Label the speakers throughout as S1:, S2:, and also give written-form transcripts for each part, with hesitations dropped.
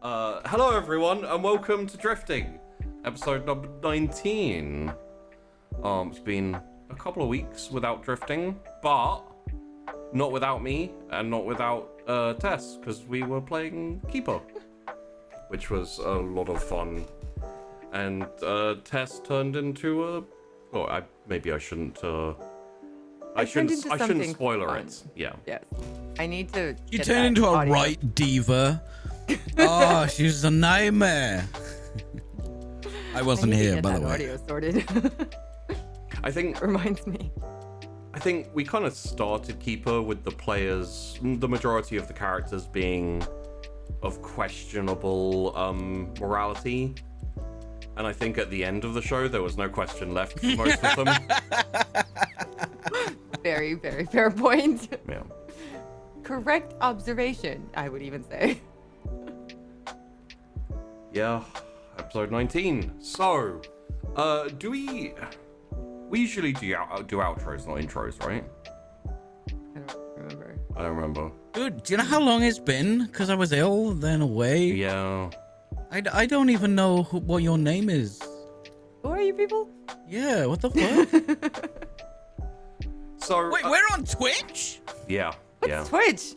S1: Hello everyone, and welcome to Drifting, episode number 19. It's been a couple of weeks without drifting, but not without me, and not without Tess, because we were playing Keeper, which was a lot of fun. And Tess turned into a... Oh, maybe I shouldn't... I shouldn't spoiler
S2: fun.
S1: it. Yeah.
S2: Yes. I need to.
S3: You turned into a right diva. Oh, she's a nightmare. I wasn't here, by the way.
S2: Audio sorted.
S1: I think
S2: Reminds me.
S1: I think we kind of started Keeper with the players, the majority of the characters being of questionable morality. And I think at the end of the show, there was no question left for most of them.
S2: Very, very fair point.
S1: Yeah.
S2: Correct observation, I would even say.
S1: Yeah, episode 19. So, do we usually do outros, not intros, right?
S2: I don't remember.
S1: I don't remember.
S3: Dude, do you know how long it's been? Because I was ill, then away.
S1: Yeah.
S3: I don't even know what your name is.
S2: Who are you people?
S3: Yeah, what the fuck?
S1: So
S3: Wait, we're on Twitch?
S1: Yeah. Yeah.
S2: Twitch.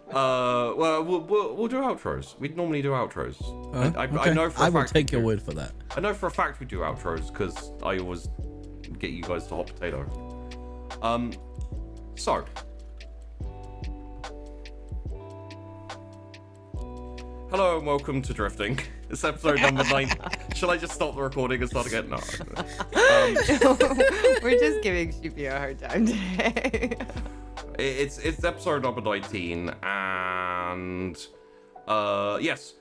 S1: Well, we'll do outros. We normally do outros.
S3: Okay.
S1: I know for a
S3: I will
S1: fact
S3: take
S1: we
S3: your
S1: do.
S3: word for that.
S1: I know for a fact we do outros because I always get you guys to hot potato. So. Hello and welcome to Drifting. It's episode number 9. Shall I just stop the recording and start again? No.
S2: We're just giving Sheepy a hard time today.
S1: It's episode number 19, and yes.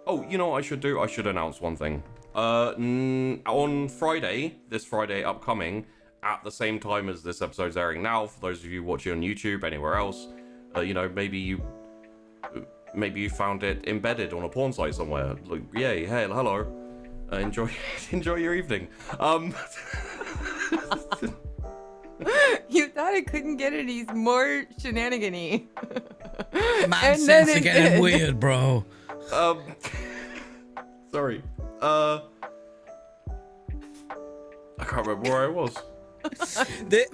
S1: Oh, you know what I should do? I should announce one thing. On Friday, this Friday upcoming, at the same time as this episode's airing now, for those of you watching on YouTube, anywhere else, maybe you found it embedded on a porn site somewhere. Like, yay, hey, hello. Enjoy your evening.
S2: You thought it couldn't get any more shenanigan-y.
S3: Man, sense are getting weird, bro.
S1: Sorry. I can't remember where I was.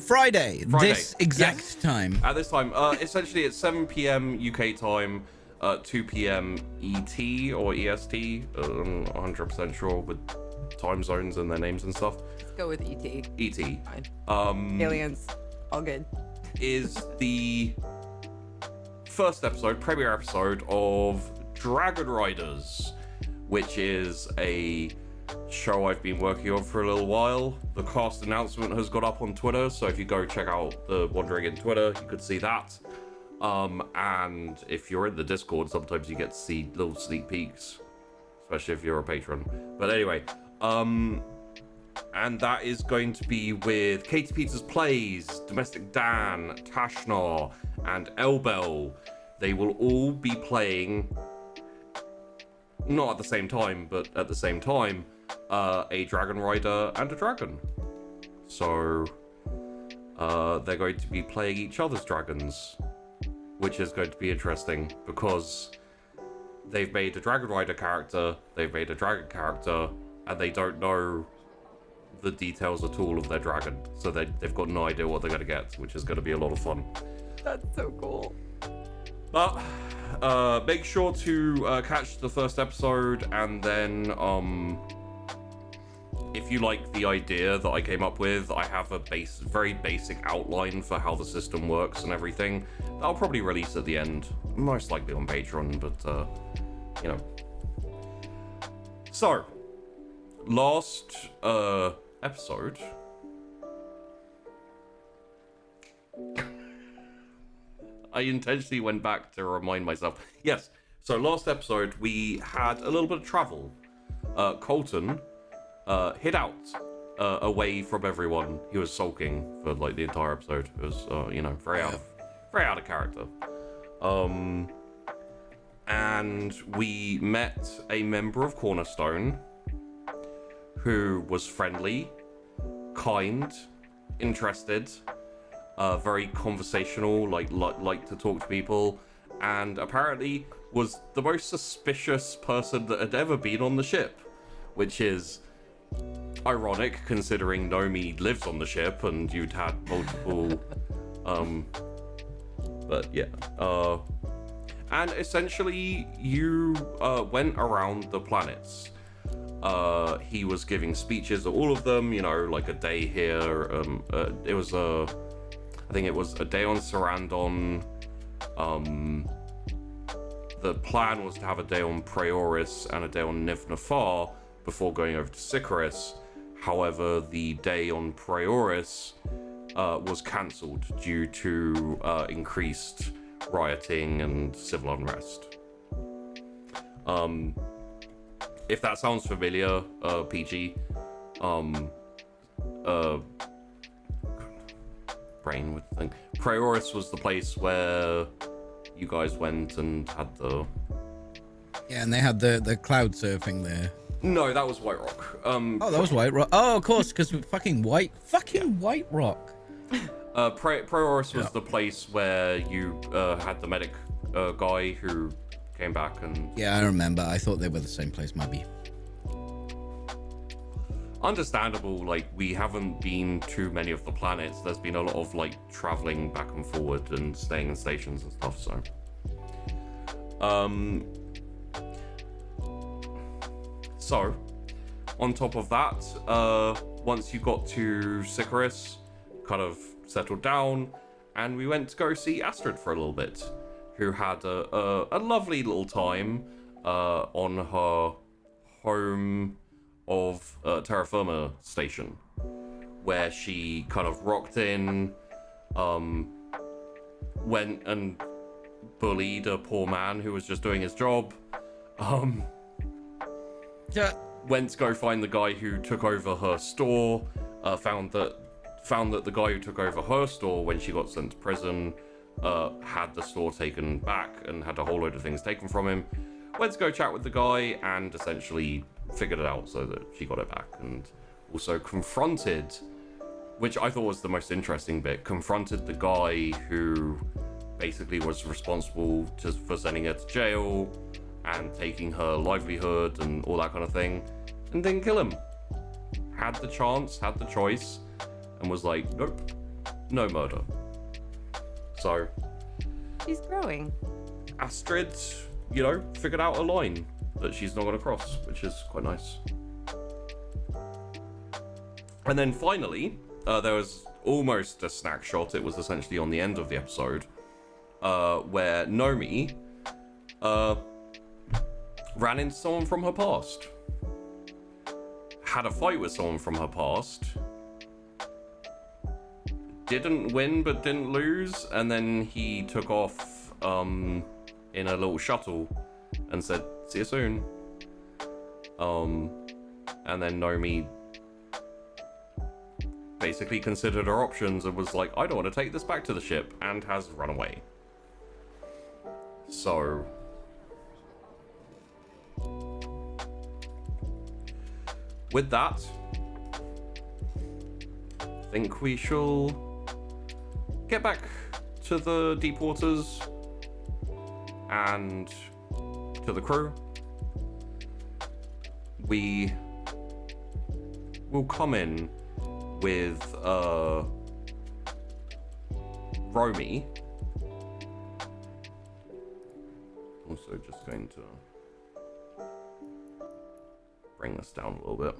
S3: Friday, this exact time.
S1: At this time, essentially it's 7 p.m. UK time, 2 p.m. ET or EST. I'm not 100% sure with time zones and their names and stuff.
S2: Let's go with ET.
S1: ET.
S2: Fine. Aliens. All good.
S1: Is the first premiere episode of Dragon Riders, which is a show I've been working on for a little while. The cast announcement has got up on Twitter, so if you go check out the Wandering in Twitter, you could see that. And if you're in the Discord, sometimes you get to see little sneak peeks, especially if you're a patron. But anyway, and that is going to be with Katie Peters Plays, Domestic Dan, Tashnar, and Elbel. They will all be playing, not at the same time, but at the same time, a Dragon Rider and a dragon. So, they're going to be playing each other's dragons, which is going to be interesting because they've made a Dragon Rider character, they've made a dragon character, and they don't know the details at all of their dragon. So they've got no idea what they're going to get, which is going to be a lot of fun.
S2: That's so cool.
S1: But make sure to catch the first episode, and then if you like the idea that I came up with, I have a very basic outline for how the system works and everything. I'll probably release at the end, most likely on Patreon, but So, last episode. I intentionally went back to remind myself. Yes, so last episode we had a little bit of travel. Colton hid out away from everyone. He was sulking for like the entire episode. It was very out of character. And we met a member of Cornerstone who was friendly, kind, interested, very conversational, like to talk to people, and apparently was the most suspicious person that had ever been on the ship, which is ironic considering Nomi lives on the ship and you'd had multiple but yeah, and essentially you went around the planets. He was giving speeches at all of them, you know, like a day here, it was I think it was a day on Sarandon. The plan was to have a day on Praeoris and a day on Niv Nafar before going over to Sycharis. However, the day on Praeoris was cancelled due to increased rioting and civil unrest. If that sounds familiar, PG, brain would think. Praeoris was the place where you guys went and had the...
S3: Yeah, and they had the cloud surfing there.
S1: No, that was White Rock.
S3: Oh, that was White Rock. Oh, of course, because fucking White Rock.
S1: Praeoris was the place where you had the medic guy who came back and...
S3: Yeah, I remember. I thought they were the same place, maybe.
S1: Understandable, like, we haven't been to many of the planets. There's been a lot of, like, traveling back and forward and staying in stations and stuff, so... So, on top of that, once you got to Sycharis, kind of settled down, and we went to go see Astrid for a little bit, who had a lovely little time on her home of Terra Firma station, where she kind of rocked in, went and bullied a poor man who was just doing his job, went to go find the guy who took over her store, found that the guy who took over her store when she got sent to prison had the store taken back and had a whole load of things taken from him. Went to go chat with the guy and essentially figured it out so that she got it back, and also confronted, which I thought was the most interesting bit, confronted the guy who basically was responsible for sending her to jail and taking her livelihood and all that kind of thing, and didn't kill him. Had the chance, had the choice, and was like, nope, no murder. So
S2: She's growing.
S1: Astrid, you know, figured out a line that she's not going to cross, which is quite nice. And then finally, there was almost a snack shot. It was essentially on the end of the episode, where Nomi ran into someone from her past. Had a fight with someone from her past. Didn't win, but didn't lose. And then he took off in a little shuttle and said, see you soon. And then Nomi basically considered her options and was like, I don't want to take this back to the ship, and has run away. So with that, I think we shall get back to the deep waters and to the crew. We will come in with Romy. Also just going to bring this down a little bit.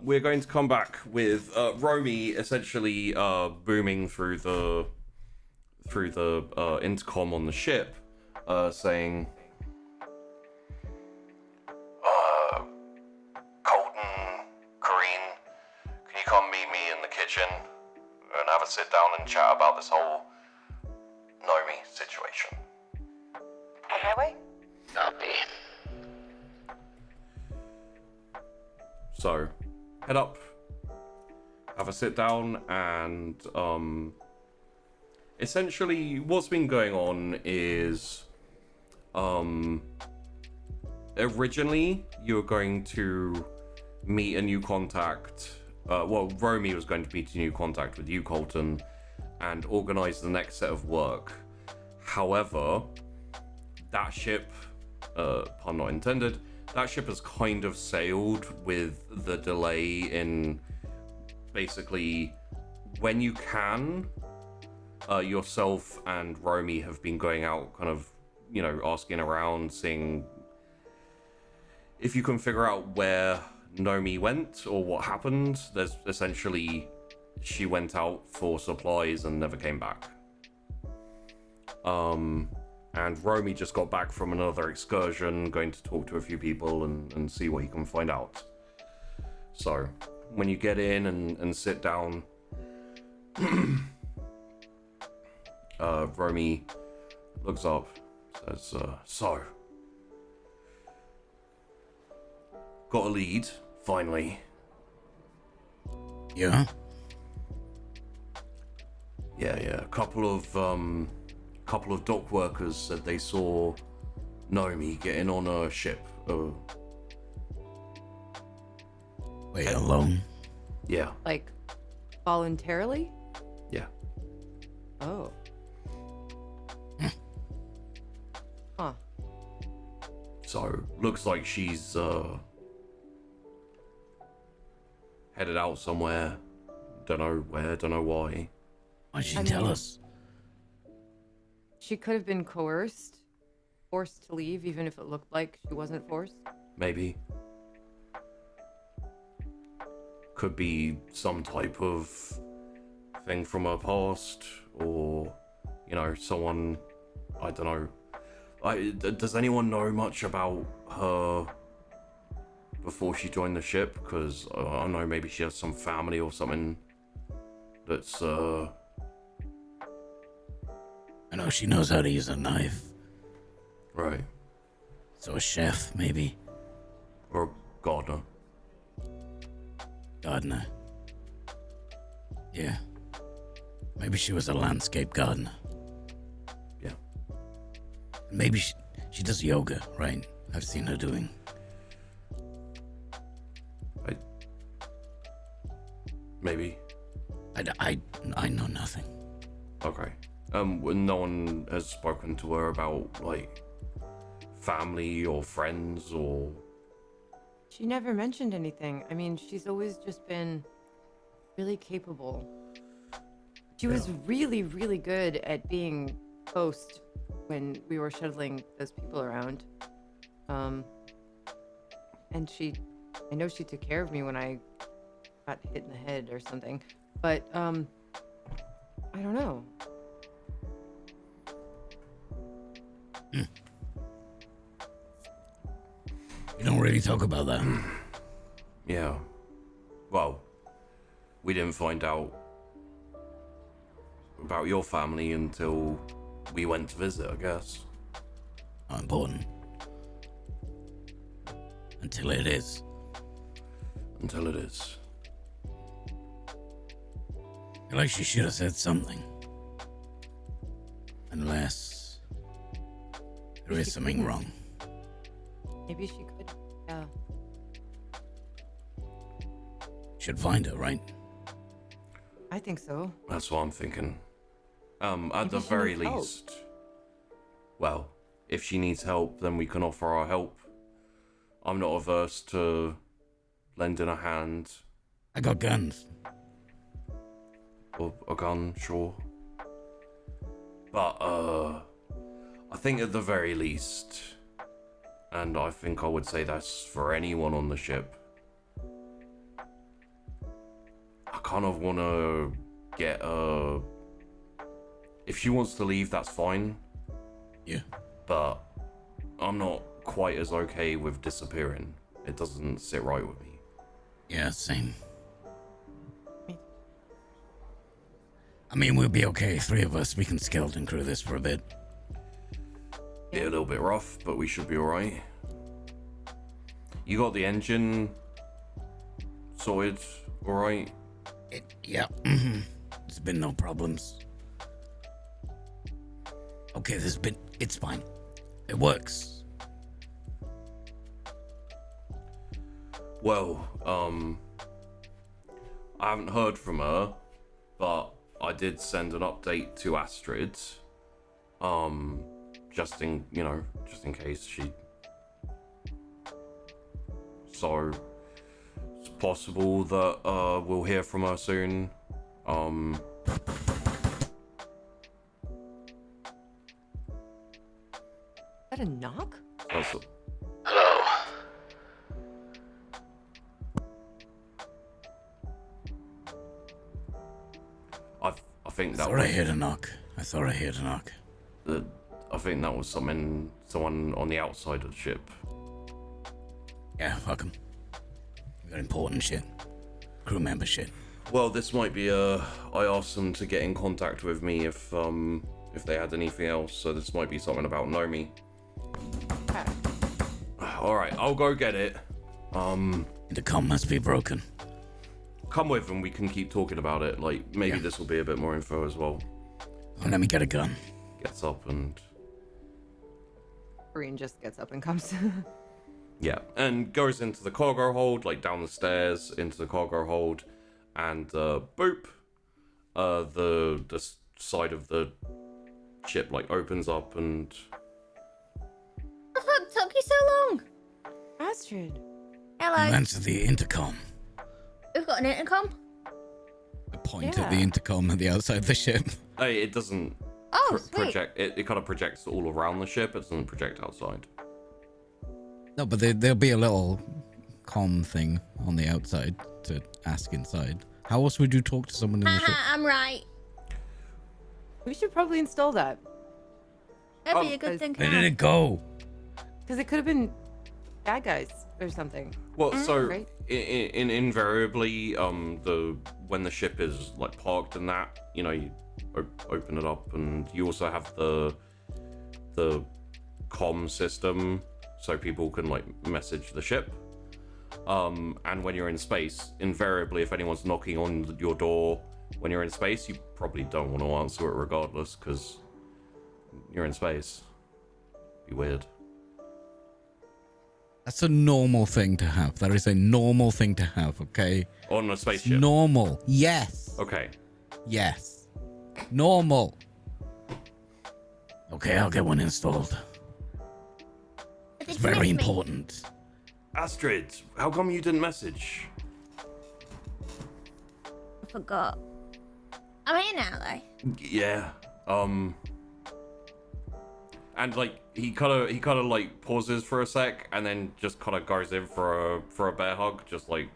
S1: We're going to come back with Romy essentially booming through the intercom on the ship, saying, Colton, Corrine, can you come meet me in the kitchen and have a sit down and chat about this whole Nomi situation?
S2: On my way?
S4: Copy.
S1: So, head up, have a sit down, and essentially what's been going on is originally you were going to meet a new contact. Romy was going to meet a new contact with you, Colton, and organize the next set of work. However, that ship, pun not intended, that ship has kind of sailed with the delay in basically when you can. Yourself and Romy have been going out kind of, asking around, seeing if you can figure out where Nomi went or what happened. There's essentially, she went out for supplies and never came back. And Romy just got back from another excursion, going to talk to a few people and see what he can find out. So, when you get in and sit down, Romy looks up, says, so, got a lead, finally.
S3: Yeah?
S1: Yeah, a couple of dock workers said they saw Nomi getting on a ship.
S3: Wait, alone?
S1: Yeah.
S2: Like, voluntarily?
S1: Yeah.
S2: Oh. Huh.
S1: So, looks like she's, headed out somewhere. Don't know where, don't know why.
S3: Why'd she tell us?
S2: She could have been coerced, forced to leave, even if it looked like she wasn't forced.
S1: Maybe. Could be some type of thing from her past, or, someone, I don't know. Does anyone know much about her before she joined the ship? Because, I don't know, maybe she has some family or something that's,
S3: I know she knows how to use a knife.
S1: Right.
S3: So a chef, maybe.
S1: Or a gardener.
S3: Gardener. Yeah. Maybe she was a landscape gardener.
S1: Yeah.
S3: Maybe she does yoga, right? I've seen her doing.
S1: Maybe.
S3: I know nothing.
S1: Okay. No one has spoken to her about, family or friends or...
S2: She never mentioned anything. I mean, she's always just been really capable. She was really, really good at being host when we were shuttling those people around. And I know she took care of me when I got hit in the head or something. But, I don't know.
S3: You don't really talk about that.
S1: Yeah. Well, we didn't find out about your family until we went to visit, I guess.
S3: Not important. Until it is.
S1: Until it is.
S3: I feel like she should have said something. Unless there is something wrong.
S2: Maybe she could. Yeah.
S3: Should find her, right?
S2: I think so.
S1: That's what I'm thinking. At
S2: Maybe
S1: the
S2: she
S1: very
S2: needs help.
S1: least. Well, if she needs help, then we can offer our help. I'm not averse to lending a hand.
S3: I got guns.
S1: Or a gun, sure. But, I think at the very least, and I think I would say that's for anyone on the ship, I kind of want to get if she wants to leave, that's fine.
S3: Yeah.
S1: But I'm not quite as okay with disappearing. It doesn't sit right with me.
S3: Yeah, same. I mean, we'll be okay. 3 of us, we can skeleton crew this for a bit.
S1: Be a little bit rough, but we should be alright. You got the engine sorted, alright?
S3: Yeah. There's been no problems. Okay, it's fine. It works.
S1: Well, I haven't heard from her, but I did send an update to Astrid. just in case she. So it's possible that we'll hear from her soon.
S2: Is that a knock?
S1: That's
S4: Hello.
S1: I think
S3: I
S1: that
S3: thought I heard a knock. I
S1: think that was someone on the outside of the ship.
S3: Yeah, fuck 'em. We got important shit. Crew member shit.
S1: Well, this might be I asked them to get in contact with me if they had anything else, so this might be something about Nomi.
S2: Okay.
S1: Alright, I'll go get it.
S3: Intercom must be broken.
S1: Come with and we can keep talking about it. Like, maybe this will be a bit more info as well.
S3: Oh, let me get a gun.
S1: Gets up and...
S2: Green just gets up and comes.
S1: Yeah, and goes into the cargo hold, like down the stairs into the cargo hold, and boop, the side of the ship like opens up and.
S5: The fuck took you so long?
S2: Astrid.
S3: You
S5: Hello.
S3: answer the intercom.
S5: We've got an intercom.
S3: I point
S2: Yeah.
S3: at the intercom at the outside of the ship.
S1: Hey, it doesn't
S5: Oh, sweet.
S1: project. It kind of projects all around the ship. It doesn't project outside.
S3: No, but there'll be a little comm thing on the outside to ask inside. How else would you talk to someone in the ship?
S5: I'm right.
S2: We should probably install that.
S5: That'd be a good thing.
S3: Where did it go?
S2: Because it could have been bad guys or something.
S1: Well, so
S2: Right.
S1: in invariably, when the ship is like parked and that, you know, you open it up, and you also have the comm system, so people can like message the ship. And when you're in space, invariably, if anyone's knocking on your door when you're in space, you probably don't want to answer it regardless, because you're in space. Be weird.
S3: That's a normal thing to have. That is a normal thing to have, okay?
S1: On a spaceship.
S3: Normal. Yes.
S1: Okay.
S3: Yes. Normal. Okay, I'll get one installed. It's very important.
S1: Astrid, how come you didn't message?
S5: I forgot. I'm here now, though.
S1: Yeah. And like he kind of like pauses for a sec, and then just kind of goes in for a bear hug, just like.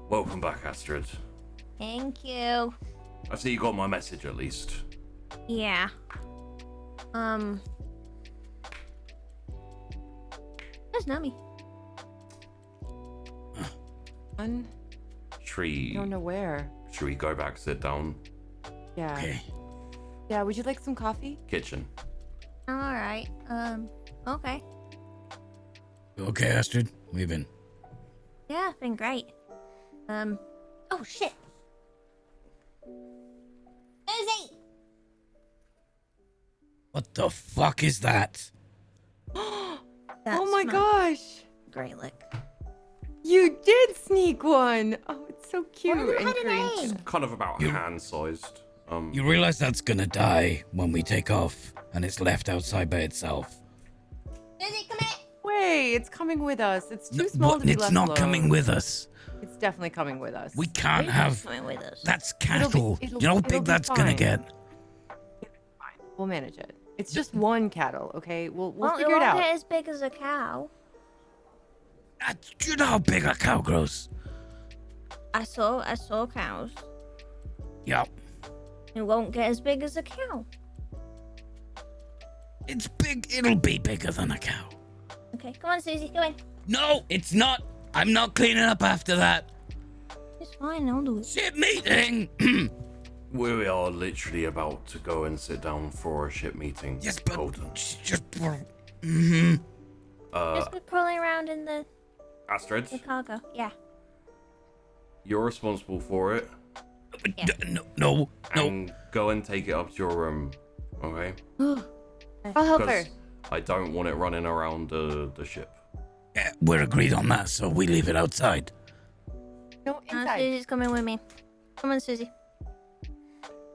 S1: Welcome back, Astrid.
S5: Thank you.
S1: I see you got my message at least.
S5: Yeah. There's Nami.
S2: One.
S1: Should
S2: I
S1: we
S2: don't know where.
S1: go back, sit down,
S2: Yeah.
S3: Okay.
S2: Yeah. Would you like some coffee?
S1: kitchen?
S5: All right. Okay.
S3: Okay, Astrid. We've been.
S5: Yeah, it's been great. Oh shit. Susie.
S3: What the fuck is that?
S5: That's
S2: Oh my gosh.
S5: Great lick.
S2: You did sneak one. Oh, it's so cute.
S5: What
S2: and
S5: had a
S2: green.
S5: name?
S1: Kind of about hand-sized.
S3: You realize that's gonna die when we take off, and it's left outside by itself.
S5: Susie, come here.
S2: Wait, it's coming with us. It's too small to be
S3: It's
S2: left
S3: not
S2: alone.
S3: coming with us.
S2: It's definitely coming with us.
S3: We can't
S5: Maybe
S3: have.
S5: it's coming with us.
S3: That's
S2: It'll
S3: cattle.
S2: be-
S3: You know how
S2: it'll
S3: big
S2: be
S3: that's gonna
S2: fine.
S3: get.
S2: We'll manage it. It's just one cattle, okay? We'll
S5: Well,
S2: figure it
S5: won't
S2: out.
S5: get as big as a cow.
S3: You know how big a cow grows.
S5: I saw cows.
S3: Yep.
S5: It won't get as big as a cow.
S3: It's big. It'll be bigger than a cow.
S5: Okay, come on, Susie, go in.
S3: No, it's not. I'm not cleaning up after that.
S5: It's fine, I'll do it.
S3: Shit meeting.
S1: We are literally about to go and sit down for a ship meeting.
S3: Yes, but
S1: Colton.
S3: just.
S5: Just go crawling around in the
S1: Astrid,
S5: cargo. Yeah.
S1: you're responsible for it,
S5: Yeah.
S3: No.
S1: and go and take it up to your room, okay?
S2: I'll help her.
S1: Because I don't want it running around the ship.
S3: Yeah, we're agreed on that, so we leave it outside.
S2: No, inside.
S5: Susie's coming with me. Come on, Susie.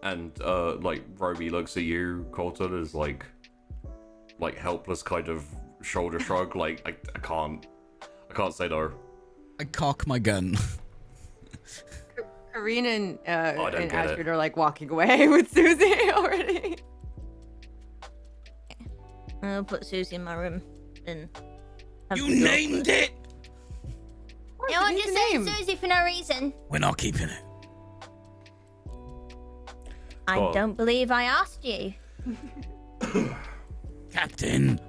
S1: And like Roby looks at you, Colton, is like helpless kind of shoulder shrug, like I can't say no.
S3: I cock my gun.
S2: Karina and
S1: don't get
S2: Astrid
S1: it.
S2: are like walking away with Susie already.
S5: I'll put Susie in my room and. have
S3: You
S5: the door
S3: named
S5: closed.
S3: it.
S5: No, I'm just saying Susie for no reason.
S3: We're not keeping it.
S5: I
S1: Oh.
S5: don't believe I asked you.
S3: Captain.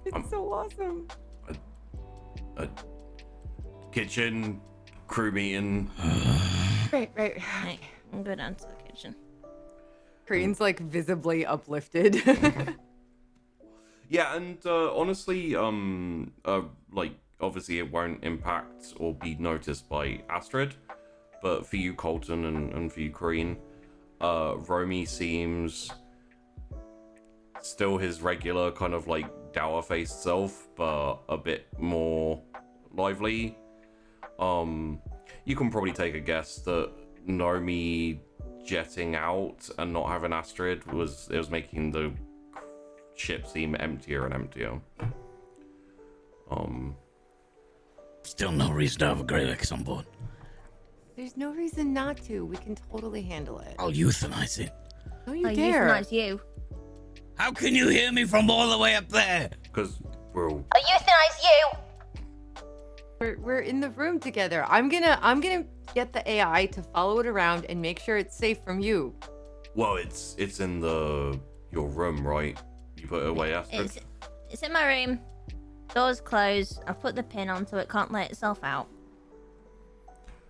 S2: It's so awesome.
S1: Kitchen, crew meeting.
S2: Right.
S5: Right, I'm going down to the kitchen.
S2: Karina's like visibly uplifted.
S1: Yeah, and honestly, like obviously it won't impact or be noticed by Astrid, but for you, Colton, and for you, Corrine, Romy seems still his regular kind of like dour-faced self, but a bit more lively. You can probably take a guess that Nomi jetting out and not having Astrid was making the ship seem emptier and emptier.
S3: Still no reason to have a Greylex on board.
S2: There's no reason not to. We can totally handle it.
S3: I'll euthanize it.
S2: No, you
S5: I
S2: dare.
S5: euthanize you.
S3: How can you hear me from all the way up there?
S1: Because we're all...
S5: I euthanize you.
S2: We're in the room together. I'm gonna get the AI to follow it around and make sure it's safe from you.
S1: Well, it's in your room, right? You put it away, Astrid?
S5: It's in my room. Door's closed. I've put the pin on so it can't let itself out.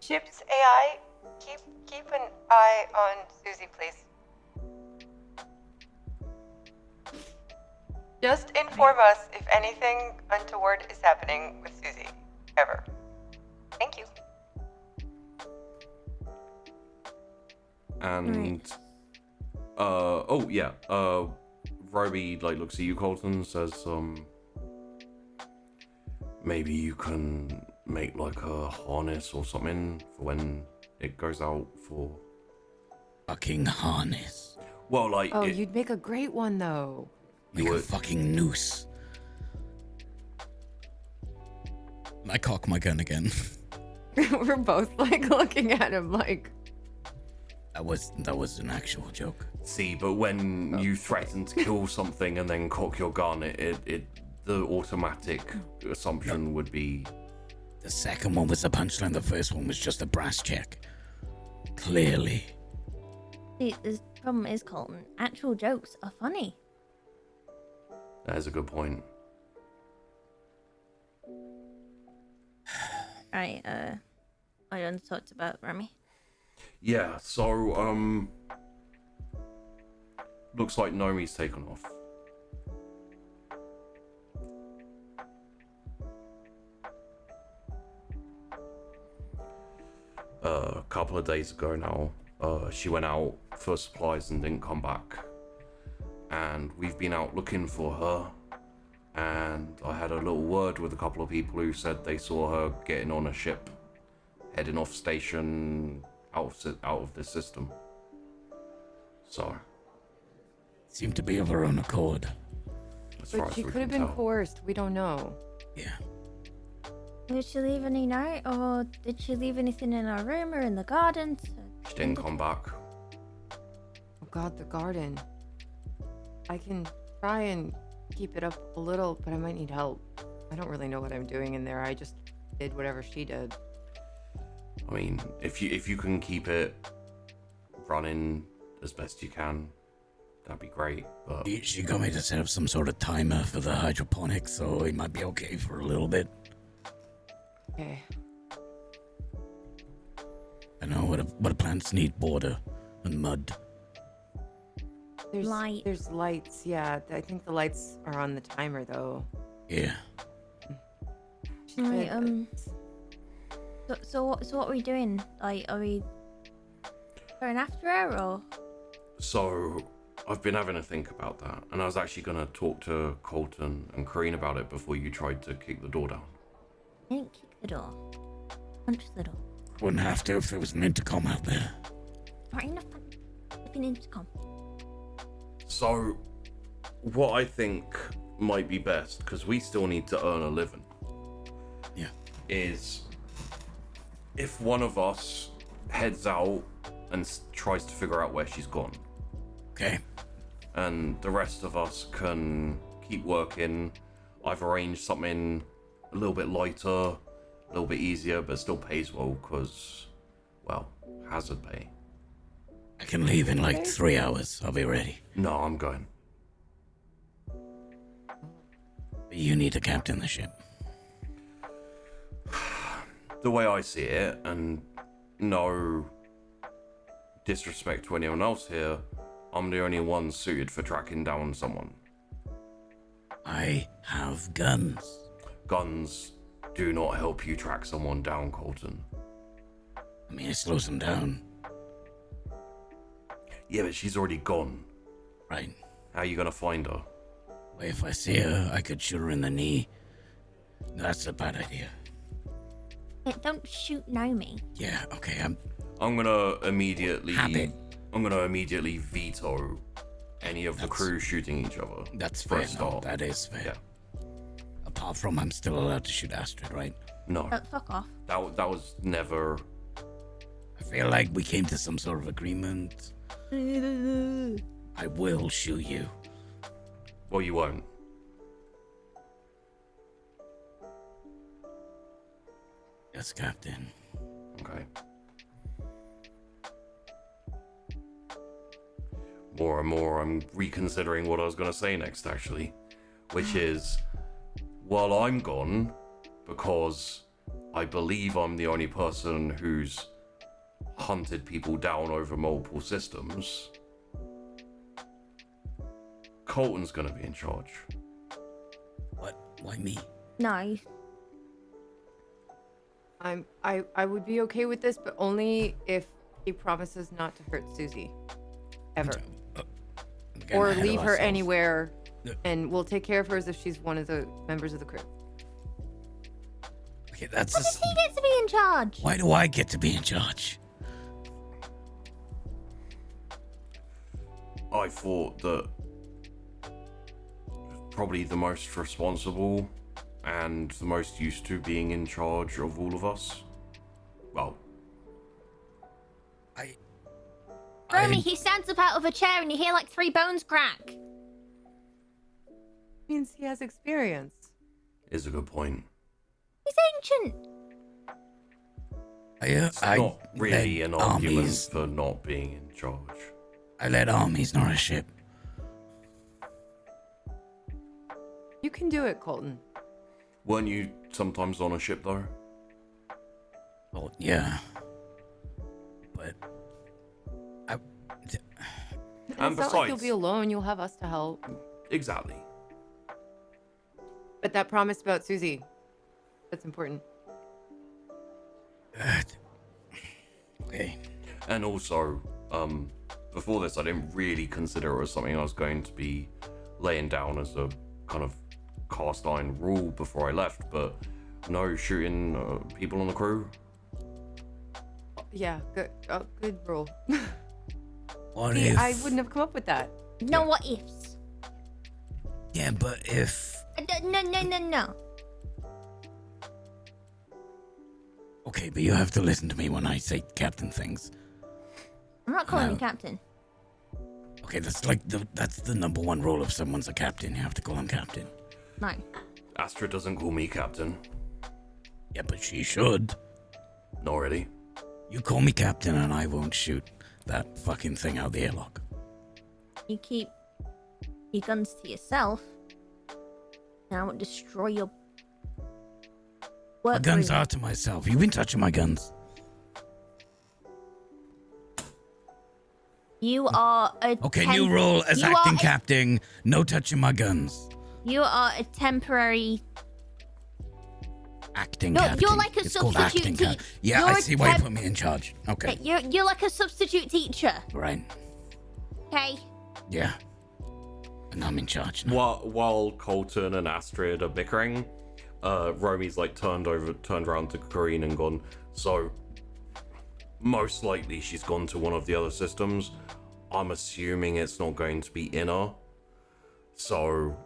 S2: Ship's AI, keep an eye on Susie, please. Just inform us if anything untoward is happening with Susie. Ever. Thank you.
S1: And Roby like looks at you, Colton, says, maybe you can make like a harness or something for when it goes out for...
S3: Fucking harness.
S1: Well, like...
S2: Oh, you'd make a great one though.
S3: Make a
S1: would.
S3: fucking noose. I cock my gun again.
S2: We're both like looking at him like,
S3: That was an actual joke.
S1: See, but when you threaten to kill something and then cock your gun, the automatic assumption would be...
S3: The second one was the punchline, the first one was just a brass check. Clearly.
S5: See, the problem is, Colton, actual jokes are funny.
S1: That is a good point.
S5: Right, I done talked about Remy.
S1: Yeah, so, looks like Nomi's taken off. A couple of days ago now, she went out for supplies and didn't come back. And we've been out looking for her. And I had a little word with a couple of people who said they saw her getting on a ship, heading off station out of this system. So,
S3: Seemed to be of her own accord.
S1: as far
S2: but
S1: as
S2: she
S1: we
S2: could have
S1: can
S2: been
S1: tell.
S2: coerced. We don't know.
S3: Yeah.
S5: Did she leave any note, or did she leave anything in our room or in the garden?
S1: She didn't come back.
S2: Oh God, the garden. I can try and keep it up a little, but I might need help. I don't really know what I'm doing in there. I just did whatever she did.
S1: I mean, if you can keep it running as best you can, that'd be great. But
S3: She got me to set up some sort of timer for the hydroponics, so it might be okay for a little bit.
S2: Okay.
S3: I know what plants need border and mud.
S2: There's
S5: Light.
S2: There's lights. Yeah, I think the lights are on the timer though.
S3: Yeah.
S2: She
S5: Right,
S2: said-
S5: So what are we doing? Like, are we going after her, or?
S1: so I've been having a think about that, and I was actually gonna talk to Colton and Corrine about it before you tried to kick the door down.
S5: I didn't kick the door. Punch the door.
S3: Wouldn't have to if there was an intercom out there.
S5: Not enough fucking intercom.
S1: So, what I think might be best, because we still need to earn a living,
S3: Yeah.
S1: is if one of us heads out and tries to figure out where she's gone,
S3: Okay.
S1: and the rest of us can keep working. I've arranged something a little bit lighter, a little bit easier, but still pays well, because, well, hazard pay.
S3: I can leave in like 3 hours. I'll be ready.
S1: No, I'm going.
S3: But you need to captain the ship.
S1: The way I see it, and no disrespect to anyone else here, I'm the only one suited for tracking down someone.
S3: I have guns.
S1: Guns do not help you track someone down, Colton.
S3: I mean, it slows them down.
S1: Yeah, but she's already gone.
S3: Right.
S1: How are you gonna find her?
S3: Well, if I see her, I could shoot her in the knee. That's a bad idea.
S5: Don't shoot Naomi.
S3: Yeah, okay,
S1: I'm gonna immediately
S3: Habit.
S1: I'm gonna immediately veto any of the crew shooting each other.
S3: That's
S1: for
S3: fair.
S1: a
S3: No,
S1: start.
S3: that is fair.
S1: Yeah.
S3: Apart from I'm still allowed to shoot Astrid, right?
S1: No,
S5: Fuck off.
S1: that was never.
S3: I feel like we came to some sort of agreement. I will shoot you.
S1: Well, you won't.
S3: Yes, Captain.
S1: Okay. More and more, I'm reconsidering what I was gonna say next, actually, which is, while I'm gone, because I believe I'm the only person who's hunted people down over multiple systems, Colton's gonna be in charge.
S3: What? Why me?
S5: No.
S2: I would be okay with this, but only if he promises not to hurt Susie. Ever.
S3: We're getting
S2: Or
S3: ahead of
S2: leave her
S3: ourselves.
S2: anywhere,
S3: No.
S2: and we'll take care of her as if she's one of the members of the crew.
S3: Okay, that's
S5: Why does he get to be in charge?
S3: Why do I get to be in charge?
S1: I thought that probably the most responsible and the most used to being in charge of all of us. Well,
S5: Romy, he stands up out of a chair and you hear like 3 bones crack.
S2: Means he has experience.
S1: is a good point.
S5: He's ancient.
S1: It's not really
S3: led
S1: an argument
S3: armies.
S1: for not being in charge.
S3: I led armies, not a ship.
S2: You can do it, Colton.
S1: Weren't you sometimes on a ship though?
S3: Well, yeah. But
S1: And
S2: It's not like you'll
S1: besides,
S2: be alone. You'll have us to help.
S1: exactly.
S2: But that promise about Susie, that's important.
S3: okay.
S1: And also, before this, I didn't really consider it as something I was going to be laying down as a kind of cast iron rule before I left, but no shooting people on the crew.
S2: Yeah, good. Oh, good rule.
S3: What
S2: See,
S3: if?
S2: I wouldn't have come up with that.
S5: No what ifs.
S3: Yeah, but if.
S5: No.
S3: Okay, but you have to listen to me when I say captain things.
S5: I'm not calling
S3: No.
S5: you captain.
S3: Okay, that's the number one rule of someone's a captain. You have to call him captain.
S5: No.
S1: Astrid doesn't call me captain.
S3: Yeah, but she should.
S1: Not really.
S3: You call me captain and I won't shoot that fucking thing out the airlock.
S5: You keep your guns to yourself. And I won't destroy your
S3: My
S5: work
S3: guns
S5: room.
S3: are to myself. You've been touching my guns.
S5: You are a
S3: Okay, new rule as
S5: you
S3: acting
S5: are a-
S3: captain. No touching my guns.
S5: You are a temporary.
S3: Acting
S5: You're
S3: captain.
S5: like a
S3: It's called
S5: substitute
S3: acting
S5: teacher.
S3: Yeah,
S5: You're
S3: I
S5: a
S3: see why you
S5: temp-
S3: put me in charge. Okay,
S5: You're like a substitute teacher.
S3: right.
S5: Okay.
S3: Yeah. And I'm in charge now.
S1: While Colton and Astrid are bickering, Romy's like turned around to Kareen and gone, so most likely she's gone to one of the other systems. I'm assuming it's not going to be inner. So,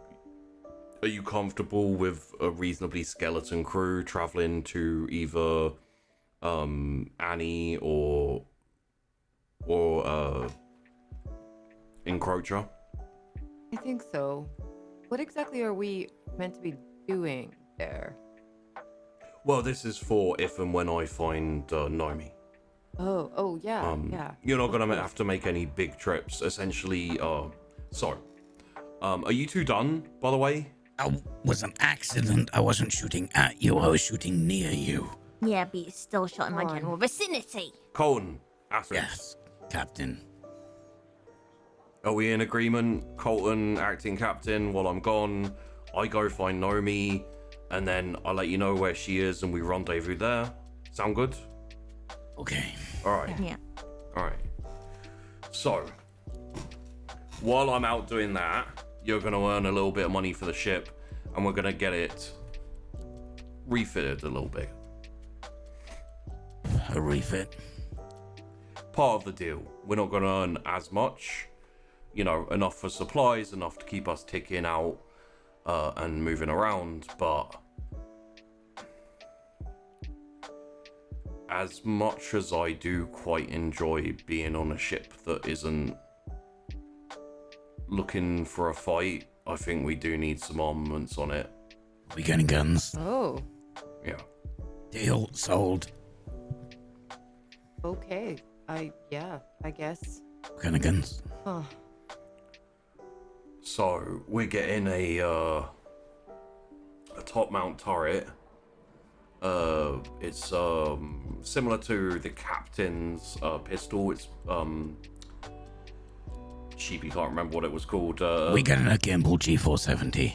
S1: are you comfortable with a reasonably skeleton crew traveling to either Annie or Encroacher?
S2: I think so. What exactly are we meant to be doing there?
S1: Well, this is for if and when I find Nomi.
S2: Oh, yeah, yeah.
S1: You're not gonna
S2: Of
S1: have to make any big trips. Essentially, are you two done, by the way?
S3: That was an accident. I wasn't shooting at you. I was shooting near you.
S5: Yeah, but you still shot in my
S2: Fine.
S5: general vicinity.
S1: Colton, Asterix.
S3: Yes, Captain.
S1: Are we in agreement? Colton acting captain while I'm gone. I go find Nomi, and then I let you know where she is, and we rendezvous there. Sound good?
S3: Okay.
S1: All right.
S5: Yeah.
S1: All right. So, while I'm out doing that, you're gonna earn a little bit of money for the ship, and we're gonna get it refitted a little bit.
S3: A refit.
S1: Part of the deal. We're not gonna earn as much. You know, enough for supplies, enough to keep us ticking out and moving around, but as much as I do quite enjoy being on a ship that isn't looking for a fight, I think we do need some armaments on it.
S3: We getting guns?
S2: Oh,
S1: Yeah.
S3: Deal. Sold.
S2: okay. I guess.
S3: What kind of guns?
S2: Huh.
S1: So we're getting a top mount turret. It's similar to the captain's pistol. It's cheapy, can't remember what it was called.
S3: We getting a gimbal G470.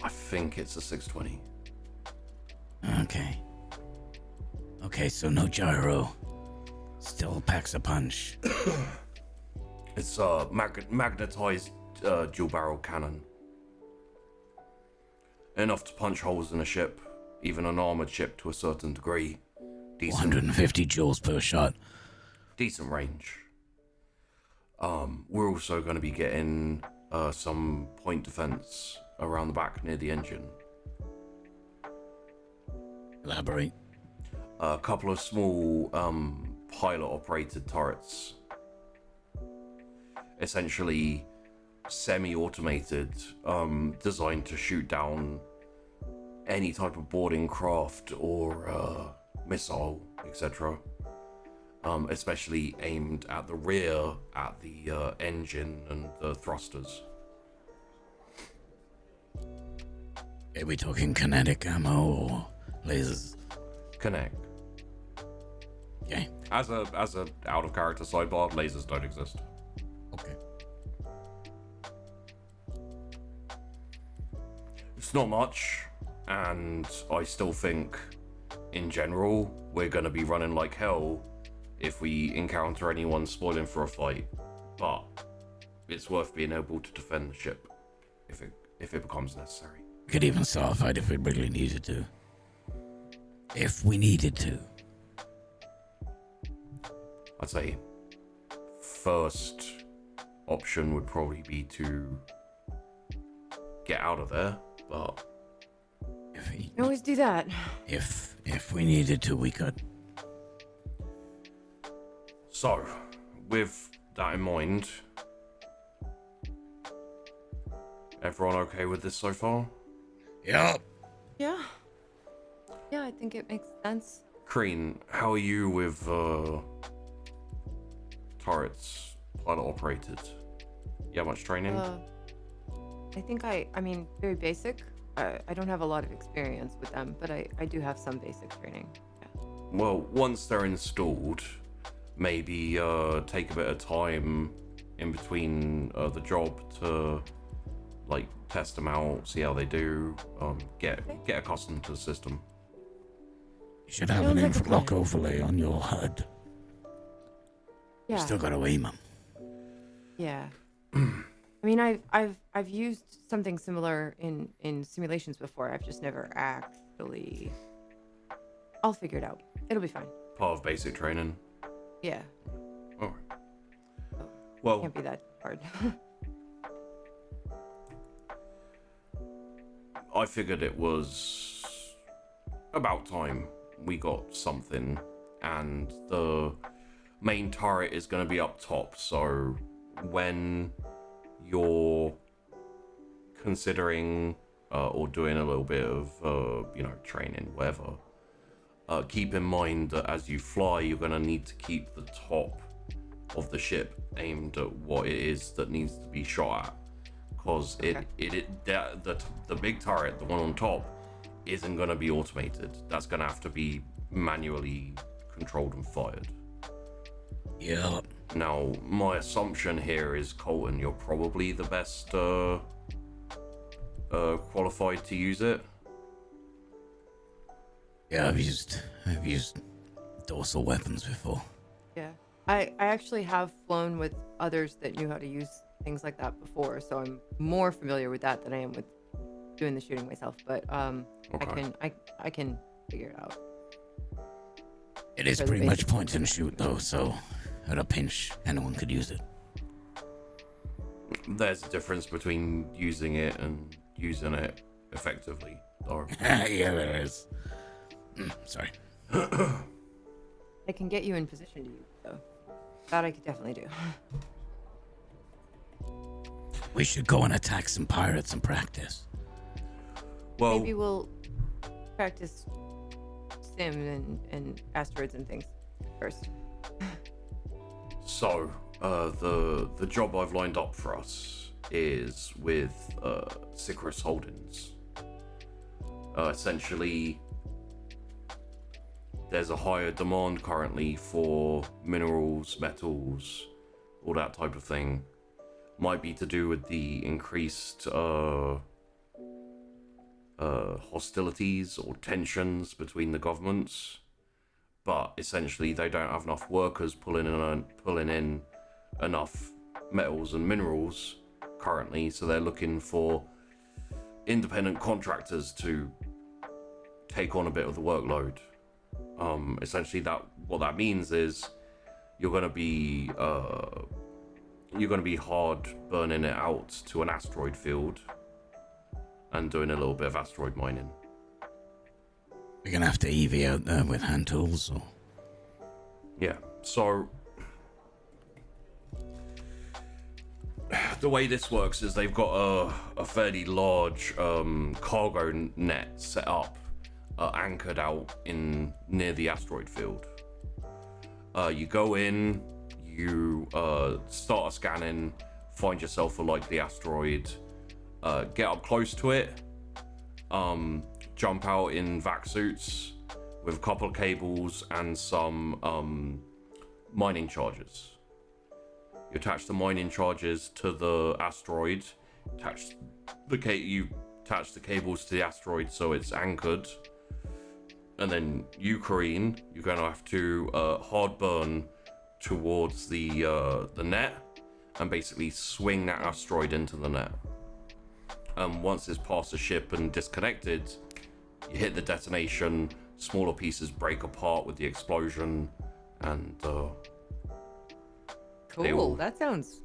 S1: I think it's a 620.
S3: Okay. Okay, so no gyro. Still packs a punch.
S1: It's magnetized dual barrel cannon. Enough to punch holes in a ship, even an armored ship to a certain degree. Decent
S3: 150 joules per shot.
S1: decent range. We're also going to be getting some point defense around the back near the engine.
S3: Elaborate.
S1: A couple of small pilot-operated turrets. Essentially semi-automated, designed to shoot down any type of boarding craft or missile, etc. Especially aimed at the rear, at the engine and the thrusters.
S3: Are we talking kinetic ammo or lasers?
S1: Connect.
S3: Okay.
S1: As a out of character sidebar, lasers don't exist.
S3: Okay.
S1: It's not much, and I still think, in general, we're gonna be running like hell if we encounter anyone spoiling for a fight. But it's worth being able to defend the ship if it becomes necessary.
S3: We could even start a fight if we really needed to. If we needed to.
S1: I'd say first option would probably be to get out of there, but
S2: You can always do that.
S3: If we needed to, we could.
S1: so with that in mind, everyone okay with this so far?
S3: Yup.
S2: Yeah. Yeah, I think it makes sense.
S1: Kreen, how are you with turrets, pilot operated? You have much training?
S2: I think I mean, very basic. I don't have a lot of experience with them, but I do have some basic training. Yeah.
S1: Well, once they're installed, maybe take a bit of time in between the job to like test them out, see how they do, get accustomed to the system.
S3: You should have
S2: Sounds
S3: an
S2: like a
S3: inflock
S2: plan.
S3: overlay on your HUD.
S2: Yeah.
S3: You still gotta aim them.
S2: Yeah. I mean, I've used something similar in simulations before. I've just never actually I'll figure it out. It'll be fine.
S1: Part of basic training.
S2: Yeah.
S1: All right. Well,
S2: Can't be that hard.
S1: I figured it was about time we got something, and the main turret is going to be up top, so when you're considering or doing a little bit of training, whatever, keep in mind that as you fly, you're going to need to keep the top of the ship aimed at what it is that needs to be shot at, because the big turret, the one on top, isn't going to be automated. That's going to have to be manually controlled and fired.
S3: Yeah.
S1: Now, my assumption here is, Colton, you're probably the best qualified to use it.
S3: Yeah, I've used dorsal weapons before.
S2: Yeah. I actually have flown with others that knew how to use things like that before, so I'm more familiar with that than I am with doing the shooting myself. But
S1: Okay.
S2: I can figure it out.
S3: It is
S2: For the
S3: pretty much
S2: basic
S3: point and shoot though, so at a pinch, anyone could use it.
S1: There's a difference between using it and using it effectively, or
S3: Yeah, there is. Sorry.
S2: I can get you in position to use it, though. That I could definitely do.
S3: We should go and attack some pirates and practice.
S1: well,
S2: Maybe we'll practice sim and asteroids and things first.
S1: So, the job I've lined up for us is with Sicarus Holdings. Essentially, there's a higher demand currently for minerals, metals, all that type of thing. Might be to do with the increased hostilities or tensions between the governments. But essentially, they don't have enough workers pulling in enough metals and minerals currently, so they're looking for independent contractors to take on a bit of the workload. Essentially, what that means is you're going to be hard burning it out to an asteroid field and doing a little bit of asteroid mining.
S3: We're gonna have to EV out there with hand tools, or
S1: Yeah, so the way this works is they've got a fairly large cargo net set up, anchored out near the asteroid field. You go in, you start a scanning, find yourself a likely asteroid, get up close to it, jump out in vac suits with a couple of cables and some mining charges. You attach the mining charges to the asteroid, you attach the cables to the asteroid so it's anchored, and then you, Kareen, you're going to have to hard burn towards the net and basically swing that asteroid into the net. Once it's past the ship and disconnected, you hit the detonation, smaller pieces break apart with the explosion, and
S2: Cool. That sounds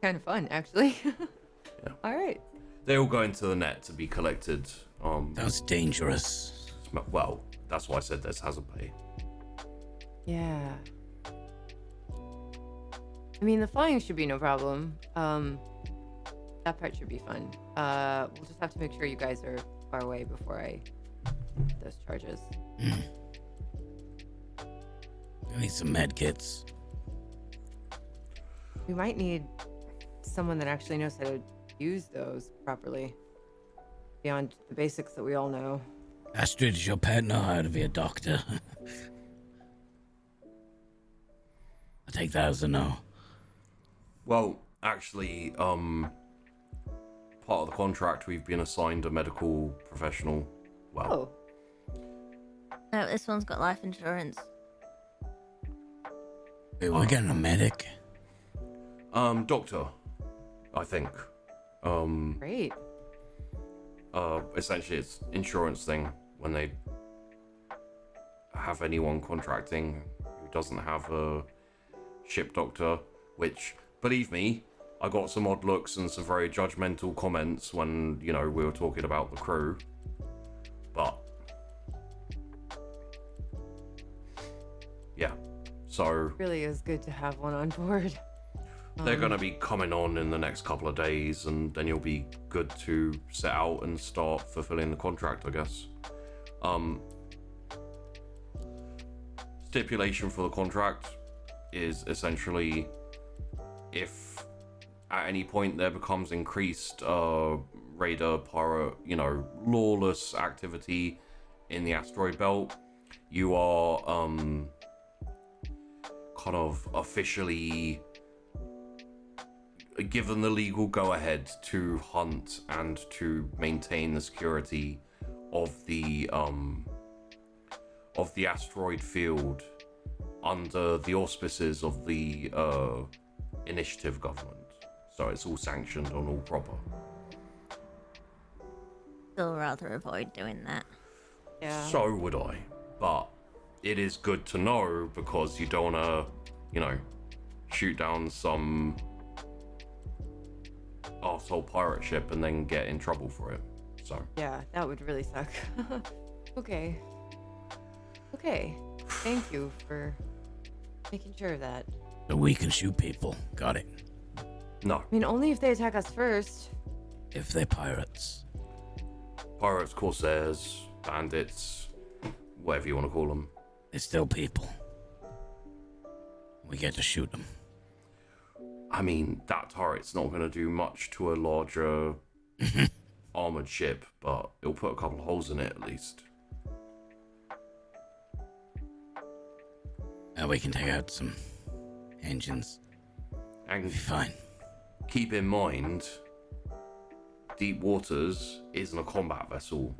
S2: kind of fun, actually.
S1: Yeah.
S2: All right.
S1: they all go into the net to be collected.
S3: That's dangerous.
S1: Well, that's why I said there's hazard pay.
S2: Yeah. I mean, the flying should be no problem. That part should be fun. We'll just have to make sure you guys are far away before I those charges.
S3: I need some med kits.
S2: We might need someone that actually knows how to use those properly. Beyond the basics that we all know.
S3: Astrid, does your pet know how to be a doctor? I take that as a no.
S1: Well, actually, part of the contract, we've been assigned a medical professional. Well,
S5: No, this one's got life insurance.
S3: Wait, we're getting a medic?
S1: Doctor, I think.
S2: Great.
S1: Essentially, it's insurance thing when they. have anyone contracting who doesn't have a ship doctor, which, believe me, I got some odd looks and some very judgmental comments when, you know, we were talking about the crew. But yeah, so
S2: Really is good to have one on board.
S1: they're going to be coming on in the next couple of days, and then you'll be good to set out and start fulfilling the contract, I guess. Stipulation for the contract is essentially, if at any point there becomes increased raider, pirate, you know, lawless activity in the asteroid belt, you are kind of officially given the legal go-ahead to hunt and to maintain the security of the asteroid field under the auspices of the initiative government. So it's all sanctioned and all proper.
S5: Still rather avoid doing that.
S2: Yeah.
S1: So would I, but it is good to know because you don't want to, you know, shoot down some arsehole pirate ship and then get in trouble for it. So
S2: Yeah, that would really suck. Okay. Okay. Thank you for making sure of that.
S3: So we can shoot people. Got it.
S1: no,
S2: I mean, only if they attack us first.
S3: If they're pirates.
S1: pirates, corsairs, bandits, whatever you want to call them.
S3: They're still people. We get to shoot them.
S1: I mean, that turret's not going to do much to a larger armored ship, but it'll put a couple of holes in it at least.
S3: And we can take out some engines.
S1: And
S3: Be fine.
S1: keep in mind, Deep Waters isn't a combat vessel,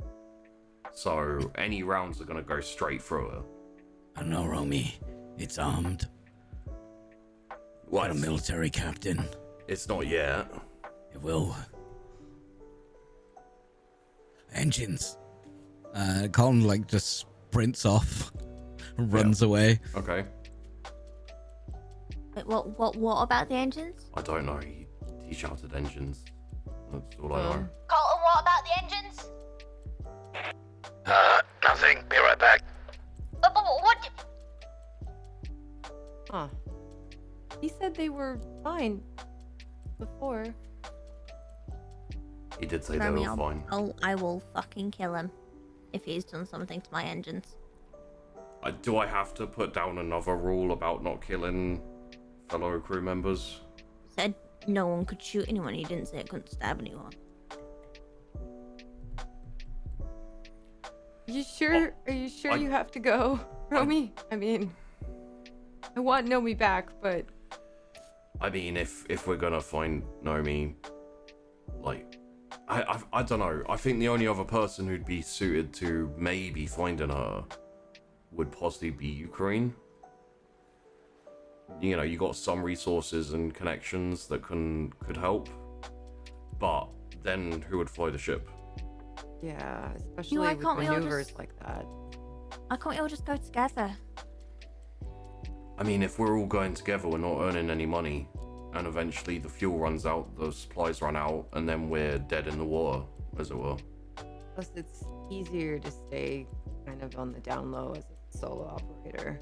S1: so any rounds are going to go straight through it.
S3: I don't know, Romy. It's armed. What a military captain.
S1: It's not yet.
S3: It will. Engines. Colin like just sprints off, runs away.
S1: Okay.
S5: Wait, what about the engines?
S1: I don't know. He shouted engines. That's all I know.
S5: Colton, what about the engines?
S3: Nothing. Be right back.
S5: What?
S2: Huh. He said they were fine before.
S1: He did say they
S5: Remy,
S1: were fine.
S5: I will fucking kill him if he's done something to my engines.
S1: Do I have to put down another rule about not killing fellow crew members?
S5: Said no one could shoot anyone. He didn't say it couldn't stab anyone.
S2: You sure? Are you sure you have to go, Romy? I mean, I want Nomi back, but
S1: I mean, if we're gonna find Nomi, like, I don't know. I think the only other person who'd be suited to maybe finding her would possibly be Ukraine. You know, you got some resources and connections that could help, but then who would fly the ship?
S2: yeah, especially
S5: why
S2: with
S5: can't we all
S2: maneuvers
S5: just-
S2: like that.
S5: Why can't we all just go together?
S1: I mean, if we're all going together, we're not earning any money, and eventually the fuel runs out, the supplies run out, and then we're dead in the water, as it were.
S2: Plus, it's easier to stay kind of on the down low as a solo operator.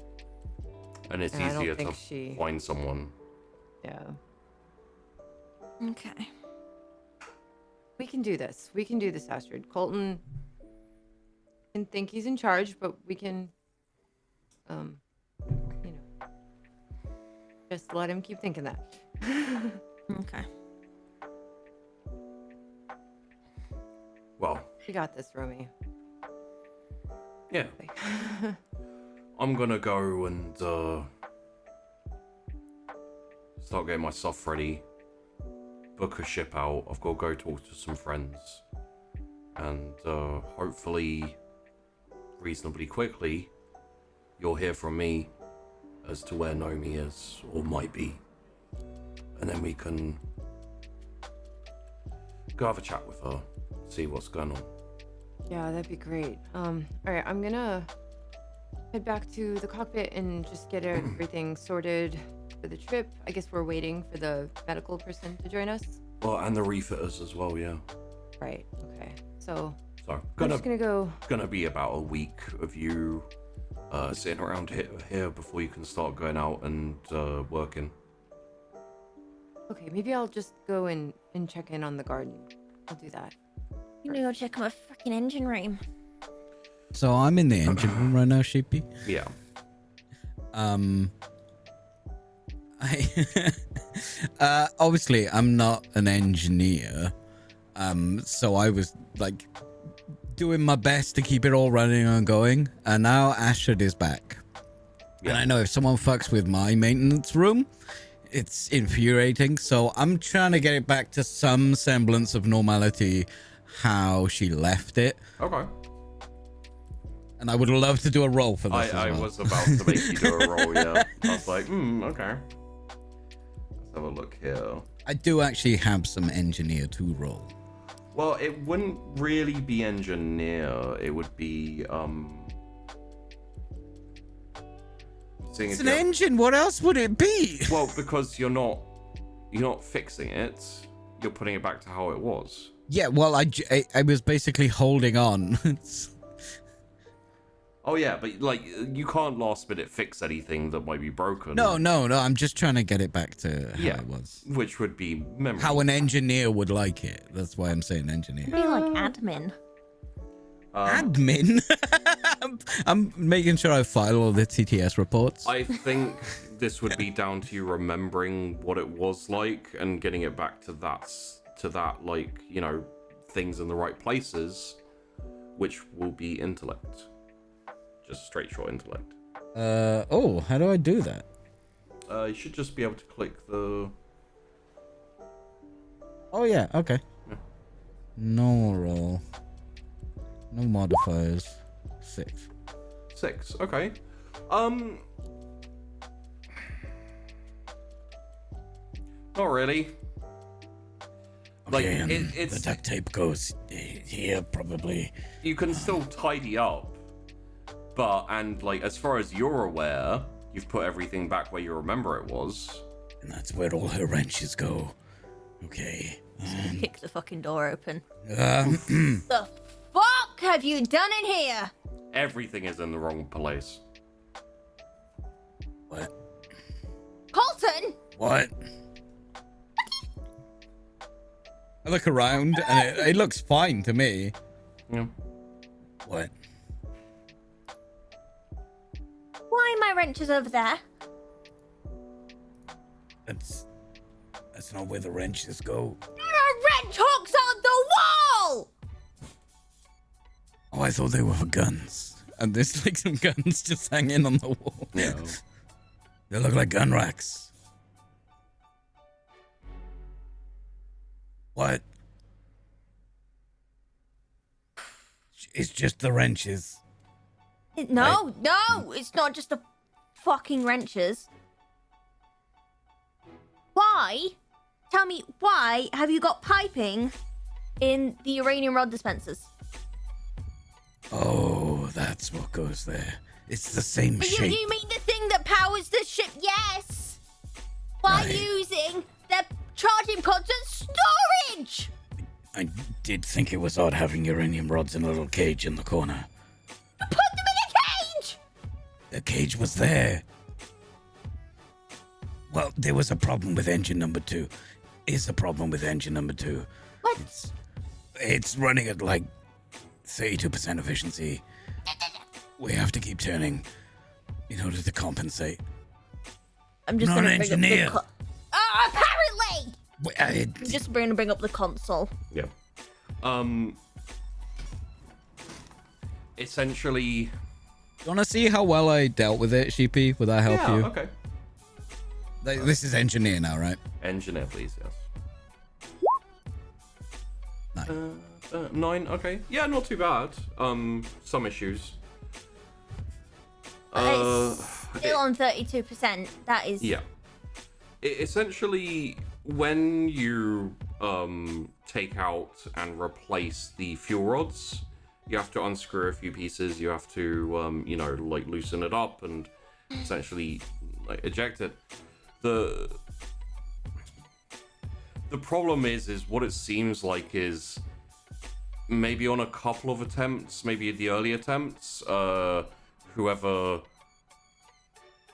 S1: And it's
S2: And I don't
S1: easier to
S2: think she-
S1: find someone.
S2: Yeah.
S5: Okay.
S2: We can do this. We can do this, Astrid. Colton can think he's in charge, but we can, you know, just let him keep thinking that.
S5: Okay.
S1: Well,
S2: We got this, Romy.
S1: yeah. I'm gonna go and start getting my stuff ready. Book a ship out. I've got to go talk to some friends. And hopefully, reasonably quickly, you'll hear from me as to where Nomi is, or might be. And then we can go have a chat with her, see what's going on.
S2: Yeah, that'd be great. All right, I'm gonna head back to the cockpit and just get everything sorted for the trip. I guess we're waiting for the medical person to join us.
S1: Well, and the refitters as well, yeah.
S2: Right. Okay. So
S1: So
S2: I'm just gonna go.
S1: gonna be about a week of you sitting around here before you can start going out and working.
S2: Okay, maybe I'll just go and check in on the garden. I'll do that.
S5: You need to go check on my freaking engine room.
S3: So I'm in the engine room right now, Sheepy.
S1: Yeah.
S3: Obviously I'm not an engineer. So I was like doing my best to keep it all running and going. And now Astrid is back.
S1: Yeah.
S3: And I know if someone fucks with my maintenance room, it's infuriating. So I'm trying to get it back to some semblance of normality how she left it.
S1: Okay.
S3: And I would love to do a roll for this
S1: I
S3: as well.
S1: was about to make you do a roll, yeah. I was like, okay. Let's have a look here.
S3: I do actually have some engineer to roll.
S1: Well, it wouldn't really be engineer. It would be seeing
S3: It's
S1: if
S3: an
S1: you have-
S3: engine. What else would it be?
S1: Well, because you're not fixing it. You're putting it back to how it was.
S3: Yeah, well, I was basically holding on.
S1: Oh yeah, but like you can't last minute fix anything that might be broken.
S3: No. I'm just trying to get it back to how
S1: Yeah.
S3: it was.
S1: Which would be memory.
S3: How an engineer would like it. That's why I'm saying engineer.
S5: Be like admin.
S3: Admin? I'm making sure I file all the TTS reports.
S1: I think this would be down to you remembering what it was like and getting it back to that like, you know, things in the right places, which will be intellect. Just straight short intellect.
S3: How do I do that?
S1: You should just be able to click the...
S3: Oh, yeah, okay.
S1: Yeah.
S3: No roll. No modifiers. 6.
S1: 6, okay. Not really. Like,
S3: Okay,
S1: it's...
S3: the duct tape goes here, probably.
S1: You can still tidy up, but, and like, as far as you're aware, you've put everything back where you remember it was.
S3: And that's where all her wrenches go. Okay.
S5: Kick the fucking door open.
S3: Um,
S5: The fuck have you done in here?
S1: Everything is in the wrong place.
S3: what?
S5: Colton!
S3: What? I look around and it looks fine to me.
S1: Yeah.
S3: What?
S5: Why are my wrenches over there?
S3: That's not where the wrenches go.
S5: There are wrench hooks on the wall!
S3: Oh, I thought they were for guns. And there's like some guns just hanging on the wall.
S1: Yeah.
S3: They look like gun racks. What? It's just the wrenches.
S5: No, it's not just the fucking wrenches. Why? Tell me, why have you got piping in the uranium rod dispensers?
S3: Oh, that's what goes there. It's the same
S5: You
S3: shape.
S5: mean the thing that powers the ship? Yes! By
S3: Right.
S5: using the charging pods and storage!
S3: I did think it was odd having uranium rods in a little cage in the corner.
S5: Put them in a cage!
S3: The cage was there. Well, there was a problem with engine number 2. Is a problem with engine number 2.
S5: What?
S3: It's running at like 32% efficiency. We have to keep turning in order to compensate.
S5: I'm just
S3: Not
S5: gonna
S3: an
S5: bring
S3: engineer.
S5: up the apparently!
S3: Wait,
S5: I'm just going to bring up the console.
S1: Yeah. Essentially...
S3: you want to see how well I dealt with it, Sheepy? Would that help
S1: yeah,
S3: you?
S1: okay.
S3: This is engineer now, right?
S1: Engineer, please, yes.
S3: 9.
S1: 9, okay. Yeah, not too bad. Some issues.
S5: It's still on 32%. That is...
S1: Yeah. Essentially, when you take out and replace the fuel rods, You have to unscrew a few pieces. You have to, you know, like loosen it up and essentially like eject it. The problem is what it seems like is maybe on a couple of attempts, maybe the early attempts, whoever,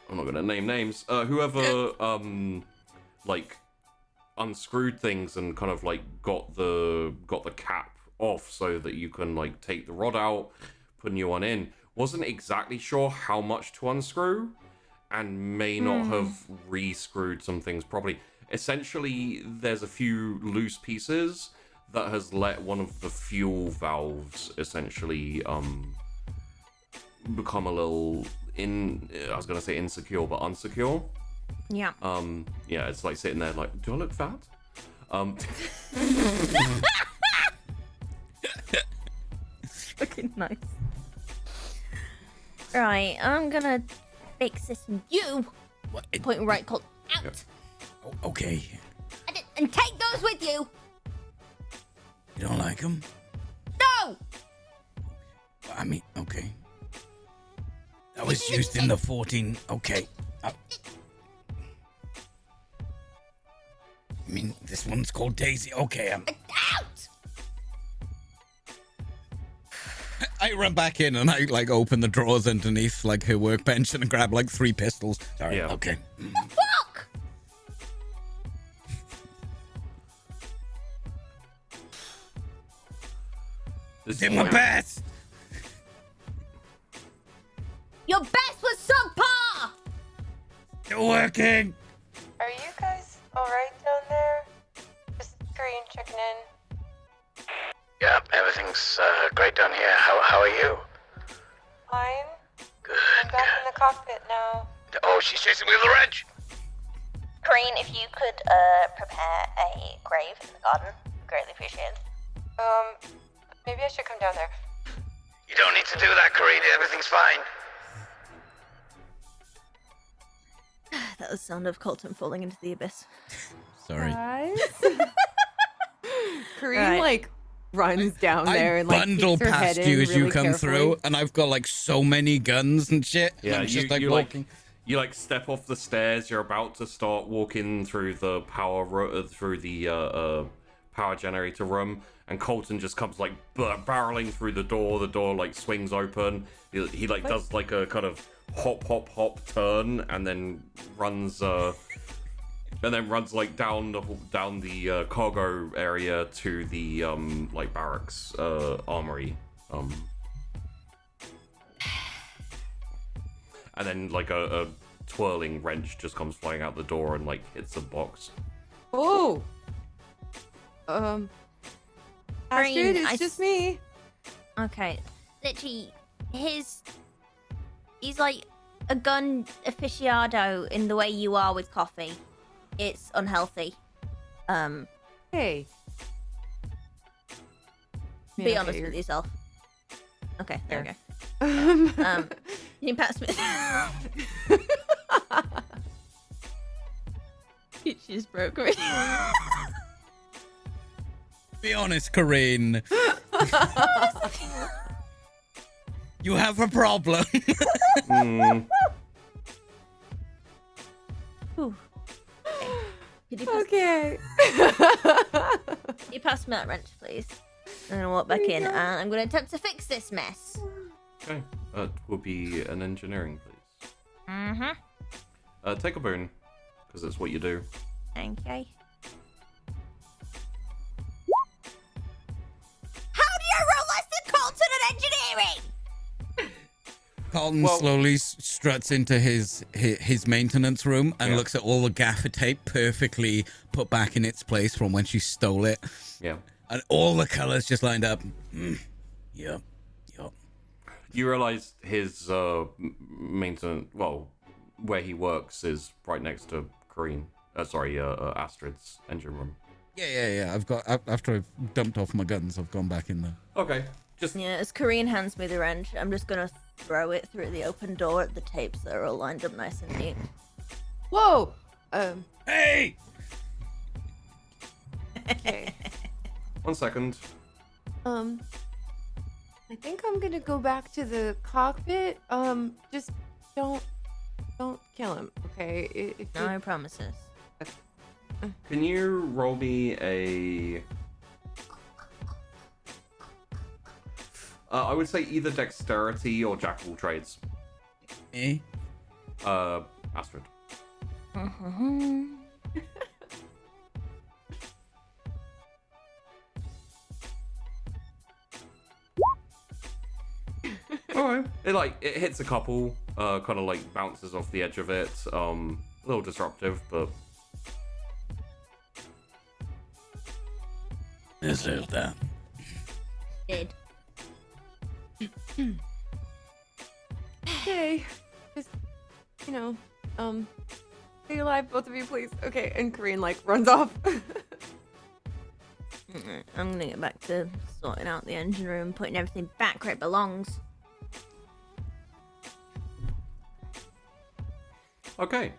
S1: I'm not gonna name names, whoever like unscrewed things and kind of like got the cap off so that you can like take the rod out, put a new one in, wasn't exactly sure how much to unscrew and may not have re-screwed some things properly. Essentially, there's a few loose pieces that has let one of the fuel valves essentially become a little I was gonna say insecure, but unsecure.
S5: Yeah.
S1: Yeah, it's like sitting there like, do I look fat?
S5: Looking nice. Right, I'm gonna fix this and you
S3: What?
S5: point right called out.
S1: Yep.
S3: Oh, okay.
S5: And take those with you.
S3: You don't like them?
S5: No!
S3: I mean, okay. That was used in the 14. Okay. I mean, this one's called Daisy. Okay,
S5: Out!
S3: I run back in and I like open the drawers underneath like her workbench and grab like 3 pistols. Sorry.
S1: Yeah.
S3: Okay.
S5: Fuck!
S3: Did my best.
S5: Your best was subpar!
S3: Still working.
S2: Are you guys alright down there? Just Korean checking in.
S4: Yeah, everything's great down here. How are you?
S2: Fine.
S4: Good.
S2: I'm back in the cockpit now.
S4: Oh, she's chasing me with a wrench.
S6: Corrine, if you could prepare a grave in the garden, greatly appreciated.
S2: Maybe I should come down there.
S4: You don't need to do that, Corrine. Everything's fine.
S5: That was the sound of Colton falling into the abyss.
S3: Sorry.
S2: Guys? Korean,
S5: Right.
S2: like, runs down there
S3: I
S2: and, like,
S3: bundle
S2: peeks her head
S3: past you
S2: in
S3: as you
S2: really
S3: come
S2: carefully.
S3: through, and I've got like so many guns and shit. and
S1: Yeah,
S3: I'm just
S1: you
S3: walking.
S1: you like step off the stairs. You're about to start walking through the power generator room, and Colton just comes like barreling through the door. The door like swings open. He like does like a kind of hop turn, and then runs like down the cargo area to the like barracks armory. And then like a twirling wrench just comes flying out the door and like hits the box.
S2: Oh! Astrid,
S5: I
S2: it's just me.
S5: Okay. Literally, he's like a gun aficionado in the way you are with coffee. It's unhealthy.
S2: Hey.
S5: Be
S2: Yeah,
S5: honest
S2: okay,
S5: with yourself. Okay, there we
S2: Fair.
S5: go. Can you pass me? She just broke me.
S3: Be honest, Corinne. You have a problem.
S5: Ooh. Okay. Could you pass,
S2: Okay.
S5: you pass me that wrench, please? And I'll walk back in, and I'm going to attempt to fix this mess.
S1: Okay, that would be an engineering, please.
S5: Mm-hmm.
S1: Take a boon, because that's what you do.
S5: Okay. How do you roll less than Colton at engineering?
S3: Colton
S1: Well-
S3: slowly struts into his maintenance room and
S1: Yeah.
S3: looks at all the gaffer tape perfectly put back in its place from when she stole it.
S1: Yeah.
S3: And all the colors just lined up. Yep.
S1: You realize his maintenance, well, where he works is right next to Corinne. Astrid's engine room.
S3: Yeah. After I've dumped off my guns, I've gone back in there.
S1: Okay, just
S5: Yeah, as Korean hands me the wrench, I'm just going to throw it through the open door at the tapes that are all lined up nice and neat.
S2: Whoa!
S3: Hey!
S2: Okay.
S1: 1 second.
S2: I think I'm gonna go back to the cockpit. Just don't kill him, okay? If you-
S5: No promises.
S1: Can you roll me a... I would say either dexterity or jack of all trades.
S3: Me?
S1: Astrid. Alright. It hits a couple, kind of like bounces off the edge of it. A little disruptive, but
S3: Deserve that.
S5: Did.
S2: Okay. Just, stay alive, both of you, please. Okay, and Kareen, runs off.
S5: I'm gonna get back to sorting out the engine room, putting everything back where it belongs.
S1: okay.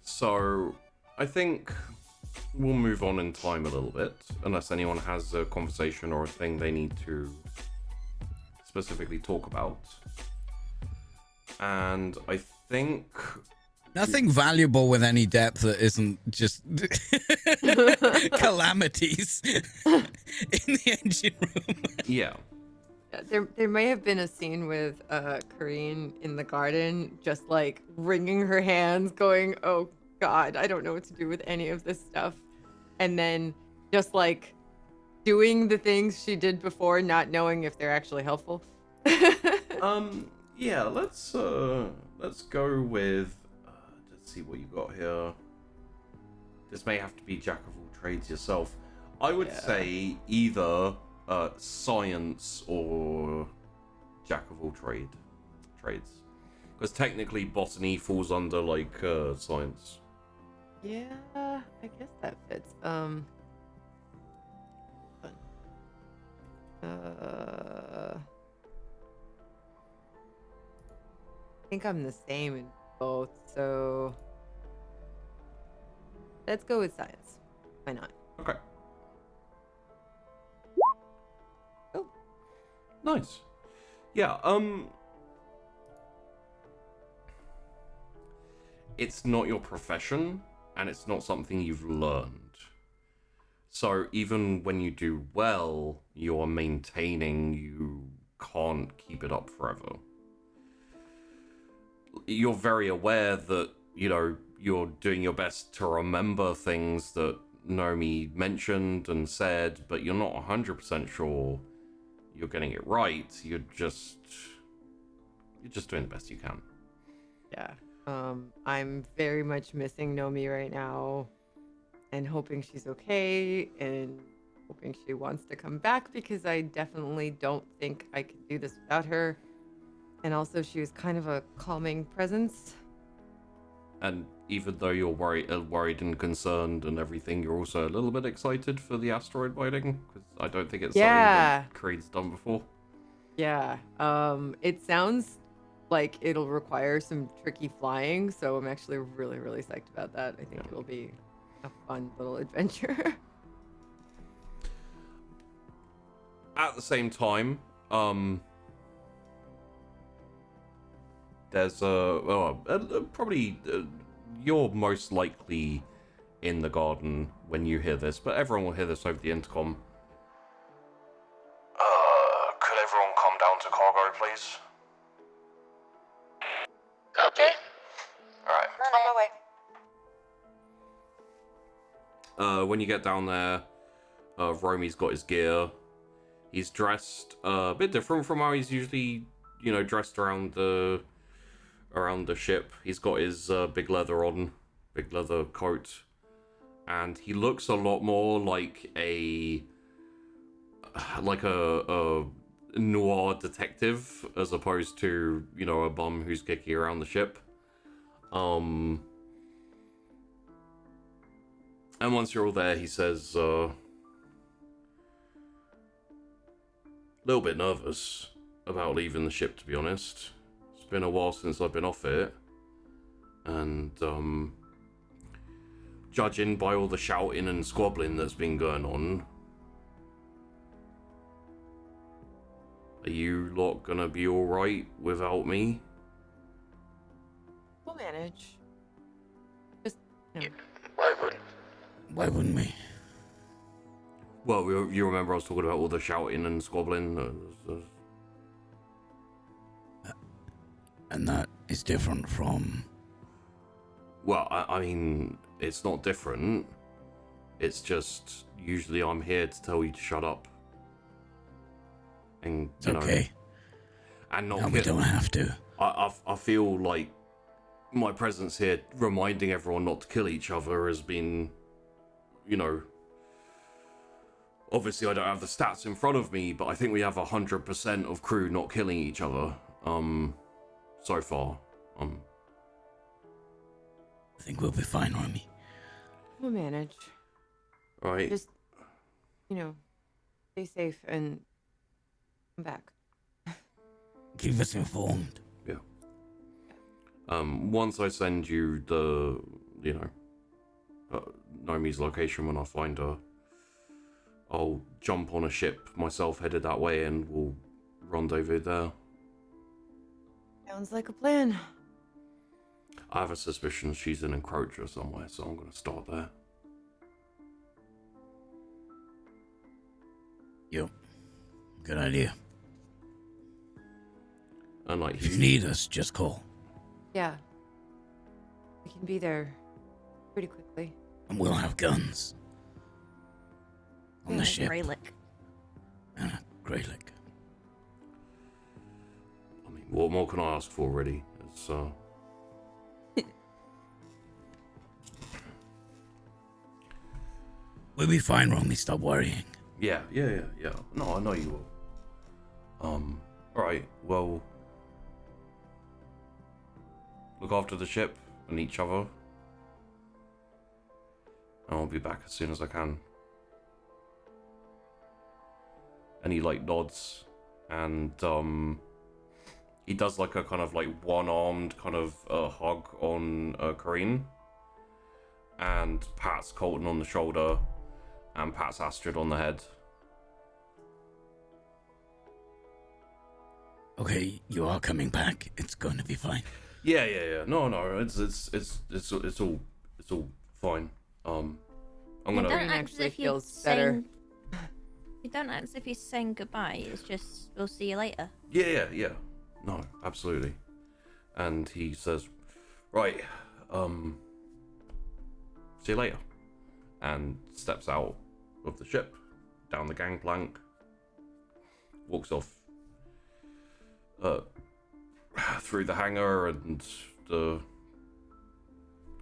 S1: So, I think we'll move on in time a little bit, unless anyone has a conversation or a thing they need to specifically talk about. And I think...
S3: Nothing valuable with any depth that isn't just calamities in the engine room.
S1: Yeah.
S2: Yeah, there may have been a scene with Kareen in the garden, just wringing her hands, going, "Oh God, I don't know what to do with any of this stuff," and then just doing the things she did before, not knowing if they're actually helpful.
S1: Yeah, let's go with, let's see what you got here. This may have to be jack of all trades yourself. I would say either science or jack of all trades. Because technically botany falls under science.
S2: Yeah, I guess that fits. I think I'm the same in both, so let's go with science. Why not?
S1: Okay.
S2: Oh.
S1: Nice. Yeah, it's not your profession, and it's not something you've learned. So even when you do well, you're maintaining, you can't keep it up forever. You're very aware that, you're doing your best to remember things that Nomi mentioned and said, but you're not 100% sure you're getting it right. You're just doing the best you can.
S2: Yeah. I'm very much missing Nomi right now and hoping she's okay and hoping she wants to come back, because I definitely don't think I could do this without her. And also she was kind of a calming presence.
S1: And even though you're worried and concerned and everything, you're also a little bit excited for the asteroid mining, because I don't think it's something that Creed's done before.
S2: Yeah. It sounds like it'll require some tricky flying, so I'm actually really, really psyched about that. I think it'll be a fun little adventure.
S1: At the same time, there's probably you're most likely in the garden when you hear this, but everyone will hear this over the intercom.
S4: Could everyone come down to cargo, please?
S6: Copy.
S4: Alright.
S6: On my way.
S1: When you get down there, Romy's got his gear. He's dressed a bit different from how he's usually, dressed around the ship. He's got his big leather coat, and he looks a lot more like a noir detective as opposed to a bum who's kicking around the ship. And once you're all there, he says, little bit nervous about leaving the ship, to be honest. It's been a while since I've been off it, and judging by all the shouting and squabbling that's been going on, Are you lot gonna be alright without me?
S2: We'll manage. Just,
S3: Why wouldn't we?
S1: Well, you remember I was talking about all the shouting and squabbling?
S3: And that is different from...
S1: Well, I mean, it's not different. It's just, usually I'm here to tell you to shut up. And,
S3: It's okay.
S1: And not
S3: No, we don't have to.
S1: I feel like my presence here reminding everyone not to kill each other has been, obviously I don't have the stats in front of me, but I think we have 100% of crew not killing each other, so far.
S3: I think we'll be fine, Romy.
S2: we'll manage.
S1: Right.
S2: Just, stay safe and come back.
S3: Keep us informed.
S1: Yeah. Once I send you the, Nomi's location when I find her, I'll jump on a ship myself headed that way and we'll rendezvous there.
S2: Sounds like a plan.
S1: I have a suspicion she's an encroacher somewhere, so I'm going to start there.
S3: Yep. Good idea.
S1: And like,
S3: If you need us, just call.
S2: Yeah. We can be there pretty quickly.
S3: And we'll have guns. On the ship.
S5: Greylick.
S3: And a Greylick.
S1: I mean, what more can I ask for, really? It's,
S3: We'll be fine, Romy. Stop worrying.
S1: Yeah. No, I know you will. Alright, well... Look after the ship and each other. And I'll be back as soon as I can. And he, nods. And, he does, a kind of, one-armed kind of hug on Kareen. And pats Colton on the shoulder. And pats Astrid on the head.
S3: Okay, you are coming back. It's going to be fine.
S1: Yeah. No, it's all fine. I'm gonna.
S5: Don't
S2: Kareen
S5: act as
S2: actually
S5: if you're
S2: feels better.
S5: saying... You don't act as if you're saying goodbye. It's just, we'll see you later.
S1: Yeah. No, absolutely. And he says, "Right, see you later," and steps out of the ship, down the gangplank, walks off through the hangar, and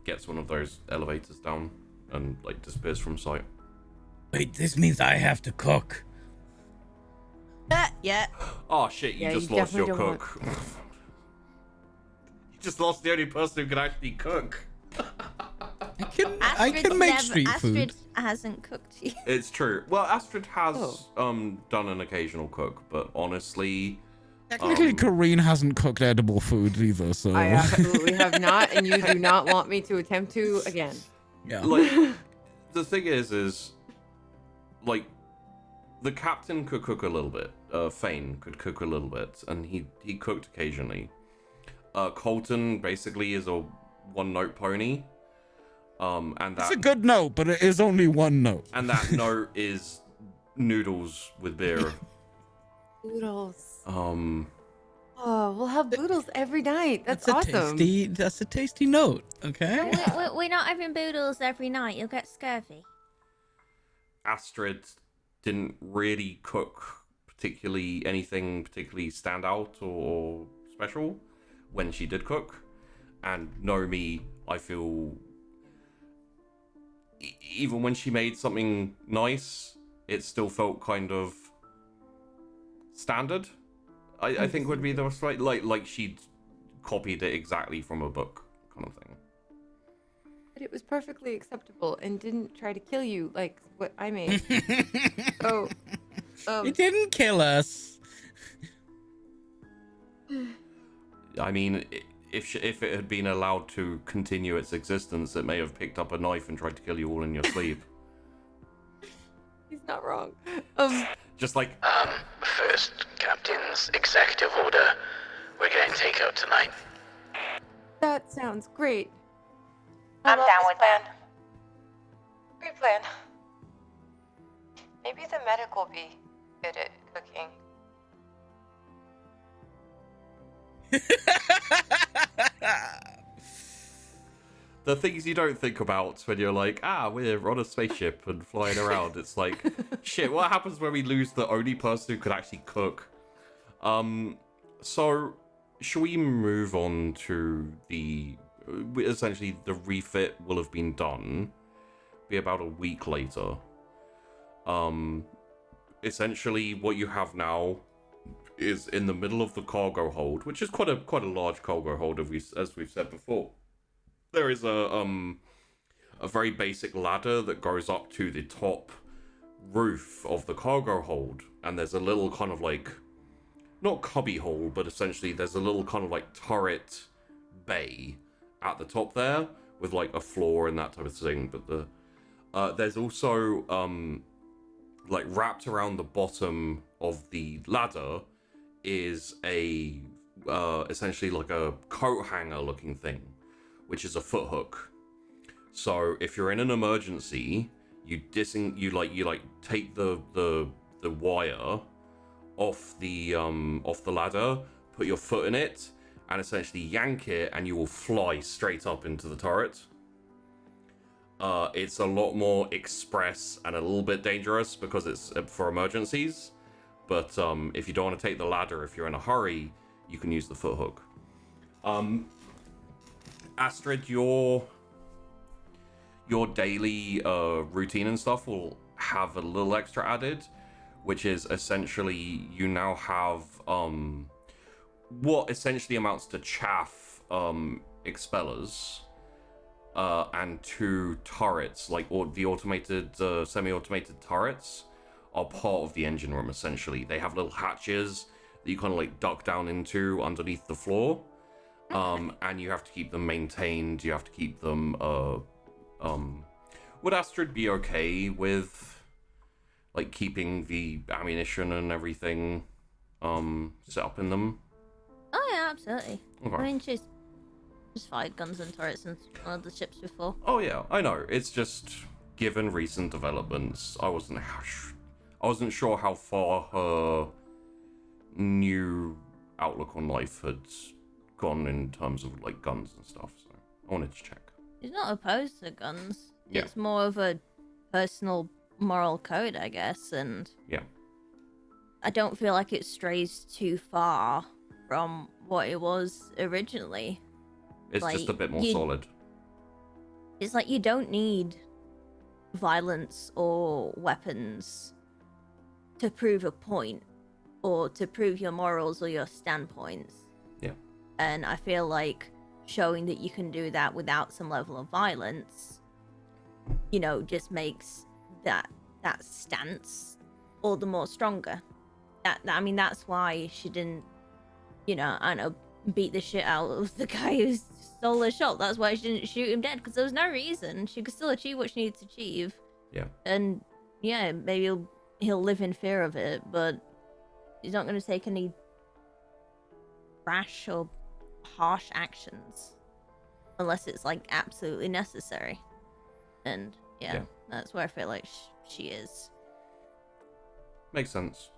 S1: gets one of those elevators down and disappears from sight.
S3: Wait, this means I have to cook.
S5: Yeah.
S1: Oh shit, you
S2: Yeah,
S1: just
S2: you
S1: lost your
S2: definitely
S1: cook. You just lost the only person who can actually cook.
S3: I can make street
S5: Astrid
S3: food.
S5: hasn't cooked you.
S1: It's true. Well, Astrid has done an occasional cook, but honestly,
S3: Technically, Kareen hasn't cooked edible food either, so...
S2: I absolutely have not, and you do not want me to attempt to again.
S3: Yeah.
S1: the thing is, the captain could cook a little bit. Fane could cook a little bit, and he cooked occasionally. Colton basically is a one-note pony. And that...
S3: It's a good note, but it is only one note.
S1: And that note is noodles with beer.
S2: Noodles.
S1: Um...
S2: Oh, we'll have boodles every night. That's awesome.
S3: That's a tasty note, okay?
S5: We're not having boodles every night. You'll get scurvy.
S1: Astrid didn't really cook anything particularly stand out or special when she did cook. And Nomi, I feel, even when she made something nice, it still felt kind of standard. I think would be the right, like she'd copied it exactly from a book kind of thing.
S2: But it was perfectly acceptable and didn't try to kill you like what I made.
S3: It didn't kill us.
S1: I mean, if it had been allowed to continue its existence, it may have picked up a knife and tried to kill you all in your sleep.
S2: He's not wrong.
S1: Just like...
S4: first captain's executive order. We're getting takeout tonight.
S2: That sounds great.
S6: I'm down with that.
S2: Great plan. Maybe the medic will be good at cooking.
S1: The things you don't think about when you're like, we're on a spaceship and flying around. It's like, shit, what happens when we lose the only person who could actually cook? So, shall we move on to essentially the refit will have been done, be about a week later. Essentially what you have now is in the middle of the cargo hold, which is quite a large cargo hold, as we've said before. There is a very basic ladder that goes up to the top roof of the cargo hold, and there's a little kind of like, not cubby hole, but essentially there's a little kind of like turret bay at the top there with like a floor and that type of thing. But there's also like wrapped around the bottom of the ladder is a essentially like a coat hanger looking thing, which is a foot hook. So if you're in an emergency, you take the wire off the ladder, put your foot in it, and essentially yank it, and you will fly straight up into the turret. It's a lot more express and a little bit dangerous because it's for emergencies. But if you don't want to take the ladder, if you're in a hurry, you can use the foot hook. Astrid, your daily routine and stuff will have a little extra added, which is essentially you now have what essentially amounts to chaff expellers and 2 turrets, like the automated semi-automated turrets are part of the engine room. Essentially they have little hatches that you kind of like duck down into underneath the floor. And you have to keep them maintained. You have to keep them. Would Astrid be okay with, like, keeping the ammunition and everything, set up in them?
S5: Oh yeah, absolutely.
S1: Okay.
S5: I mean, she's fired guns and turrets in one of the ships before.
S1: Oh yeah, I know. It's just given recent developments, I wasn't sure how far her new outlook on life had gone in terms of like guns and stuff, so I wanted to check.
S5: She's not opposed to guns.
S1: Yeah.
S5: It's more of a personal moral code, I guess, and
S1: Yeah.
S5: I don't feel like it strays too far from what it was originally.
S1: It's
S5: Like,
S1: just a bit more
S5: you-
S1: solid.
S5: It's like you don't need violence or weapons to prove a point or to prove your morals or your standpoints.
S1: Yeah.
S5: And I feel like showing that you can do that without some level of violence, you know, just makes that stance all the more stronger. I mean, that's why she didn't, you know, I don't know, beat the shit out of the guy who stole her shop. That's why she didn't shoot him dead, because there was no reason. She could still achieve what she needed to achieve.
S1: Yeah.
S5: And yeah, maybe he'll live in fear of it, but he's not going to take any rash or harsh actions unless it's like absolutely necessary. And yeah. That's where I feel like she is.
S1: Makes sense.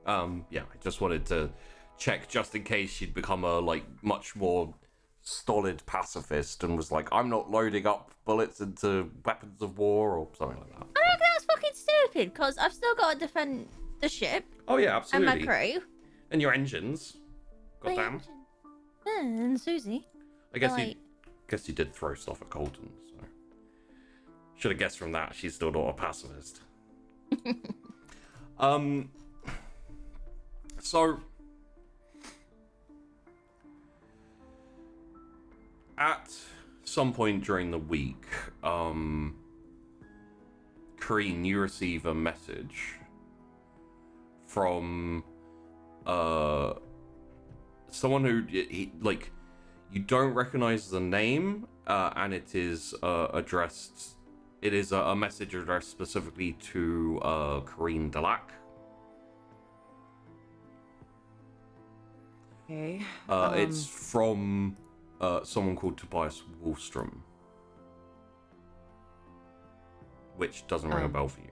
S1: Yeah, I just wanted to check just in case she'd become a like much more stolid pacifist and was like, I'm not loading up bullets into weapons of war or something like that.
S5: I reckon that's fucking stupid, because I've still got to defend the ship
S1: Oh yeah, absolutely.
S5: and my crew.
S1: And your engines.
S5: My
S1: Goddamn.
S5: engine. And Susie.
S1: I guess
S5: like-
S1: you did throw stuff at Colton, so should have guessed from that she's still not a pacifist. So at some point during the week, Kareen, you receive a message from someone who you don't recognize the name, and it is addressed. It is a message addressed specifically to Kareen Dalak.
S2: Okay.
S1: It's from someone called Tobias Wallstrom, which doesn't ring a bell for you.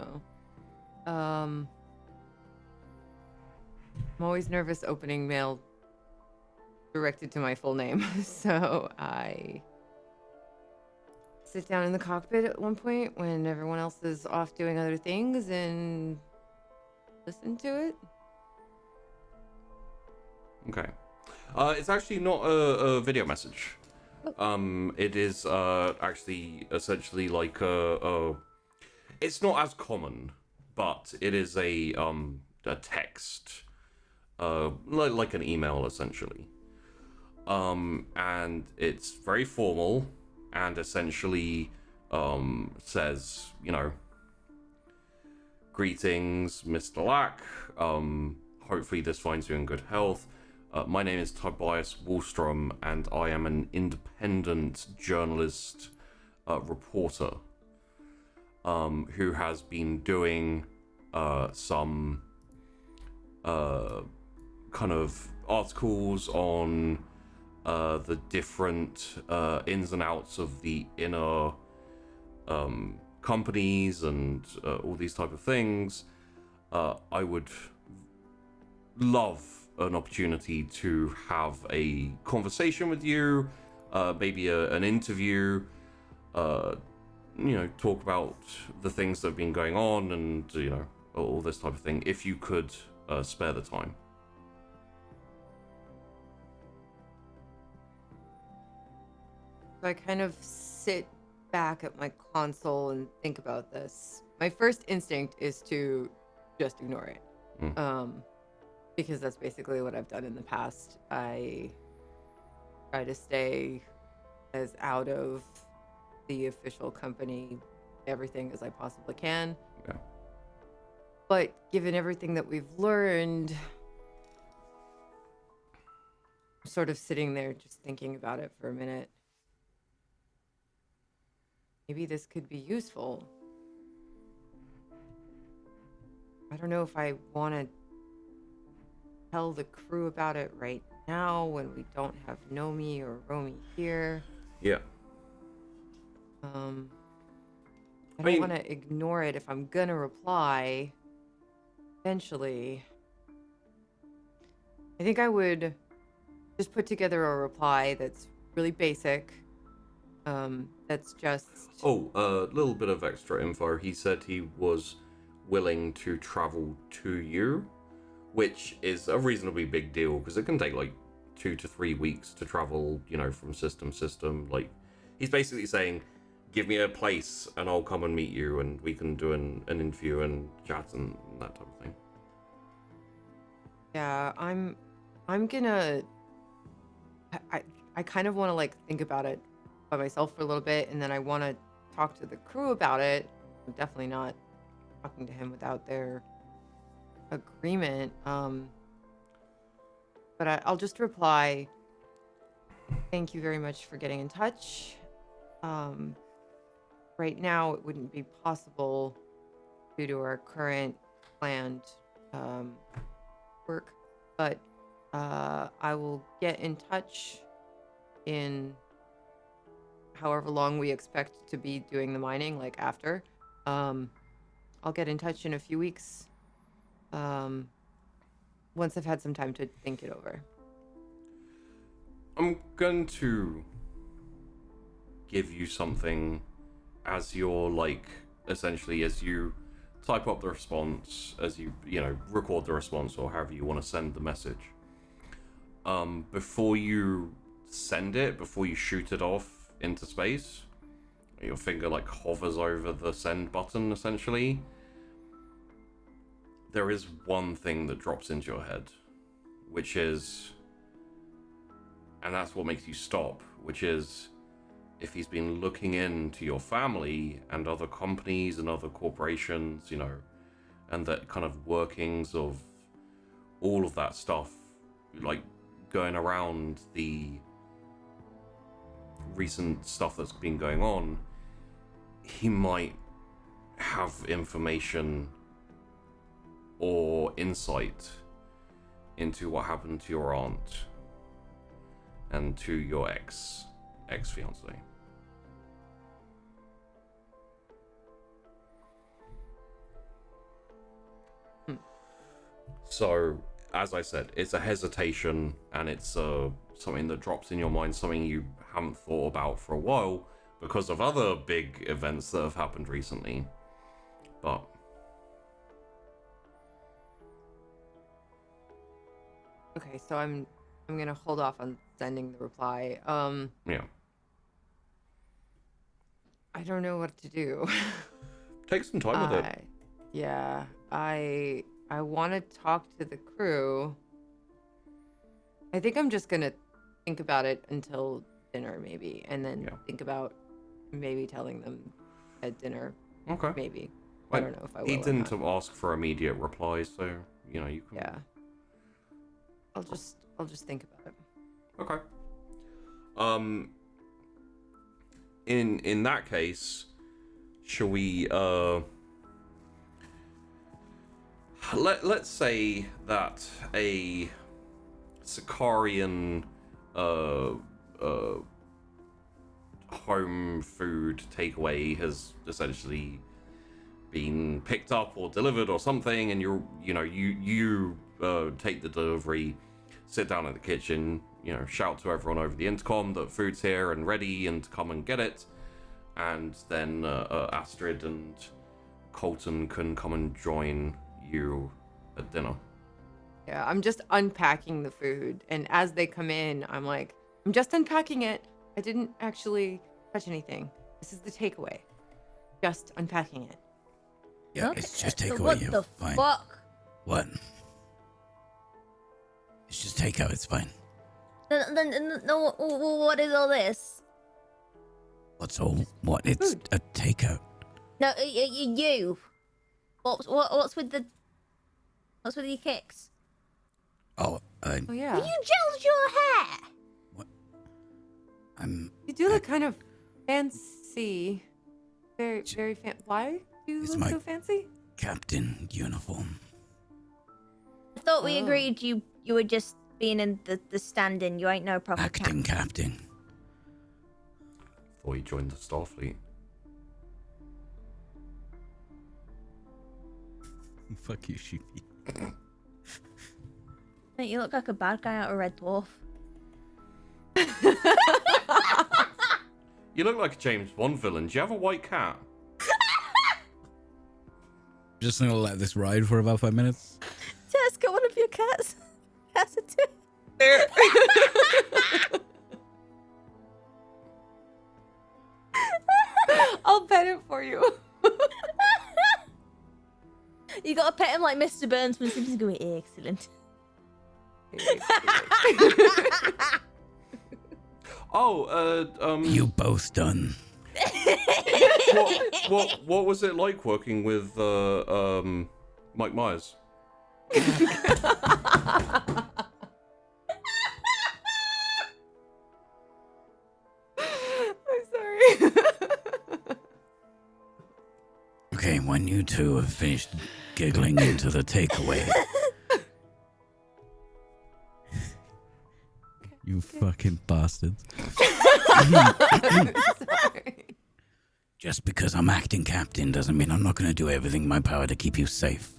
S2: Oh. I'm always nervous opening mail directed to my full name, so I sit down in the cockpit at one point when everyone else is off doing other things and listen to it.
S1: Okay. It's actually not a video message. It is actually essentially like it's not as common, but it is a text, like an email essentially. And it's very formal and essentially says, you know, greetings, Mr. Lack. Hopefully this finds you in good health. My name is Tobias Wallstrom, and I am an independent journalist reporter who has been doing some kind of articles on the different ins and outs of the inner companies and all these type of things. I would love an opportunity to have a conversation with you, maybe an interview, you know, talk about the things that have been going on and, you know, all this type of thing, if you could spare the time.
S2: So I kind of sit back at my console and think about this. My first instinct is to just ignore it. Because that's basically what I've done in the past. I try to stay as out of the official company everything as I possibly can.
S1: Yeah.
S2: But given everything that we've learned, I'm sort of sitting there just thinking about it for a minute. Maybe this could be useful. I don't know if I want to tell the crew about it right now when we don't have Nomi or Romy here.
S1: Yeah.
S2: I don't
S1: mean-
S2: want to ignore it if I'm gonna reply eventually. I think I would just put together a reply that's really basic. That's just
S1: Oh, a little bit of extra info. He said he was willing to travel to you, which is a reasonably big deal because it can take like 2 to 3 weeks to travel, you know, from system to system. Like, he's basically saying, give me a place and I'll come and meet you and we can do an interview and chat and that type of thing.
S2: yeah. I'm gonna. I kind of want to like think about it by myself for a little bit, and then I want to talk to the crew about it. I'm definitely not talking to him without their agreement. But I'll just reply, thank you very much for getting in touch. Right now it wouldn't be possible due to our current planned work, but I will get in touch in however long we expect to be doing the mining, like after. I'll get in touch in a few weeks. Once I've had some time to think it over.
S1: I'm going to give you something as you're like, essentially as you type up the response, as you know, record the response or however you want to send the message. Before you send it, before you shoot it off into space, your finger like hovers over the send button essentially. There is one thing that drops into your head, which is, and that's what makes you stop, which is, if he's been looking into your family and other companies and other corporations, you know, and that kind of workings of all of that stuff, like going around the recent stuff that's been going on, he might have information or insight into what happened to your aunt and to your ex-fiance. So, as I said, it's a hesitation, and it's something that drops in your mind, something you haven't thought about for a while because of other big events that have happened recently. But
S2: Okay, so I'm gonna hold off on sending the reply.
S1: yeah,
S2: I don't know what to do.
S1: take some time with it.
S2: Yeah, I want to talk to the crew. I think I'm just gonna think about it until dinner, maybe, and then think about maybe telling them at dinner.
S1: Okay.
S2: Maybe. I don't know if I will.
S1: He
S2: or
S1: didn't
S2: not.
S1: ask for immediate replies, so you can.
S2: Yeah. I'll just think about it.
S1: Okay. In that case, shall we let's say that a Sicarian home food takeaway has essentially been picked up or delivered or something, and you take the delivery, sit down in the kitchen, shout to everyone over the intercom that food's here and ready and to come and get it, and then Astrid and Colton can come and join you at dinner.
S2: Yeah, I'm just unpacking the food, and as they come in, I'm like, I'm just unpacking it. I didn't actually touch anything. This is the takeaway. Just unpacking it.
S3: Yeah, it's just
S5: So
S3: takeaway.
S5: what
S3: You're
S5: the
S3: fine.
S5: fuck?
S3: What? It's just takeout. It's fine.
S5: No, what is all this?
S3: What's all? What? It's
S2: Food.
S3: a takeout.
S5: No, you. What's with your kicks?
S3: Oh,
S2: Oh yeah.
S5: You gelled your hair.
S2: You do look kind of fancy. Very, very Why do you
S3: It's
S2: look
S3: my-
S2: so fancy?
S3: captain uniform.
S5: I thought we
S2: Oh.
S5: agreed you were just being in the stand-in. You ain't no proper
S3: Acting captain.
S1: Before you joined the Starfleet.
S3: Fuck you, sheepy.
S5: You look like a bad guy out of Red Dwarf.
S1: You look like a James Bond villain. Do you have a white cat?
S3: Just gonna let this ride for about 5 minutes.
S5: Tess, get one of your cats. Cats are too.
S2: I'll pet it for you.
S5: You gotta pet him like Mr. Burns when he's going excellent.
S3: You both done.
S1: What was it like working with Mike Myers?
S2: I'm sorry.
S3: Okay, when you two have finished giggling into the takeaway. You fucking bastards.
S2: Sorry.
S3: Just because I'm acting captain doesn't mean I'm not going to do everything in my power to keep you safe.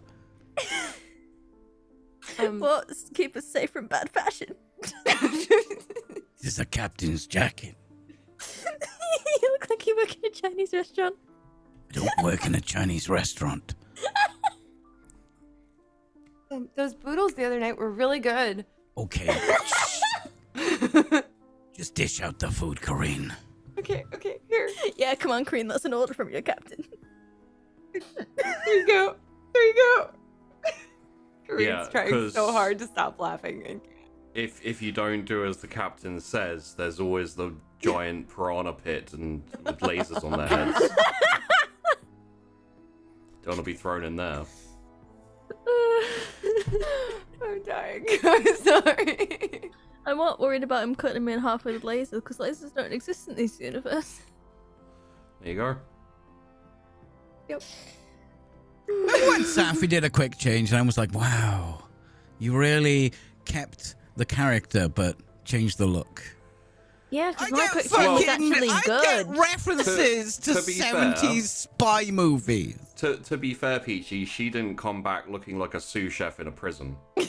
S5: Well, keep us safe from bad fashion.
S3: This is a captain's jacket.
S5: You look like you work in a Chinese restaurant.
S3: I don't work in a Chinese restaurant.
S2: Those boodles the other night were really good.
S3: Okay. Just dish out the food, Corrine.
S2: Okay, here.
S5: Yeah, come on, Crean, that's an order from your captain.
S2: There you go. Kareem's
S1: Yeah,
S2: trying
S1: 'cause-
S2: so hard to stop laughing. And
S1: If you don't do as the captain says, there's always the giant piranha pit and with lasers on their heads. Don't want to be thrown in there.
S2: I'm dying. I'm sorry.
S5: I'm not worried about him cutting me in half with lasers, because lasers don't exist in this universe.
S1: There you go.
S2: Yep.
S3: Remember when Safi did a quick change and I was like, wow, you really kept the character but changed the look.
S5: Yeah, because my picture was actually
S3: I
S5: good.
S3: get references to
S1: To be
S3: 70s spy movies.
S1: To be fair, Peachy, she didn't come back looking like a sous chef in a prison.
S2: We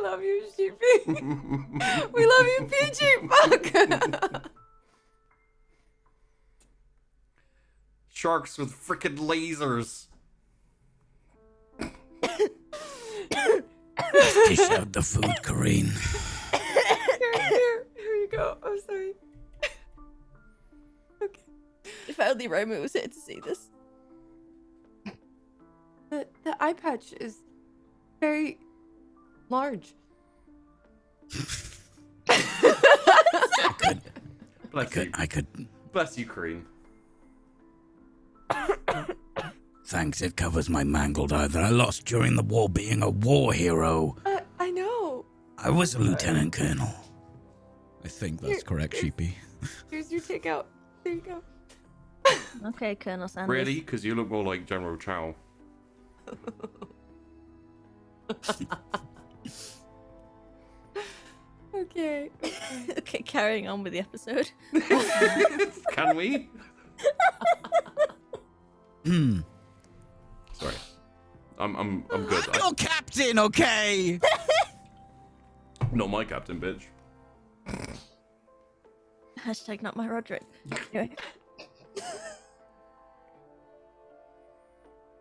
S2: love you, Sheepy. We love you, Peachy. Fuck.
S1: Sharks with frickin' lasers.
S3: Dish out the food, Corrine.
S2: Here you go. I'm sorry. Okay.
S5: If only Roman was here to see this.
S2: The eye patch is very large.
S1: I
S3: could.
S1: Bless you, Kareen.
S3: Thanks, it covers my mangled eye that I lost during the war being a war hero.
S2: I know.
S3: I was a lieutenant colonel. I think that's correct, Sheepy.
S2: Here's your takeout. There you go.
S5: Okay, Colonel Sanders.
S1: Really? Because you look more like General Chow.
S2: Okay.
S5: Okay, carrying on with the episode.
S1: Can we? Sorry. I'm good.
S3: I'm your captain, okay?
S1: Not my captain, bitch.
S5: Hashtag not my Roderick. Anyway.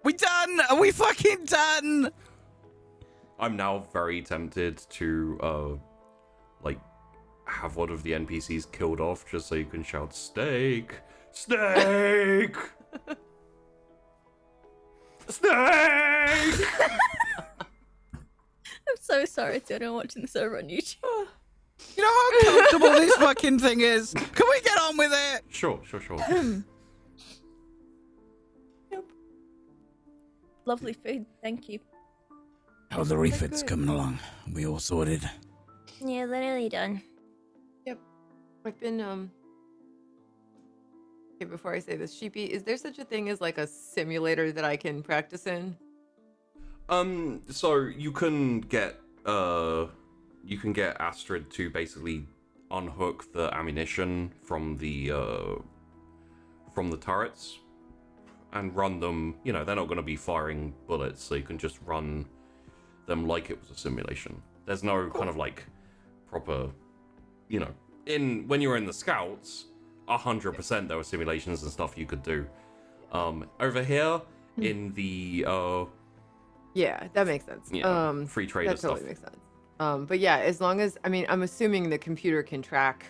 S3: We done? Are we fucking done?
S1: I'm now very tempted to have one of the NPCs killed off just so you can shout steak, steak, steak.
S5: I'm so sorry to anyone watching this over on YouTube.
S3: You know how comfortable this fucking thing is? Can we get on with it?
S1: Sure.
S5: Lovely food, thank you.
S3: How are the refits coming along? We all sorted?
S5: Yeah, they're nearly done.
S2: Yep. I've been Okay, before I say this, Sheepy, is there such a thing as like a simulator that I can practice in?
S1: So you can get Asteroid to basically unhook the ammunition from the turrets and run them. You know, they're not going to be firing bullets, so you can just run them like it was a simulation. There's no kind of like proper, you know, when you were in the Scouts, 100% there were simulations and stuff you could do. Over here in the
S2: Yeah, that makes sense.
S1: free trader
S2: that totally
S1: stuff.
S2: makes sense. But yeah, as long as I'm assuming the computer can track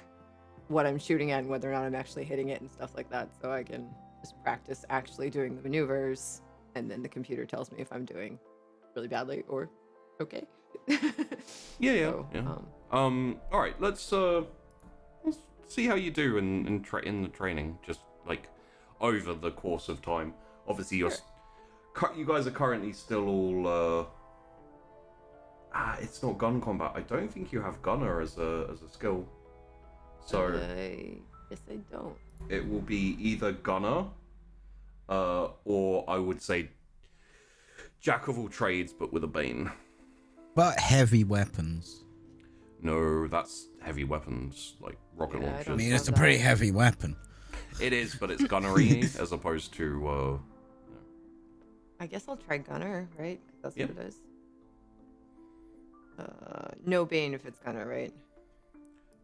S2: what I'm shooting at and whether or not I'm actually hitting it and stuff like that, so I can just practice actually doing the maneuvers, and then the computer tells me if I'm doing really badly or okay.
S1: Yeah.
S2: So,
S1: All right, let's see how you do in the training, just like over the course of time. Obviously, you guys are currently still all. It's not gun combat. I don't think you have gunner as a skill. So
S2: yes, I don't.
S1: it will be either gunner, or I would say jack of all trades, but with a bane.
S3: But heavy weapons.
S1: No, that's heavy weapons like rocket
S2: Yeah, I
S1: launchers.
S3: I
S2: don't
S3: mean, it's a
S2: love
S3: pretty
S2: that.
S3: heavy weapon.
S1: It is, but it's gunnery as opposed to.
S2: I guess I'll try gunner, right? That's
S1: Yep.
S2: what it is. No bane if it's gunner, right?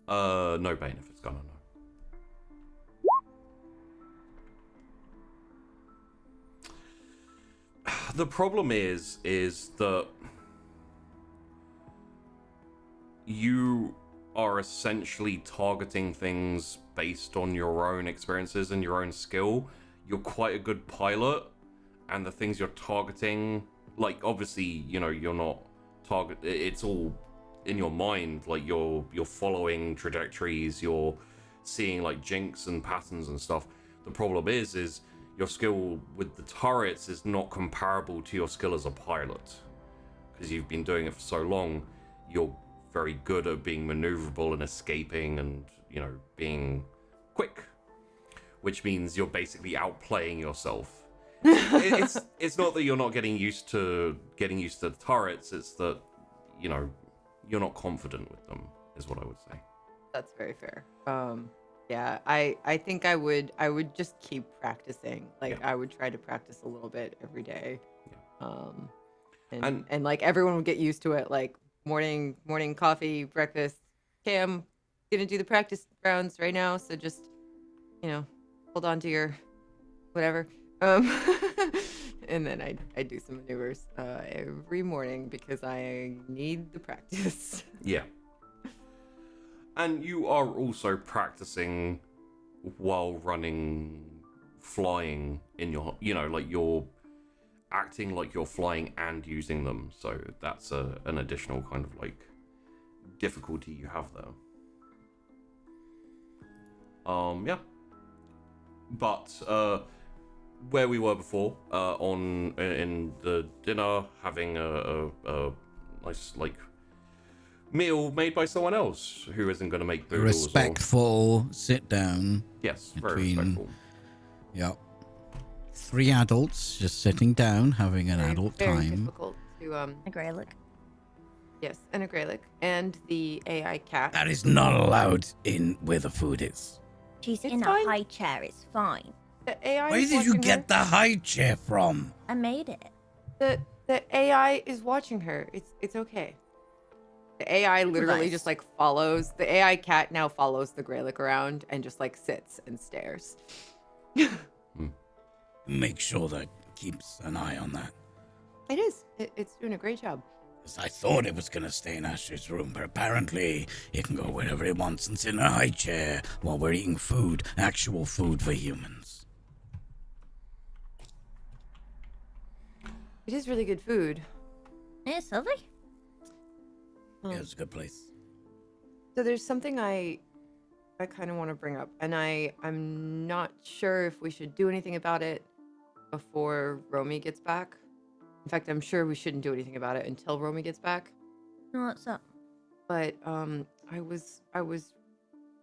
S1: No bane if it's gunner. No. The problem is that you are essentially targeting things based on your own experiences and your own skill. You're quite a good pilot, and the things you're targeting, like obviously, you know, you're not it's all in your mind, like you're following trajectories, you're seeing like jinx and patterns and stuff. The problem is your skill with the turrets is not comparable to your skill as a pilot, because you've been doing it for so long. You're very good at being maneuverable and escaping and, you know, being quick, which means you're basically outplaying yourself. It's not that you're not getting used to the turrets. It's that you're not confident with them. Is what I would say.
S2: That's very fair. Yeah, I think I would just keep practicing. Like
S1: Yeah.
S2: I would try to practice a little bit every day.
S1: Yeah.
S2: And like everyone would get used to it. Like morning coffee, breakfast. Okay, I'm gonna do the practice rounds right now. So just hold on to your whatever. And then I do some maneuvers every morning because I need the practice.
S1: Yeah. And you are also practicing while flying in your, like you're acting like you're flying and using them. So that's an additional kind of like difficulty you have there. Yeah. But where we were before, in the dinner, having a nice like meal made by someone else who isn't going to make boodles.
S3: Respectful sit down.
S1: Yes, very
S3: between-
S1: respectful.
S3: Yep. 3 adults just sitting down, having an adult
S2: Very
S3: time.
S2: difficult to
S5: A Greylick.
S2: yes, and a Greylick and the AI cat.
S3: That is not allowed in where the food is.
S5: She's
S2: It's
S5: in
S2: fine.
S5: a high chair. It's fine.
S2: The AI.
S3: Where
S2: is
S3: did you
S2: watching
S3: get
S2: her.
S3: the high chair from?
S5: I made it.
S2: The AI is watching her. It's okay. The AI literally
S5: Nice.
S2: just like follows. The AI cat now follows the Greylick around and just like sits and stares.
S3: Make sure that keeps an eye on that.
S2: It is. It's doing a great job.
S3: 'Cause I thought it was going to stay in Ash's room, but apparently it can go wherever it wants and sit in a high chair while we're eating food, actual food for humans.
S2: It is really good food.
S5: Yeah, Sylvie.
S3: Yeah, it's a good place.
S2: So there's something I kind of want to bring up, and I'm not sure if we should do anything about it before Romy gets back. In fact, I'm sure we shouldn't do anything about it until Romy gets back.
S5: What's up?
S2: But I was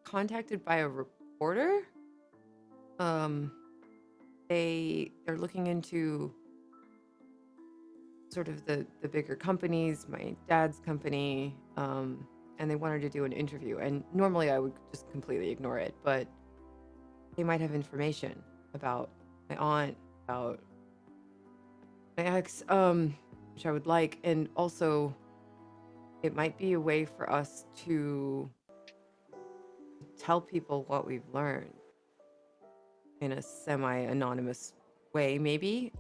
S2: contacted by a reporter. They're looking into sort of the bigger companies, my dad's company, and they wanted to do an interview. And normally I would just completely ignore it, but they might have information about my aunt, about my ex, which I would like, and also it might be a way for us to tell people what we've learned in a semi-anonymous way, maybe.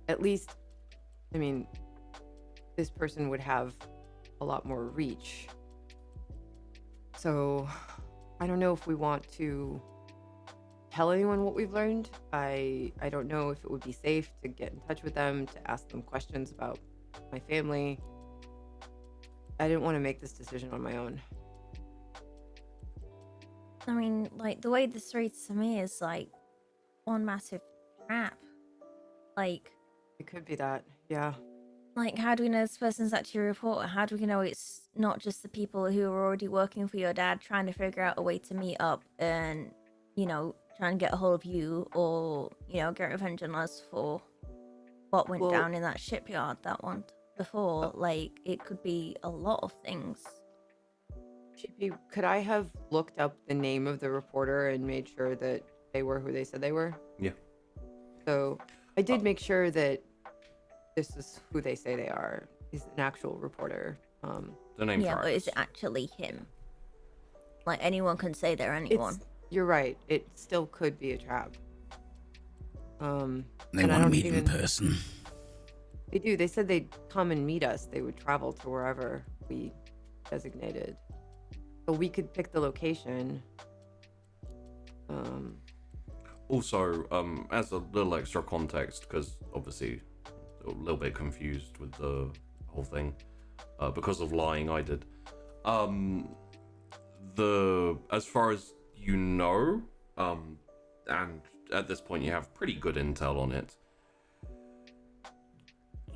S2: At least, I mean, this person would have a lot more reach. So I don't know if we want to tell anyone what we've learned. I don't know if it would be safe to get in touch with them, to ask them questions about my family. I didn't want to make this decision on my own.
S5: I mean, like, the way this reads to me is like one massive trap. Like,
S2: It could be that, yeah.
S5: how do we know this person's actually a reporter? How do we know it's not just the people who are already working for your dad trying to figure out a way to meet up and, trying to get a hold of you or, get revenge on us for what went
S2: Well-
S5: down in that shipyard that one before? Like, it could be a lot of things.
S2: Could I have looked up the name of the reporter and made sure that they were who they said they were?
S1: Yeah.
S2: So I did make sure that this is who they say they are. He's an actual reporter.
S1: The name
S5: Yeah, but is
S1: tracks.
S5: it actually him? Like, anyone can say they're anyone.
S2: You're right. It still could be a trap.
S3: They
S2: and I
S3: want to
S2: don't
S3: meet in
S2: even-
S3: person.
S2: They do. They said they'd come and meet us. They would travel to wherever we designated. So we could pick the location.
S1: Also, as a little extra context, because obviously a little bit confused with the whole thing, because of lying I did. As far as you know, and at this point you have pretty good intel on it,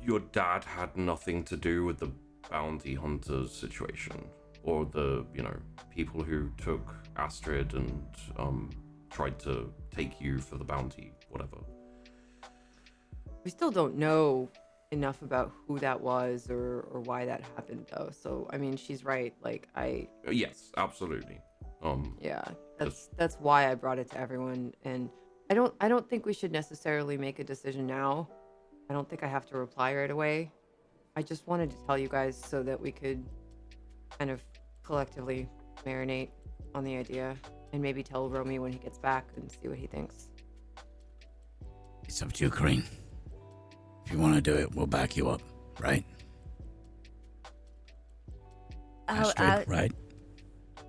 S1: your dad had nothing to do with the bounty hunters situation, or the people who took Astrid and tried to take you for the bounty, whatever.
S2: We still don't know enough about who that was or why that happened, though. So, I mean, she's right. Like,
S1: Yes, absolutely.
S2: yeah, that's why I brought it to everyone. And I don't think we should necessarily make a decision now. I don't think I have to reply right away. I just wanted to tell you guys so that we could kind of collectively marinate on the idea and maybe tell Romy when he gets back and see what he thinks.
S3: It's up to you, Crane. If you want to do it, we'll back you up, right? Astrid, right?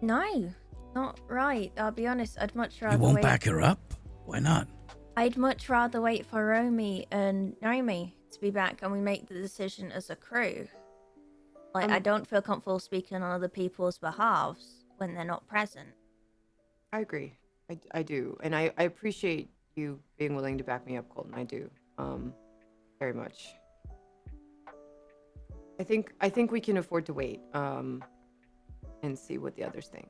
S5: No, not right. I'll be honest. I'd much rather
S3: You won't
S5: wait.
S3: back her up? Why not?
S5: I'd much rather wait for Romy and Naomi to be back and we make the decision as a crew. Like, I don't feel comfortable speaking on other people's behalves when they're not present.
S2: I agree. I do. And I appreciate you being willing to back me up, Colton. I do. Very much. I think we can afford to wait and see what the others think.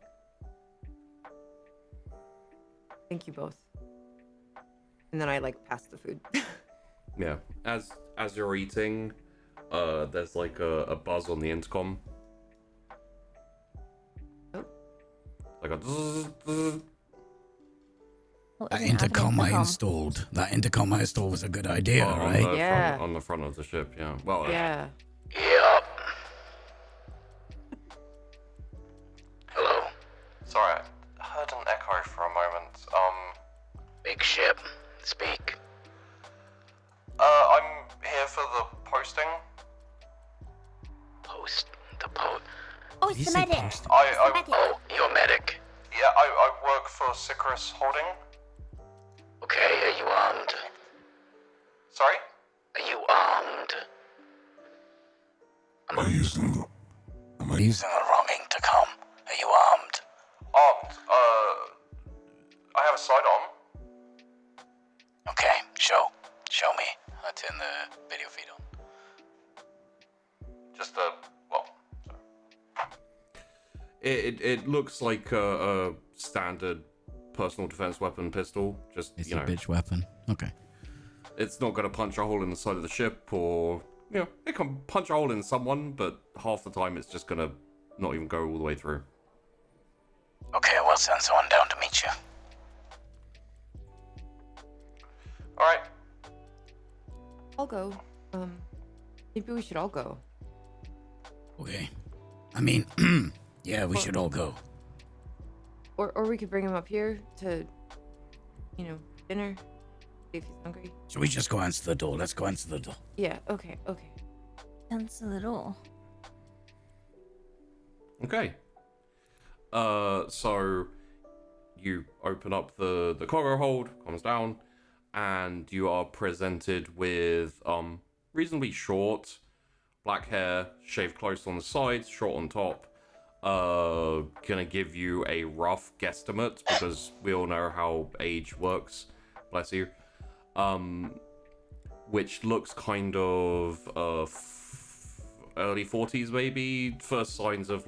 S2: Thank you both. And then I pass the food.
S1: Yeah. As you're eating, there's like a buzz on the intercom.
S2: Oh.
S1: Like a zzz.
S5: What
S3: That
S5: is it? Add an
S3: intercom I
S5: intercom.
S3: installed. That intercom I installed was a good idea,
S1: on
S3: right?
S1: the
S2: Yeah.
S1: front, on the front of the ship, yeah. Well,
S2: Yeah.
S4: Yup. Hello.
S1: sorry, I heard an echo for a moment.
S4: Big ship. Speak.
S1: I'm here for the posting.
S4: Post.
S5: Oh, it's the medic. It's the medic.
S4: Oh, you're medic.
S1: Yeah, I work for Sicarus Holding.
S4: Okay, are you armed?
S1: Sorry?
S4: Are you armed?
S3: Am I using the wrong intercom? Are you armed?
S1: Armed. I have a sidearm.
S3: Okay, show me. I'll turn the video feed on.
S1: Just well. It looks like a standard personal defense weapon pistol. Just
S3: It's
S1: you know,
S3: a bitch weapon. Okay.
S1: it's not gonna punch a hole in the side of the ship, or it can punch a hole in someone, but half the time it's just gonna not even go all the way through.
S3: Okay, we'll send someone down to meet you.
S1: All right.
S2: I'll go. Maybe we should all go.
S3: Okay. I mean, yeah, we should all go.
S2: Or we could bring him up here to, dinner. See if he's hungry.
S3: Should we just go answer the door? Let's go answer the door.
S2: Yeah, okay.
S5: Answer the door.
S1: Okay. So you open up the cargo hold, comes down, and you are presented with reasonably short black hair, shaved close on the sides, short on top. Gonna give you a rough guesstimate because we all know how age works. Bless you. Which looks kind of early 40s maybe. First signs of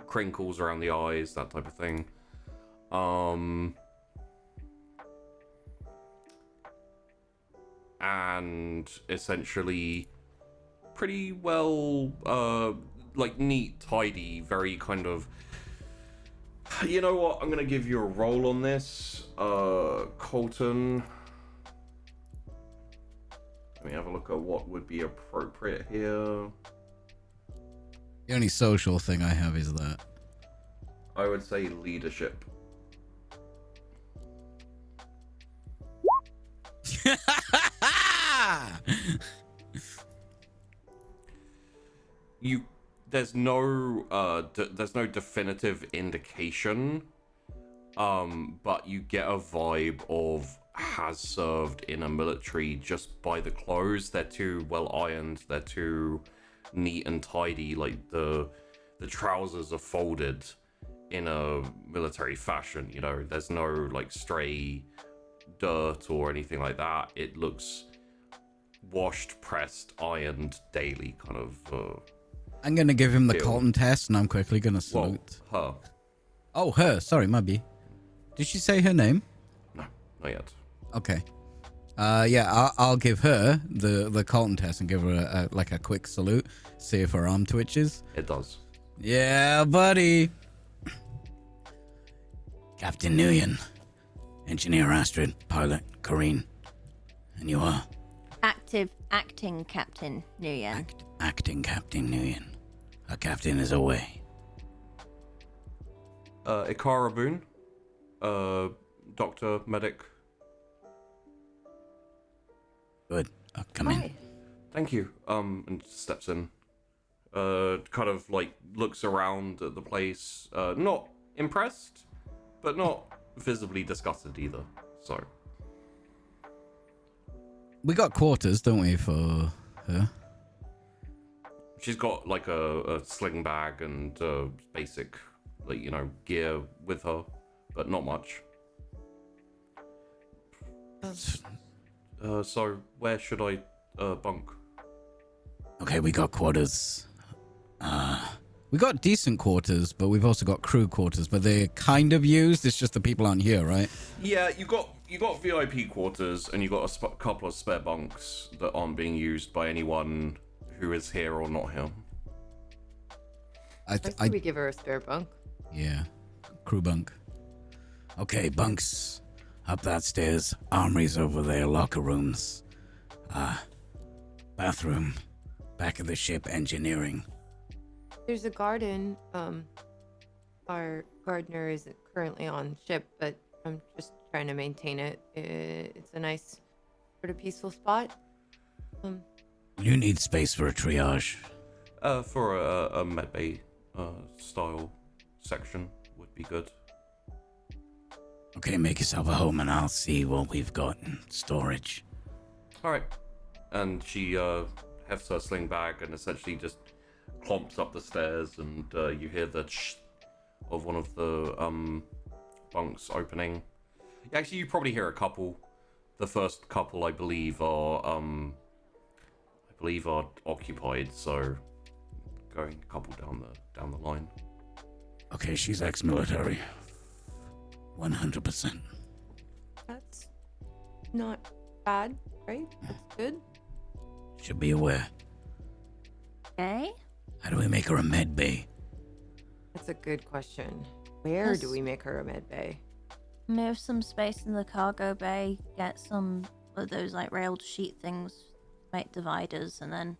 S1: crinkles around the eyes, that type of thing. And essentially pretty well neat, tidy, very kind of, you know what, I'm gonna give you a roll on this, Colton. Let me have a look at what would be appropriate here.
S3: The only social thing I have is that.
S1: I would say leadership. There's no definitive indication, but you get a vibe of has served in a military just by the clothes. They're too well ironed, they're too neat and tidy, like the trousers are folded in a military fashion, there's no stray dirt or anything like that. It looks washed, pressed, ironed daily, kind of.
S3: I'm gonna give him the
S1: Feel.
S3: Colton test, and I'm quickly gonna salute.
S1: Well, her.
S3: Oh, her. Sorry, my B. Did she say her name?
S1: No, not yet.
S3: Okay. Yeah, I'll give her the Colton test and give her a quick salute. See if her arm twitches.
S1: It does.
S3: Yeah, buddy. Captain Nguyen, Engineer Astrid, Pilot Corrine, and you are
S5: Acting Captain Nguyen.
S3: acting Captain Nguyen. Our captain is away.
S1: Ikara Boone, doctor, medic.
S3: Good. Come in.
S2: Hi.
S1: Thank you. And steps in. Kind of like looks around at the place. Not impressed, but not visibly disgusted either. So.
S3: We got quarters, don't we, for her?
S1: She's got like a sling bag and basic, like, you know, gear with her, but not much. So where should I bunk?
S3: Okay, we got quarters. We got decent quarters, but we've also got crew quarters, but they're kind of used. It's just the people aren't here, right?
S1: Yeah, you got VIP quarters, and you got a couple of spare bunks that aren't being used by anyone who is here or not here.
S2: I think we give her a spare bunk.
S3: Yeah, crew bunk. Okay, bunks up that stairs, armories over there, locker rooms, bathroom, back of the ship, engineering.
S2: There's a garden. Our gardener isn't currently on ship, but I'm just trying to maintain it. It's a nice, sort of peaceful spot.
S3: You need space for a triage.
S1: For a medbay style section would be good.
S3: Okay, make yourself a home and I'll see what we've got in storage.
S1: All right. And she hefts her sling bag and essentially just clomps up the stairs, and you hear the shh of one of the bunks opening. Actually, you probably hear a couple. The first couple, I believe, are occupied. So, going a couple down the line.
S3: Okay, she's ex-military. 100%.
S2: That's not bad, right? That's good.
S3: Should be aware.
S5: Okay.
S3: How do we make her a med bay?
S2: That's a good question. Where do we make her a med bay?
S5: Move some space in the cargo bay, get some of those like railed sheet things, make dividers, and then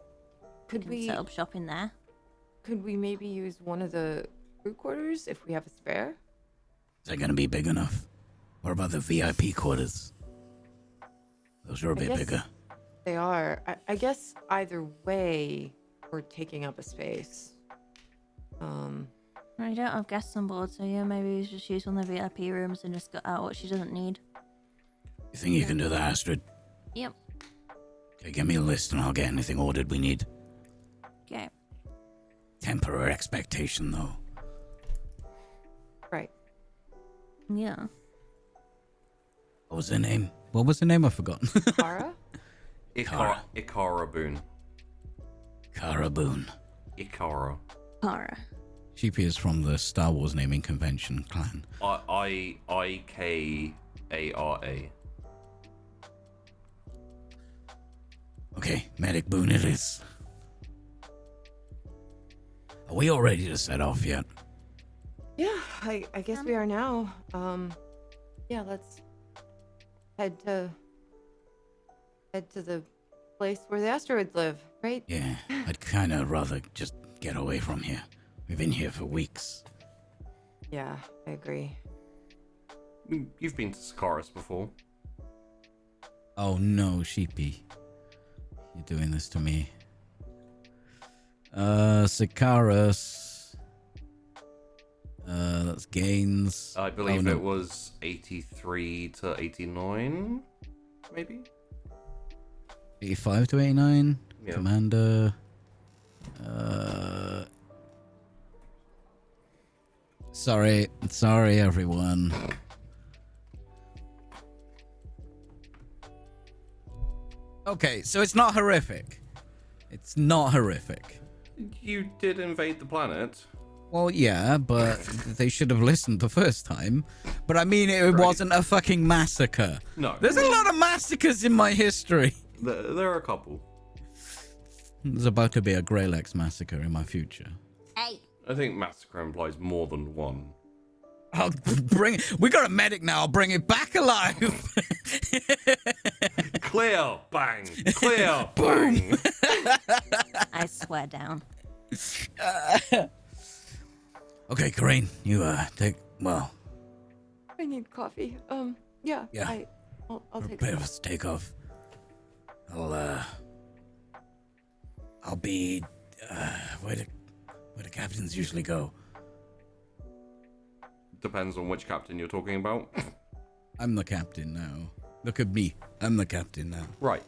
S2: Could we
S5: set up shop in there.
S2: Could we maybe use one of the crew quarters if we have a spare?
S3: Is that gonna be big enough? What about the VIP quarters? Those are a bit
S2: guess-
S3: bigger.
S2: They are. I guess either way, we're taking up a space.
S5: I don't have guests on board, so yeah, maybe we just use one of the VIP rooms and just get out what she doesn't need.
S3: You think you can do that, Astrid?
S5: Yep.
S3: Okay, give me a list and I'll get anything ordered we need.
S5: Okay.
S3: Temper her expectation, though.
S2: Right.
S5: Yeah.
S3: What was her name? What was her name? I've forgotten.
S2: Kara?
S1: Ikara Boone.
S3: Cara Boone.
S1: Ikara.
S5: Para.
S3: She appears from the Star Wars naming convention clan.
S1: Ikara.
S3: Okay, Medic Boone it is. Are we all ready to set off yet?
S2: Yeah, I guess we are now. Yeah, let's head to the place where the asteroids live, right?
S3: Yeah, I'd kind of rather just get away from here. We've been here for weeks.
S2: Yeah, I agree.
S1: You've been to Sakaris before.
S3: Oh no, Sheepy. You're doing this to me. Sikaris. That's Gaines.
S1: I believe
S3: no.
S1: it was 83 to 89, maybe?
S3: 85 to 89.
S1: Yeah.
S3: Commander. Sorry everyone. Okay, so it's not horrific. It's not horrific.
S1: You did invade the planet.
S3: Well, yeah, but they should have listened the first time. but I mean it wasn't a fucking massacre.
S1: No.
S3: There's a lot of massacres in my history.
S1: There are a couple.
S3: There's about to be a Greylex massacre in my future.
S6: Hey,
S1: I think massacre implies more than one.
S3: I'll bring. We got a medic now. I'll bring it back alive.
S1: Clear, bang, clear, bang.
S5: I swear down.
S3: Okay, Corinne, you take. Well,
S2: I need coffee. Yeah.
S3: Yeah.
S2: I'll take
S3: prepare
S2: some.
S3: us to take off. I'll be where the captains usually go.
S1: Depends on which captain you're talking about.
S3: I'm the captain now. Look at me. I'm the captain now.
S1: Right.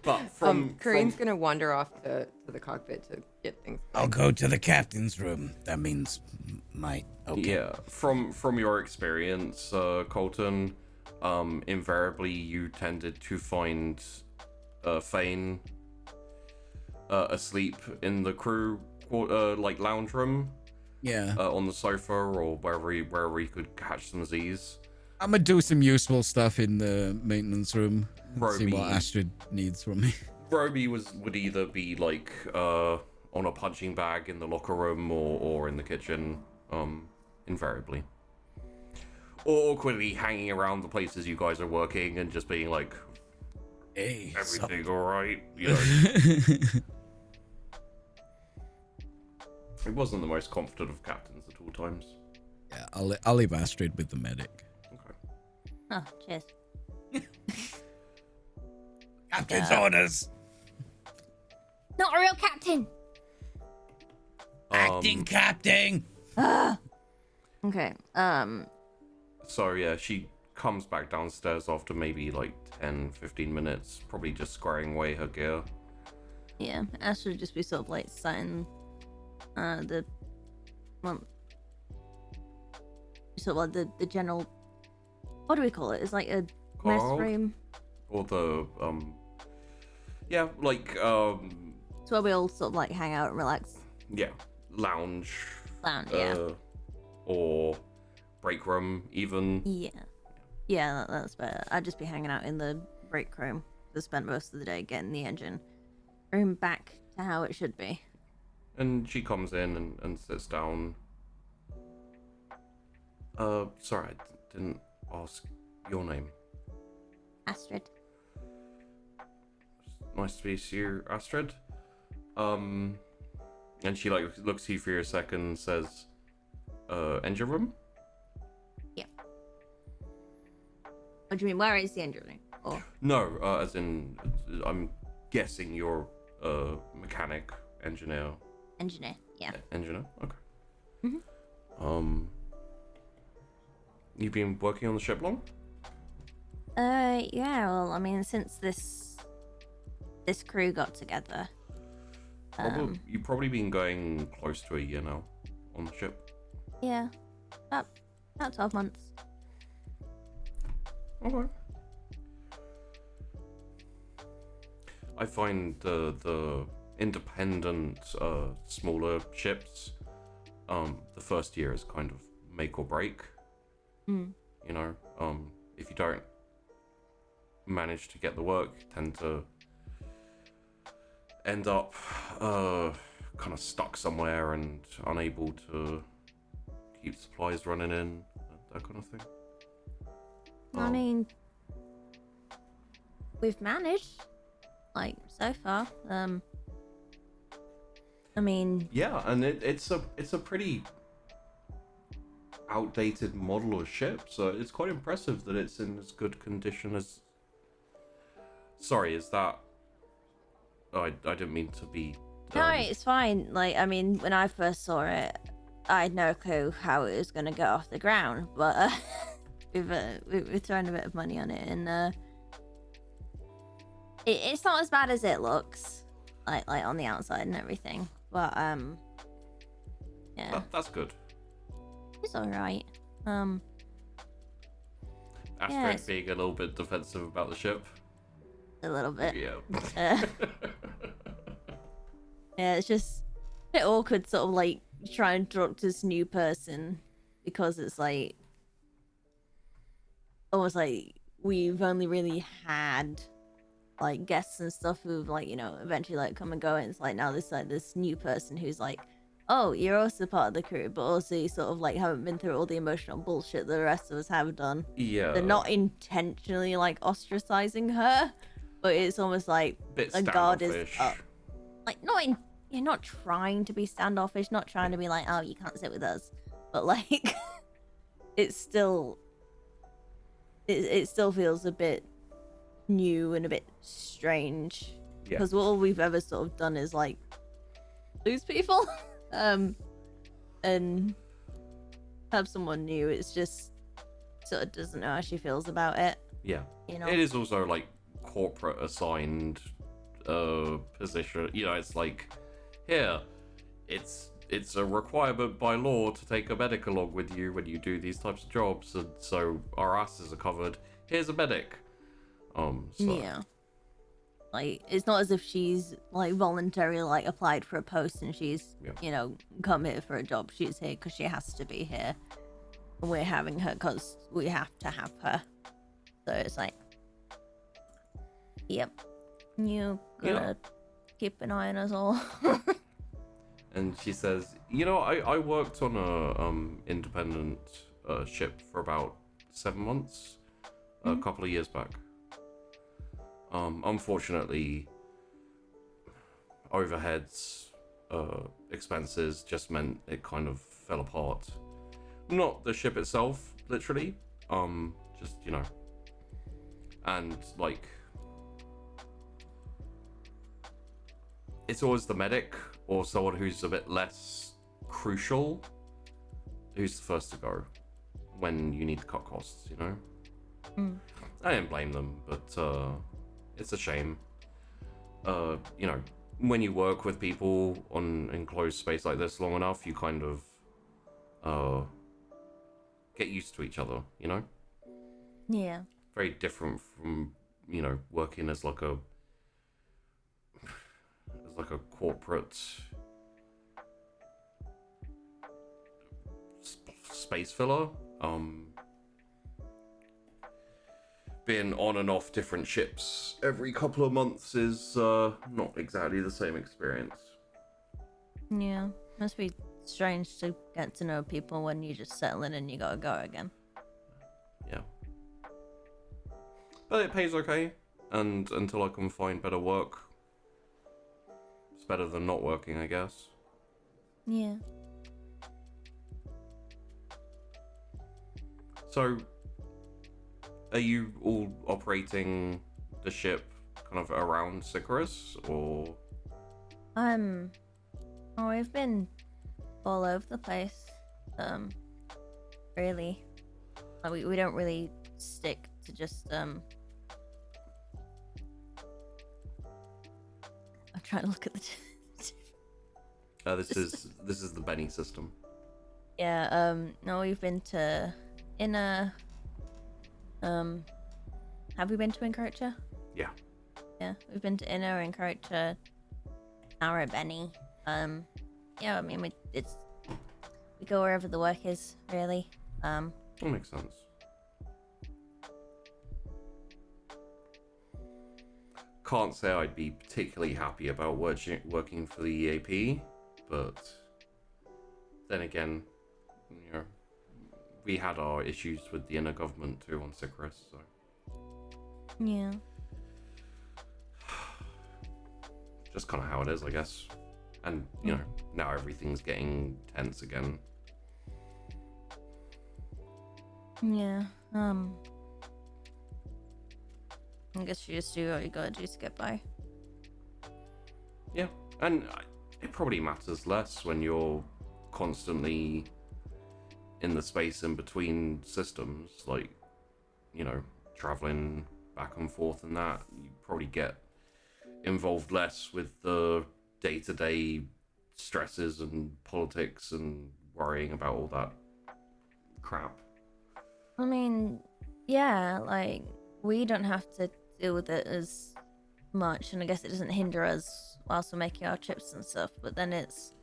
S1: But from
S2: Corinne's gonna wander off to the cockpit to get things.
S3: I'll go to the captain's room. That means okay.
S1: Yeah, from your experience, Colton, invariably you tended to find Fane asleep in the crew like lounge room.
S3: Yeah.
S1: On the sofa or wherever he could catch some Z's.
S3: I'm gonna do some useful stuff in the maintenance room. See
S1: Roby.
S3: what Astrid needs from me.
S1: Roby would either be like on a punching bag in the locker room or in the kitchen, invariably. Or awkwardly hanging around the places you guys are working and just being like,
S3: Hey,
S1: everything alright? You know. He wasn't the most confident of captains at all times.
S3: Yeah, I'll leave Astrid with the medic.
S1: Okay.
S5: Oh, cheers.
S3: Captain's orders.
S5: Not a real captain.
S3: Acting captain.
S5: Okay.
S1: So yeah, she comes back downstairs after maybe like 10-15 minutes, probably just squaring away her gear.
S5: Yeah, Ash would just be sort of like sat in the sort of like the general, what do we call it? It's like a mess
S1: Carl?
S5: room.
S1: Or the yeah, like
S5: It's where we all sort of like hang out and relax.
S1: yeah, lounge.
S5: Lounge, yeah.
S1: Or break room even.
S5: Yeah, that's better. I'd just be hanging out in the break room to spend most of the day getting the engine room back to how it should be.
S1: And she comes in and sits down. Sorry, I didn't ask your name.
S5: Astrid.
S1: Nice to meet you, Astrid. And she like looks at you for a second and says, engine room?
S5: Yeah. What do you mean? Where is the engine room? Or
S1: No, as in, I'm guessing you're a mechanic, engineer.
S5: engineer? Yeah.
S1: Engineer? Okay.
S5: Mhm.
S1: You've been working on the ship long?
S5: Yeah. Well, I mean, since this crew got together.
S1: You've probably been going close to a year now on the ship.
S5: Yeah. About 12 months.
S1: Okay. I find the independent, smaller ships, the first year is kind of make or break.
S5: Mm.
S1: You know, if you don't manage to get the work, you tend to end up kind of stuck somewhere and unable to keep supplies running in, that kind of thing.
S5: I mean, we've managed, like, so far. I mean,
S1: Yeah, and it's a pretty outdated model of ship, so it's quite impressive that it's in as good condition as. Sorry, is that? Oh, I didn't mean to be.
S5: no, it's fine. Like, I mean, when I first saw it, I had no clue how it was gonna get off the ground, but we've thrown a bit of money on it, and it's not as bad as it looks, like on the outside and everything. But yeah,
S1: That's good.
S5: it's all right.
S1: Asteroid
S5: it's-
S1: being a little bit defensive about the ship.
S5: A little bit.
S1: Yeah.
S5: Yeah, it's just a bit awkward, sort of like trying to talk to this new person because it's like almost like we've only really had like guests and stuff who've like, you know, eventually like come and go, and it's like now this like this new person who's like, oh, you're also part of the crew, but also you sort of like haven't been through all the emotional bullshit that the rest of us have done.
S1: Yeah.
S5: They're not intentionally like ostracizing her, but it's almost like
S1: Bit
S5: a guard is
S1: standoffish.
S5: up. Like you're not trying to be standoffish, not trying to be like, oh, you can't sit with us, but like it's still it still feels a bit new and a bit strange,
S1: Yeah.
S5: because all we've ever sort of done is like lose people and have someone new. It's just sort of doesn't know how she feels about it,
S1: Yeah.
S5: you know.
S1: It is also like corporate assigned position. You know, it's like, here, it's a requirement by law to take a medic along with you when you do these types of jobs, and so our asses are covered. Here's a medic. So,
S5: Yeah. Like, it's not as if she's like voluntarily like applied for a post and she's
S1: Yeah.
S5: you know, come here for a job. She's here because she has to be here, and we're having her because we have to have her. So it's like, yep, you gotta keep an eye on us all.
S1: And she says, you know, I worked on a independent ship for about 7 months, a couple of years back. Unfortunately, overheads, expenses just meant it kind of fell apart. Not the ship itself, literally. Just, you know. And, like, it's always the medic or someone who's a bit less crucial who's the first to go when you need to cut costs, you know? I don't blame them, but it's a shame. You know, when you work with people on enclosed space like this long enough, you kind of get used to each other, you know?
S5: Yeah.
S1: Very different from, you know, working as like a corporate space filler. Being on and off different ships every couple of months is not exactly the same experience.
S5: Yeah. Must be strange to get to know people when you just settle in and you gotta go again.
S1: Yeah. But it pays okay, and until I can find better work, it's better than not working, I guess.
S5: Yeah.
S1: So, are you all operating the ship kind of around Sycharis, or?
S5: Oh, we've been all over the place. Really. We don't really stick to just, I'm trying to look at the...
S1: This is the Benny system.
S5: Yeah, no, we've been to Inner... have we been to Encourager?
S1: Yeah.
S5: Yeah, we've been to Inner, Encourager, Ara, Benny. Yeah, I mean, we go wherever the work is, really.
S1: That makes sense. Can't say I'd be particularly happy about working for the EAP, but then again, you know, we had our issues with the inner government too on Sycharis, so.
S5: Yeah.
S1: Just kind of how it is, I guess. And, you know, now everything's getting tense again.
S5: Yeah, I guess you just do what you gotta do to get by.
S1: Yeah, and it probably matters less when you're constantly in the space in between systems, like, you know, traveling back and forth and that. You probably get involved less with the day-to-day stresses and politics and worrying about all that crap.
S5: I mean, yeah, like, we don't have to deal with it as much, and I guess it doesn't hinder us whilst we're making our trips and stuff, but then it's,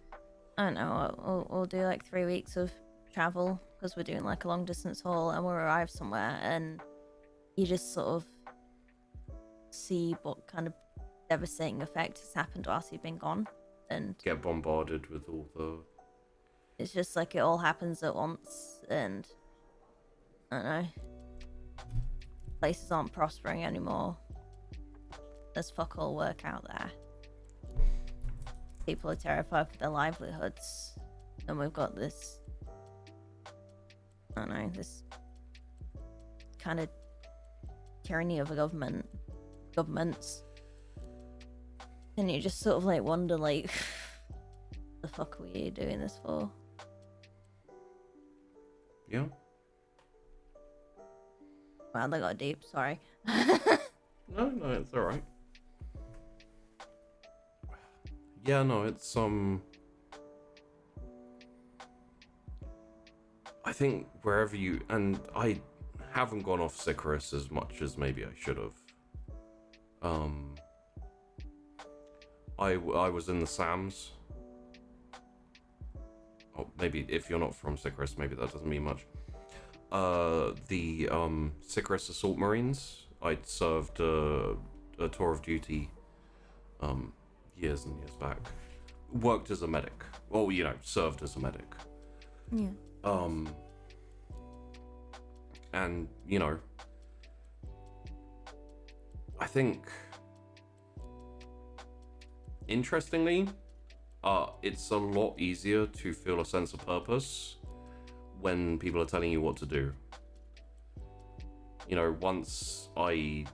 S5: I don't know, we'll do like 3 weeks of travel, because we're doing like a long distance haul, and we'll arrive somewhere, and you just sort of see what kind of devastating effect has happened whilst you've been gone, and
S1: Get bombarded with all the.
S5: it's just like it all happens at once, and I don't know. Places aren't prospering anymore. There's fuck all work out there. People are terrified for their livelihoods, and we've got this. I don't know, this kind of tyranny of a governments, and you just sort of like wonder, like, the fuck were you doing this for?
S1: Yeah.
S5: Wow, that got deep. Sorry.
S1: No, it's all right. Yeah, no, it's I think wherever you, and I haven't gone off Sycharis as much as maybe I should have. I was in the SAMs. Oh, maybe if you're not from Sycharis, maybe that doesn't mean much. The Sycharis Assault Marines. I'd served a tour of duty years and years back. Worked as a medic. Well, you know, served as a medic.
S5: Yeah.
S1: And, you know, I think, interestingly, it's a lot easier to feel a sense of purpose when people are telling you what to do. You know, once I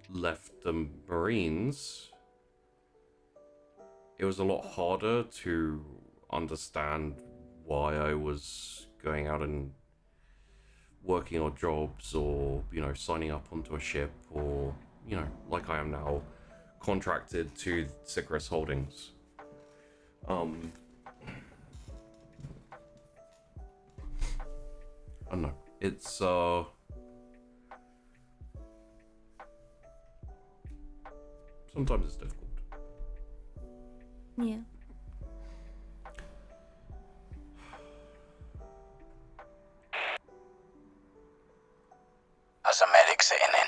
S1: left the Marines, it was a lot harder to understand why I was going out and working odd jobs, or, you know, signing up onto a ship, or, you know, like I am now, contracted to Sycharis Holdings. I don't know. It's sometimes it's difficult.
S5: Yeah.
S4: How's the medic sitting in?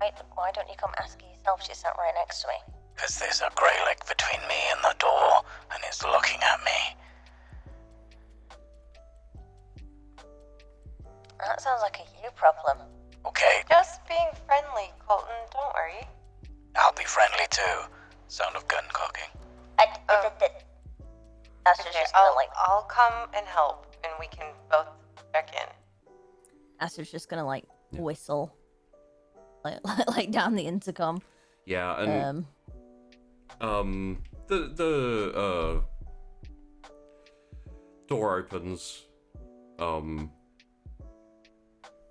S6: Wait, why don't you come ask her yourself? She sat right next to me.
S4: Because there's a grey leg between me and the door, and it's looking at me.
S6: That sounds like a you problem.
S4: Okay,
S2: Just being friendly, Colton. Don't worry.
S4: I'll be friendly too. Sound of gun cocking.
S6: That's just gonna like.
S2: I'll come and help, and we can both check in.
S5: Aster's just gonna like whistle, like down the intercom.
S1: Yeah, and the door opens.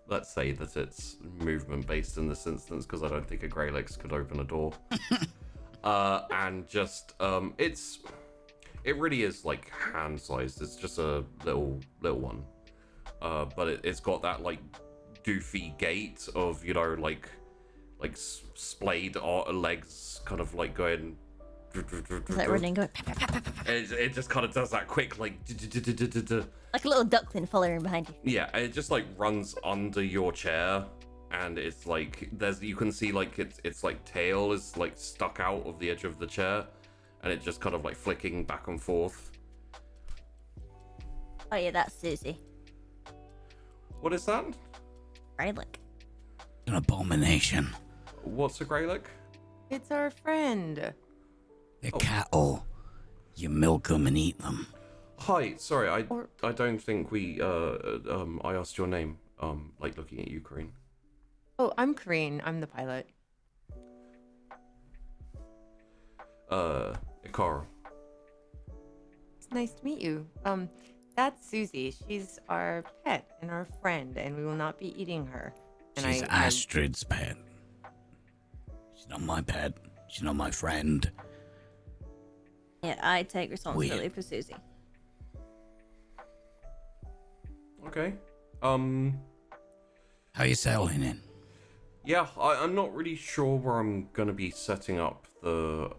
S1: Let's say that it's movement based in this instance, because I don't think a Greylegs could open a door. And just it really is like hand sized. It's just a little one, but it's got that like doofy gait of, you know, like splayed legs, kind of like going.
S5: Is that running? Going
S1: It just kind of does that quick like.
S5: like a little duckling following behind you.
S1: Yeah, it just like runs under your chair, and it's like you can see like its like tail is like stuck out of the edge of the chair, and it just kind of like flicking back and forth.
S5: Oh yeah, that's Susie.
S1: What is that?
S5: Greylick.
S3: An abomination.
S1: What's a Greylick?
S2: It's our friend.
S3: They're cattle. You milk them and eat them.
S1: Hi, sorry, I don't think we I asked your name. Like looking at you, Corinne.
S2: Oh, I'm Kareen. I'm the pilot.
S1: Ikara.
S2: It's nice to meet you. That's Susie. She's our pet and our friend, and we will not be eating her. And
S3: She's Astrid's pet. She's not my pet. She's not my friend.
S5: Yeah, I take responsibility for Susie.
S1: Okay.
S3: How you settling in?
S1: Yeah, I'm not really sure where I'm gonna be setting up the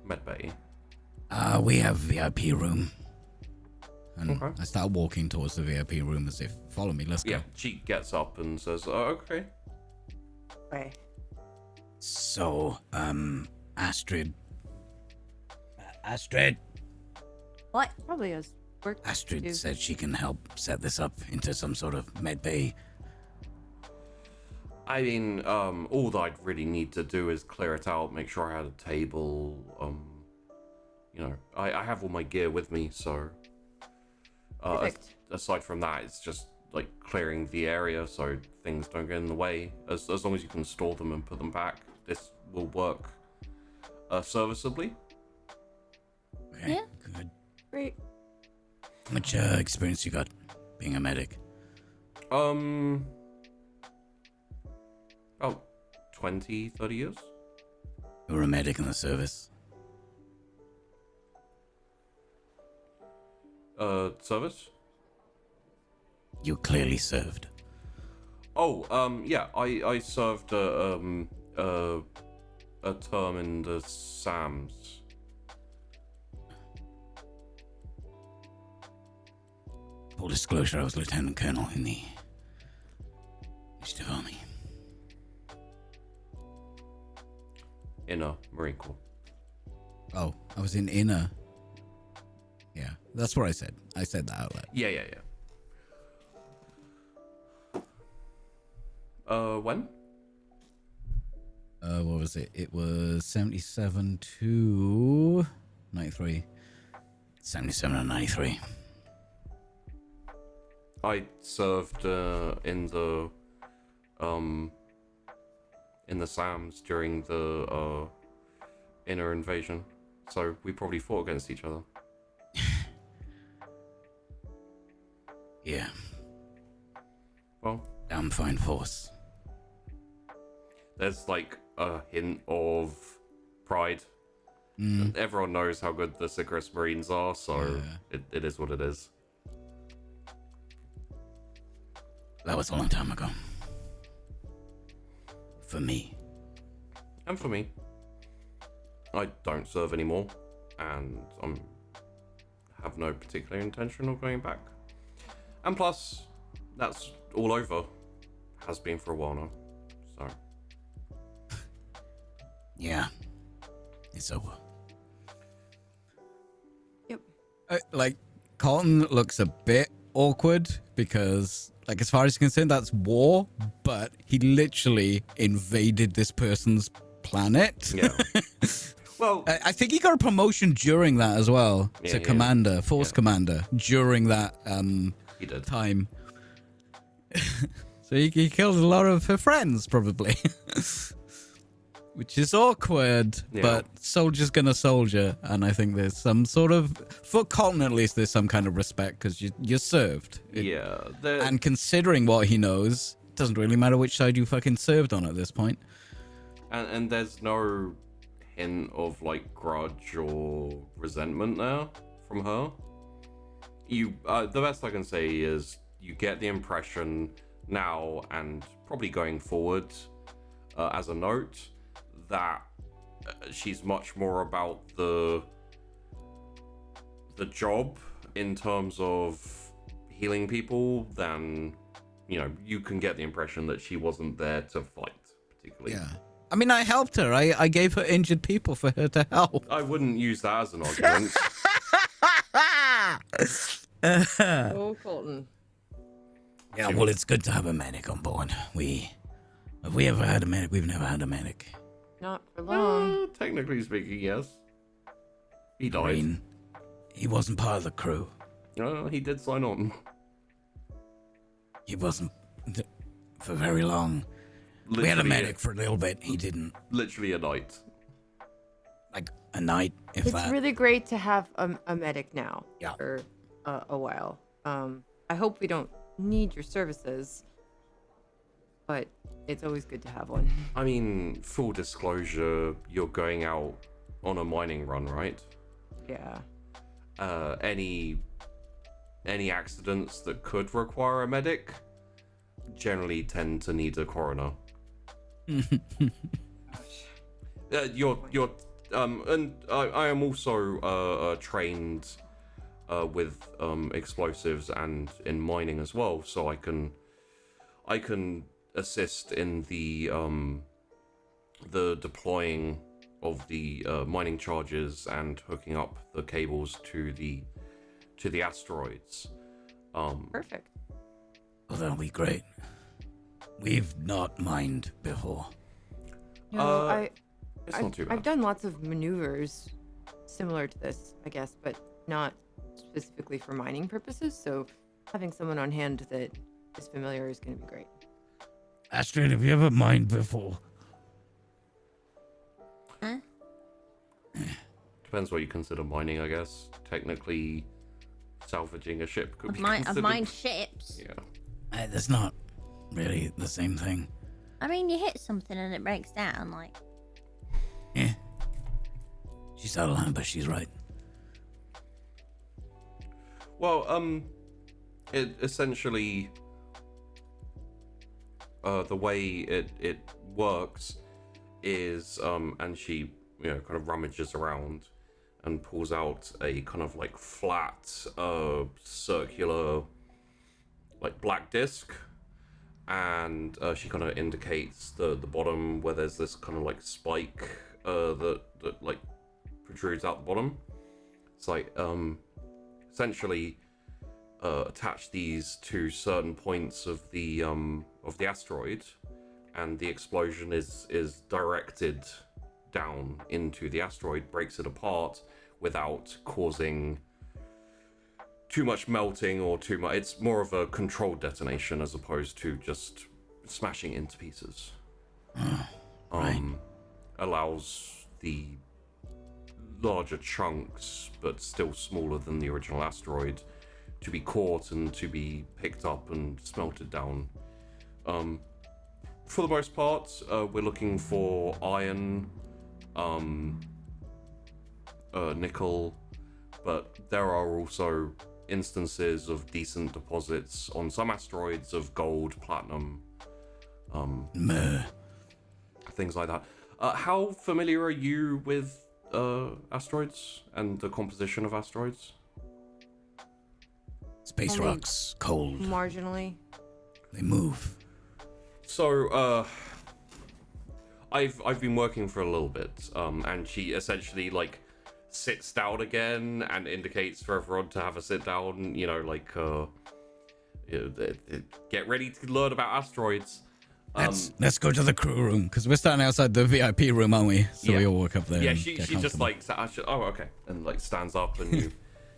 S1: medbay.
S3: We have VIP room. And
S1: Okay.
S3: I start walking towards the VIP room as if, follow me, let's go.
S1: Yeah, she gets up and says, okay.
S2: Way.
S3: So, Astrid. Astrid.
S5: What?
S2: Probably has work to
S3: Astrid
S2: do.
S3: said she can help set this up into some sort of med bay.
S1: I mean, all that I'd really need to do is clear it out, make sure I had a table. You know, I have all my gear with me, so.
S2: Perfect.
S1: Aside from that, it's just like clearing the area so things don't get in the way. As long as you can store them and put them back, this will work serviceably.
S3: Okay,
S5: Yeah.
S3: good.
S2: Great.
S3: How much experience you got being a medic?
S1: About 20, 30 years.
S3: You were a medic in the service.
S1: Service?
S3: You clearly served.
S1: Oh, yeah, I served a term in the SAMs.
S3: Full disclosure, I was Lieutenant Colonel in the Initiative Army.
S1: In a Marine Corps.
S3: Oh, I was in inner. Yeah, that's what I said. I said that out loud.
S1: Yeah. When?
S3: What was it? It was 77 to 93. 77 and 93.
S1: I served in the SAMs during the inner invasion, so we probably fought against each other.
S3: Yeah,
S1: Well,
S3: damn fine force.
S1: there's like a hint of pride. Everyone knows how good the Sicarus Marines are, so it is what it is.
S3: That was a long time ago. For me.
S1: And for me, I don't serve anymore, and I have no particular intention of going back. And plus, that's all over. Has been for a while now, so.
S3: Yeah, it's over.
S2: Yep.
S3: Like, Colton looks a bit awkward because, like, as far as he's concerned, that's war, but he literally invaded this person's planet.
S1: Yeah. Well,
S3: I think he got a promotion during that as well to
S1: Yeah.
S3: commander, force
S1: Yeah.
S3: commander, during that
S1: he did.
S3: time. So he killed a lot of her friends, probably. Which is awkward,
S1: Yeah.
S3: but soldier's gonna soldier, and I think there's some sort of, for Colton at least, there's some kind of respect because you served.
S1: Yeah.
S3: And considering what he knows, it doesn't really matter which side you fucking served on at this point.
S1: And there's no hint of like grudge or resentment there from her. You, the best I can say is you get the impression now and probably going forward, as a note, that she's much more about the job in terms of healing people than, you know, you can get the impression that she wasn't there to fight particularly.
S3: Yeah. I mean, I helped her. I gave her injured people for her to help.
S1: I wouldn't use that as an argument.
S2: Oh, Colton.
S3: Yeah, well, it's good to have a medic on board. Have we ever had a medic? We've never had a medic.
S2: Not for long.
S1: Technically speaking, yes. He died.
S3: Green, he wasn't part of the crew.
S1: He did sign on.
S3: He wasn't for very long. We had a medic for a little bit. He didn't.
S1: Literally a night.
S3: Like a night, if
S2: It's
S3: that.
S2: really great to have a medic now
S3: Yeah.
S2: for a while. I hope we don't need your services, but it's always good to have one.
S1: I mean, full disclosure, you're going out on a mining run, right?
S2: Yeah.
S1: Any accidents that could require a medic generally tend to need a coroner. And I am also trained with explosives and in mining as well, so I can assist in the deploying of the mining charges and hooking up the cables to the asteroids.
S2: Perfect.
S3: Well, that'll be great. We've not mined before.
S2: No,
S1: It's not too bad.
S2: I've done lots of maneuvers similar to this, I guess, but not specifically for mining purposes. So having someone on hand that is familiar is going to be great.
S3: Astrid, have you ever mined before?
S5: Huh?
S1: Depends what you consider mining, I guess. Technically, salvaging a ship could be
S5: I've
S1: considered...
S5: mined ships.
S1: Yeah.
S3: That's not really the same thing.
S5: I mean, you hit something and it breaks down, like.
S3: Yeah. She's out of line, but she's right.
S1: Well, it essentially, the way it works is, and she, kind of rummages around and pulls out a kind of like flat, circular, like black disc, and she kind of indicates the bottom where there's this kind of like spike that like protrudes out the bottom. It's like essentially attach these to certain points of the asteroid, and the explosion is directed down into the asteroid, breaks it apart without causing too much melting or too much. It's more of a controlled detonation as opposed to just smashing into pieces.
S3: Right.
S1: Allows the larger chunks, but still smaller than the original asteroid, to be caught and to be picked up and smelted down. For the most part, we're looking for iron, nickel, but there are also instances of decent deposits on some asteroids of gold, platinum, things like that. How familiar are you with asteroids and the composition of asteroids?
S3: Space
S2: Only
S3: rocks, cold.
S2: Marginally.
S3: They move.
S1: So, I've been working for a little bit, and she essentially like sits down again and indicates for everyone to have a sit down. Get ready to learn about asteroids.
S3: Let's go to the crew room, because we're starting outside the VIP room, aren't we? So
S1: Yeah.
S3: we all walk up there.
S1: Yeah,
S3: and
S1: she
S3: get
S1: just
S3: comfortable.
S1: like okay, and like stands up, and you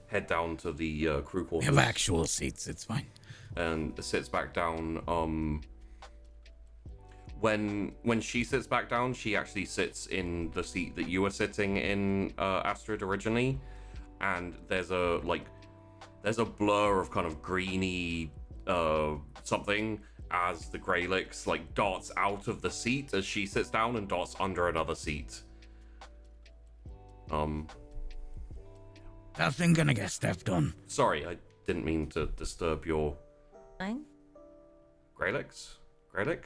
S1: head down to the crew
S3: We
S1: quarters
S3: have actual seats. It's fine.
S1: and sits back down. When she sits back down, she actually sits in the seat that you were sitting in, Astrid, originally, and there's a blur of kind of greeny something as the Greylix like darts out of the seat as she sits down and darts under another seat.
S3: Nothing gonna get stepped on.
S1: Sorry, I didn't mean to disturb your
S5: Fine.
S1: Greylix? Greylick?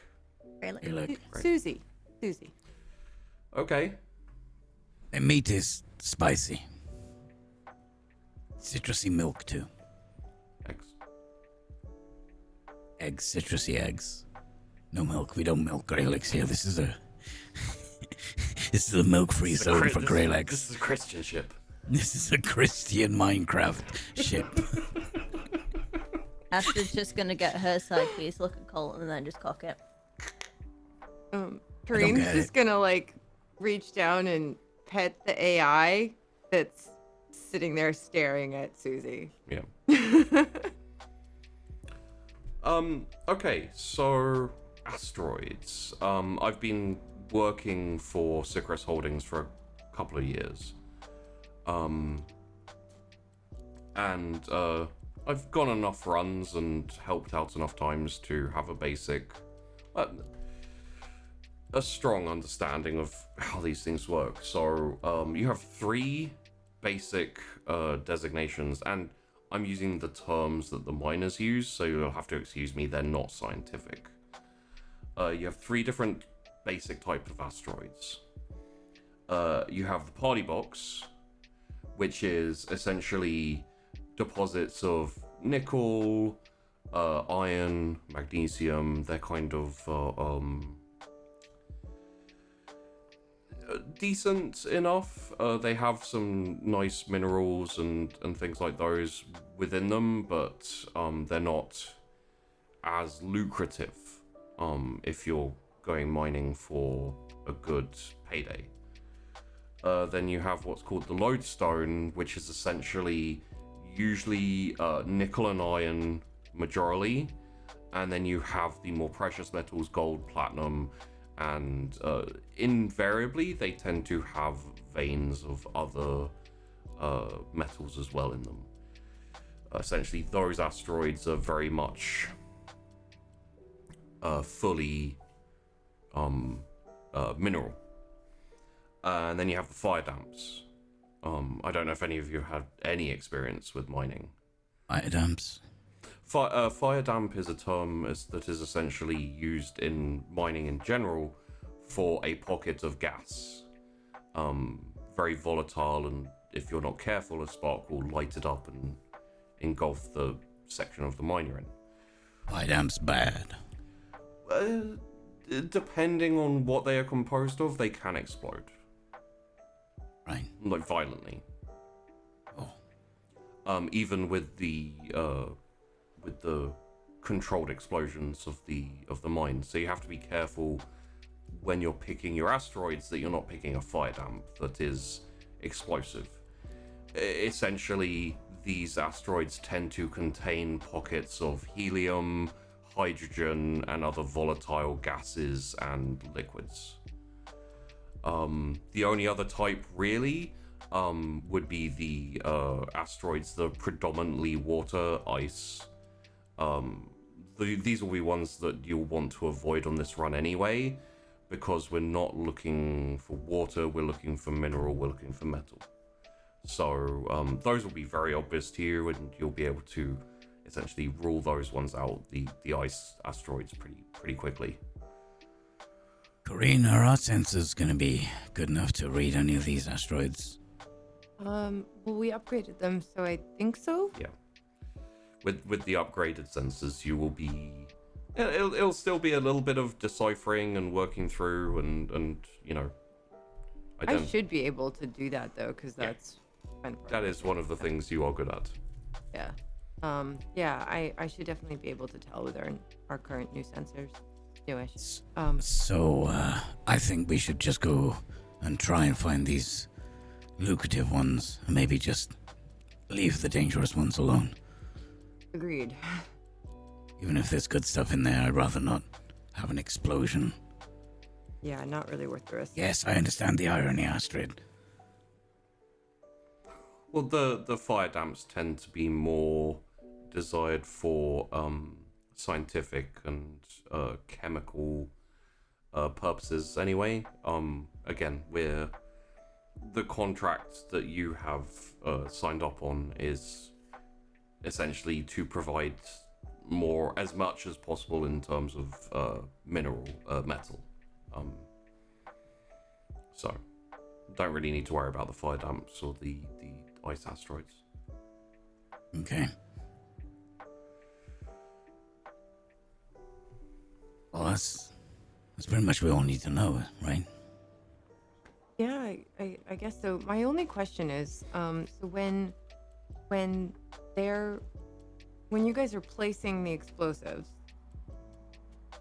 S5: Really?
S3: Hey, look.
S1: Right.
S2: Susie.
S1: Okay.
S3: The meat is spicy. Citrusy milk, too.
S1: Eggs.
S3: Eggs, citrusy eggs. No milk. We don't milk Greylix here. This is a... this is a milk-free zone for Greylix.
S1: This is a Christian ship.
S3: This is a Christian Minecraft ship.
S5: Astrid's just gonna get her side piece, look at Colton, and then just cock it.
S2: Kareem's
S3: get
S2: just gonna like reach down and pet the AI that's sitting there staring at Susie.
S1: Yeah. Okay, so asteroids. I've been working for Sycris Holdings for a couple of years. And I've gone enough runs and helped out enough times to have a basic, a strong understanding of how these things work. So you have 3 basic designations, and I'm using the terms that the miners use, so you'll have to excuse me, they're not scientific. You have 3 different basic types of asteroids. You have the party box, which is essentially deposits of nickel, iron, magnesium. They're kind of decent enough. They have some nice minerals and things like those within them, but they're not as lucrative if you're going mining for a good payday. Then you have what's called the lodestone, which is essentially usually nickel and iron majorly, and then you have the more precious metals, gold, platinum, and invariably they tend to have veins of other metals as well in them. Essentially, those asteroids are very much fully mineral. And then you have the fire damps. I don't know if any of you have any experience with mining.
S3: Fire damps.
S1: Fire damp is a term that is essentially used in mining in general for a pocket of gas. Very volatile, and if you're not careful, a spark will light it up and engulf the section of the mine you're in.
S3: Fire damp's bad.
S1: Depending on what they are composed of, they can explode.
S3: Right.
S1: Like violently.
S3: Oh.
S1: Even with the controlled explosions of the mine. So you have to be careful when you're picking your asteroids that you're not picking a fire damp that is explosive. Essentially, these asteroids tend to contain pockets of helium, hydrogen, and other volatile gases and liquids. The only other type really would be the asteroids that are predominantly water, ice. These will be ones that you'll want to avoid on this run anyway, because we're not looking for water, we're looking for mineral, we're looking for metal. So those will be very obvious to you, and you'll be able to essentially rule those ones out, the ice asteroids, pretty quickly.
S3: Corinne, are our sensors going to be good enough to read any of these asteroids?
S2: Well, we upgraded them, so I think so.
S1: Yeah. With the upgraded sensors, you will be... It'll still be a little bit of deciphering and working through, and you know...
S2: I should be able to do that, though, because that's... kind of
S1: That is one of the things you are good at.
S2: Yeah. Yeah, I should definitely be able to tell with our current new sensors. Newish.
S3: So, I think we should just go and try and find these lucrative ones, and maybe just leave the dangerous ones alone.
S2: Agreed.
S3: Even if there's good stuff in there, I'd rather not have an explosion.
S2: Yeah, not really worth the risk.
S3: Yes, I understand the irony, Astrid.
S1: Well, the fire damps tend to be more desired for scientific and chemical purposes anyway. Again, the contract that you have signed up on is essentially to provide as much as possible in terms of mineral metal. So don't really need to worry about the fire damps or the ice asteroids.
S3: Okay. Well, that's pretty much we all need to know, right?
S2: Yeah, I guess so. My only question is, so when you guys are placing the explosives,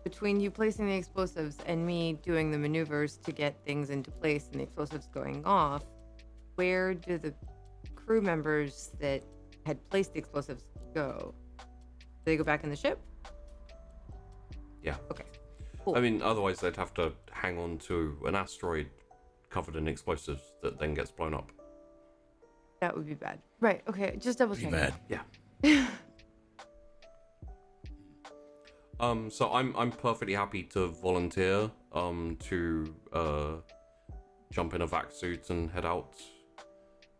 S2: between you placing the explosives and me doing the maneuvers to get things into place and the explosives going off, where do the crew members that had placed the explosives go? Do they go back in the ship?
S1: Yeah.
S2: Okay. Cool.
S1: I mean, otherwise they'd have to hang on to an asteroid covered in explosives that then gets blown up.
S2: That would be bad. Right. Okay. Just double
S3: Pretty
S2: check.
S3: bad.
S1: Yeah. So I'm perfectly happy to volunteer to jump in a vac suit and head out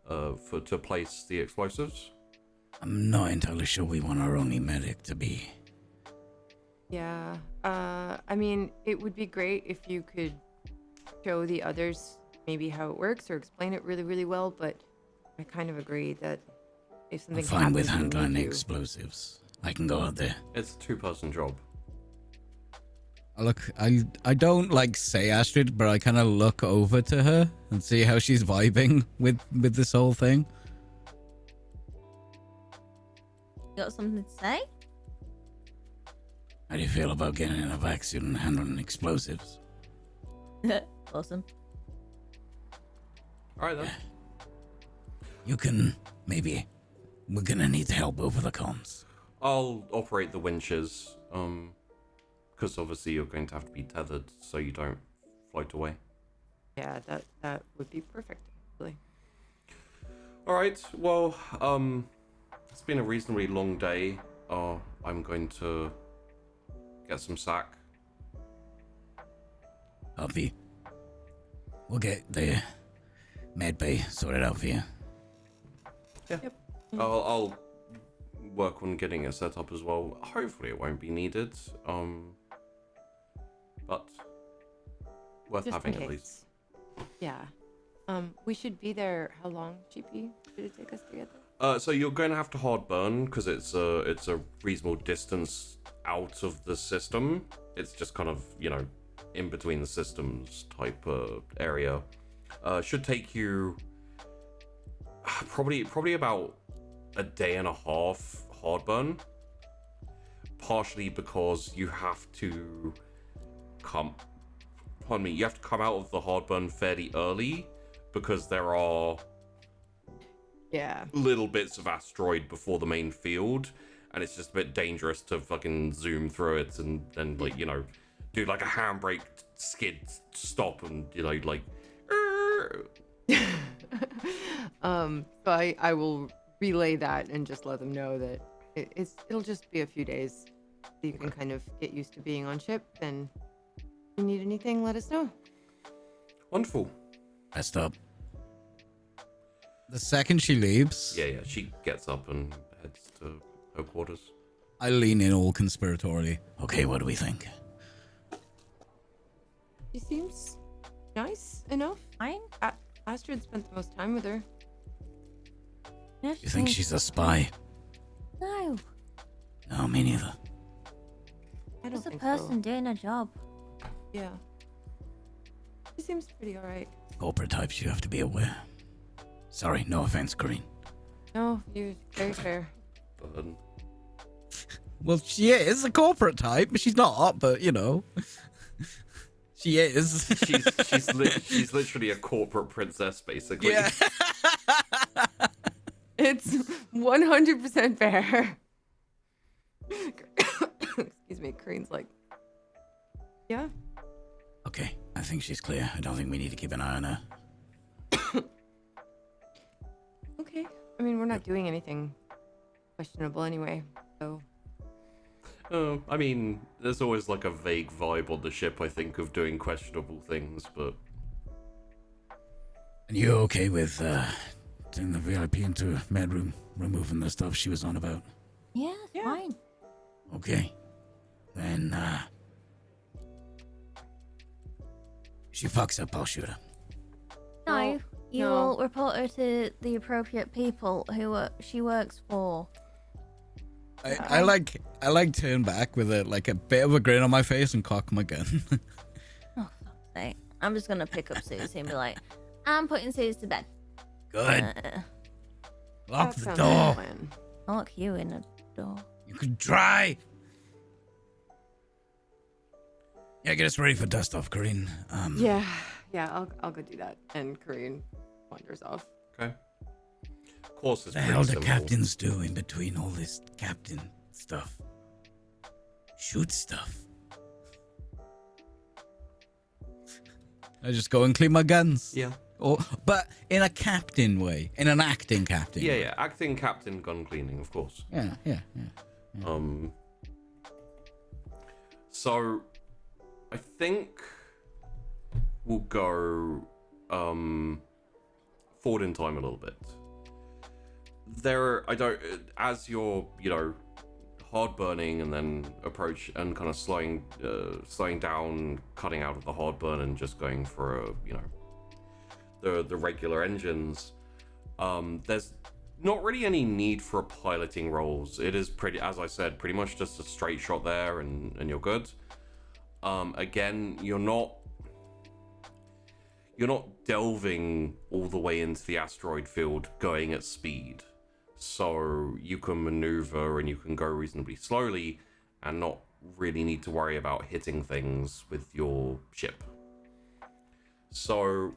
S1: to place the explosives.
S3: I'm not entirely sure we want our only medic to be.
S2: Yeah. I mean, it would be great if you could show the others maybe how it works or explain it really, really well, but I kind of agree that if
S3: I'm
S2: something
S3: fine with
S2: happens, we
S3: handling
S2: need you.
S3: explosives. I can go out there.
S1: It's a 2-person job.
S3: I don't like say Astrid, but I kind of look over to her and see how she's vibing with this whole thing.
S5: You got something to say?
S3: How do you feel about getting in a vac suit and handling explosives?
S5: Awesome.
S1: All right then.
S3: You can maybe. We're gonna need help over the comms.
S1: I'll operate the winches. Because obviously you're going to have to be tethered so you don't float away.
S2: Yeah, that would be perfect, actually.
S1: All right. Well, it's been a reasonably long day. I'm going to get some sack.
S3: Copy. We'll get the med bay sorted out for you.
S1: Yeah.
S2: Yep.
S1: I'll work on getting it set up as well. Hopefully it won't be needed. But worth
S2: Just
S1: having
S2: in
S1: at
S2: case.
S1: least.
S2: Yeah. We should be there. How long, GP? Should it take us to get there?
S1: So you're going to have to hard burn because it's a reasonable distance out of the system. It's just kind of, in between the systems type area. Should take you probably about a day and a half hard burn. Partially because you have to you have to come out of the hard burn fairly early because there are
S2: Yeah.
S1: little bits of asteroid before the main field, and it's just a bit dangerous to fucking zoom through it and then do like a handbrake skid stop and
S2: So I will relay that and just let them know that it'll just be a few days. So you can kind of get used to being on ship, and if you need anything, let us know.
S1: Wonderful.
S3: Rest up. The second she leaves,
S1: Yeah, she gets up and heads to her quarters.
S3: I lean in all conspiratorially. Okay, what do we think?
S2: She seems nice enough.
S5: Fine.
S2: Astrid spent the most time with her.
S5: Yeah,
S3: You think she's a spy?
S5: No.
S3: No, me neither.
S2: I don't
S5: Just a
S2: think
S5: person doing a job.
S2: so. Yeah. She seems pretty alright.
S3: Corporate types, you have to be aware. Sorry, no offense, Corinne.
S2: No, you're very fair.
S1: Burn.
S3: Well, she is a corporate type. She's not, but she is.
S1: She's literally a corporate princess, basically.
S3: Yeah.
S2: It's 100% fair. Excuse me, Corinne's like, yeah.
S3: Okay, I think she's clear. I don't think we need to keep an eye on her.
S2: Okay. I mean, we're not doing anything questionable anyway, so.
S1: I mean, there's always like a vague vibe on the ship, I think, of doing questionable things, but...
S3: And you okay with taking the VIP into a med room, removing the stuff she was on about?
S5: Yeah, it's fine.
S3: Okay. Then, she fucks up, I'll shoot her.
S5: No, you
S2: no.
S5: will report her to the appropriate people who she works for.
S3: I like turn back with a bit of a grin on my face and cock my gun.
S5: Oh, fuck's sake. I'm just gonna pick up Susie and be like, I'm putting Susie to bed.
S3: Good. Lock
S2: That
S3: the
S2: sounds
S3: door.
S2: like a plan.
S5: Lock you in a door.
S3: You can try. Yeah, get us ready for dust off, Corinne.
S2: Yeah, I'll go do that. And Corinne wanders off.
S1: Okay. Of course, it's
S3: The
S1: pretty
S3: hell do
S1: simple.
S3: captains do in between all this captain stuff? Shoot stuff. I just go and clean my guns.
S1: Yeah.
S3: But in a captain way, in an acting captain. way.
S1: Yeah. Acting captain gun cleaning, of course.
S3: Yeah.
S1: So, I think we'll go forward in time a little bit. As you're, hard burning and then approach and kind of slowing down, cutting out of the hard burn and just going for the regular engines. There's Not really any need for piloting rolls. It is pretty, as I said, pretty much just a straight shot there, and you're good. Again, you're not delving all the way into the asteroid field going at speed, so you can maneuver and you can go reasonably slowly and not really need to worry about hitting things with your ship. So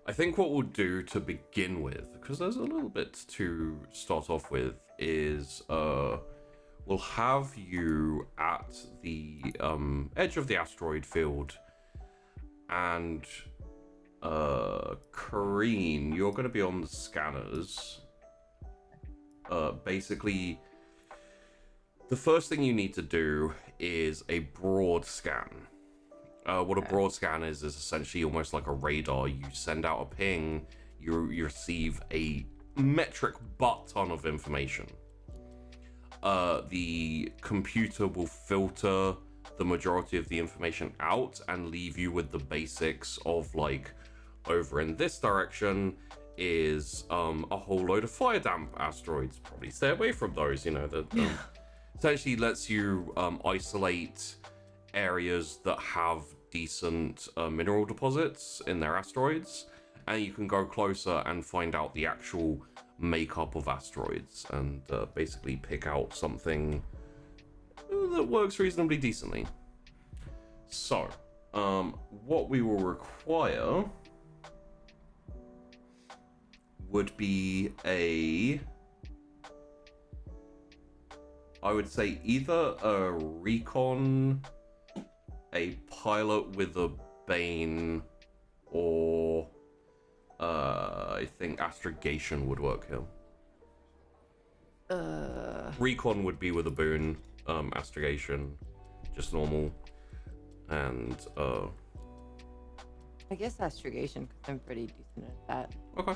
S1: I think what we'll do to begin with, because there's a little bit to start off with, is we'll have you at the edge of the asteroid field, and Kareen, you're going to be on the scanners. Basically, the first thing you need to do is a broad scan. What a broad scan is essentially almost like a radar. You send out a ping, you receive a metric butt ton of information. The computer will filter the majority of the information out and leave you with the basics of, like, over in this direction is a whole load of fire damp asteroids. Probably stay away from those, you know, that essentially lets you isolate areas that have decent mineral deposits in their asteroids, and you can go closer and find out the actual makeup of asteroids and basically pick out something that works reasonably decently. So, what we will require would be I would say either a recon, a pilot with a Bane, or I think astrogation would work here. Recon would be with a boon, astrogation, just normal, and
S2: I guess astrogation, because I'm pretty decent at that.
S1: okay.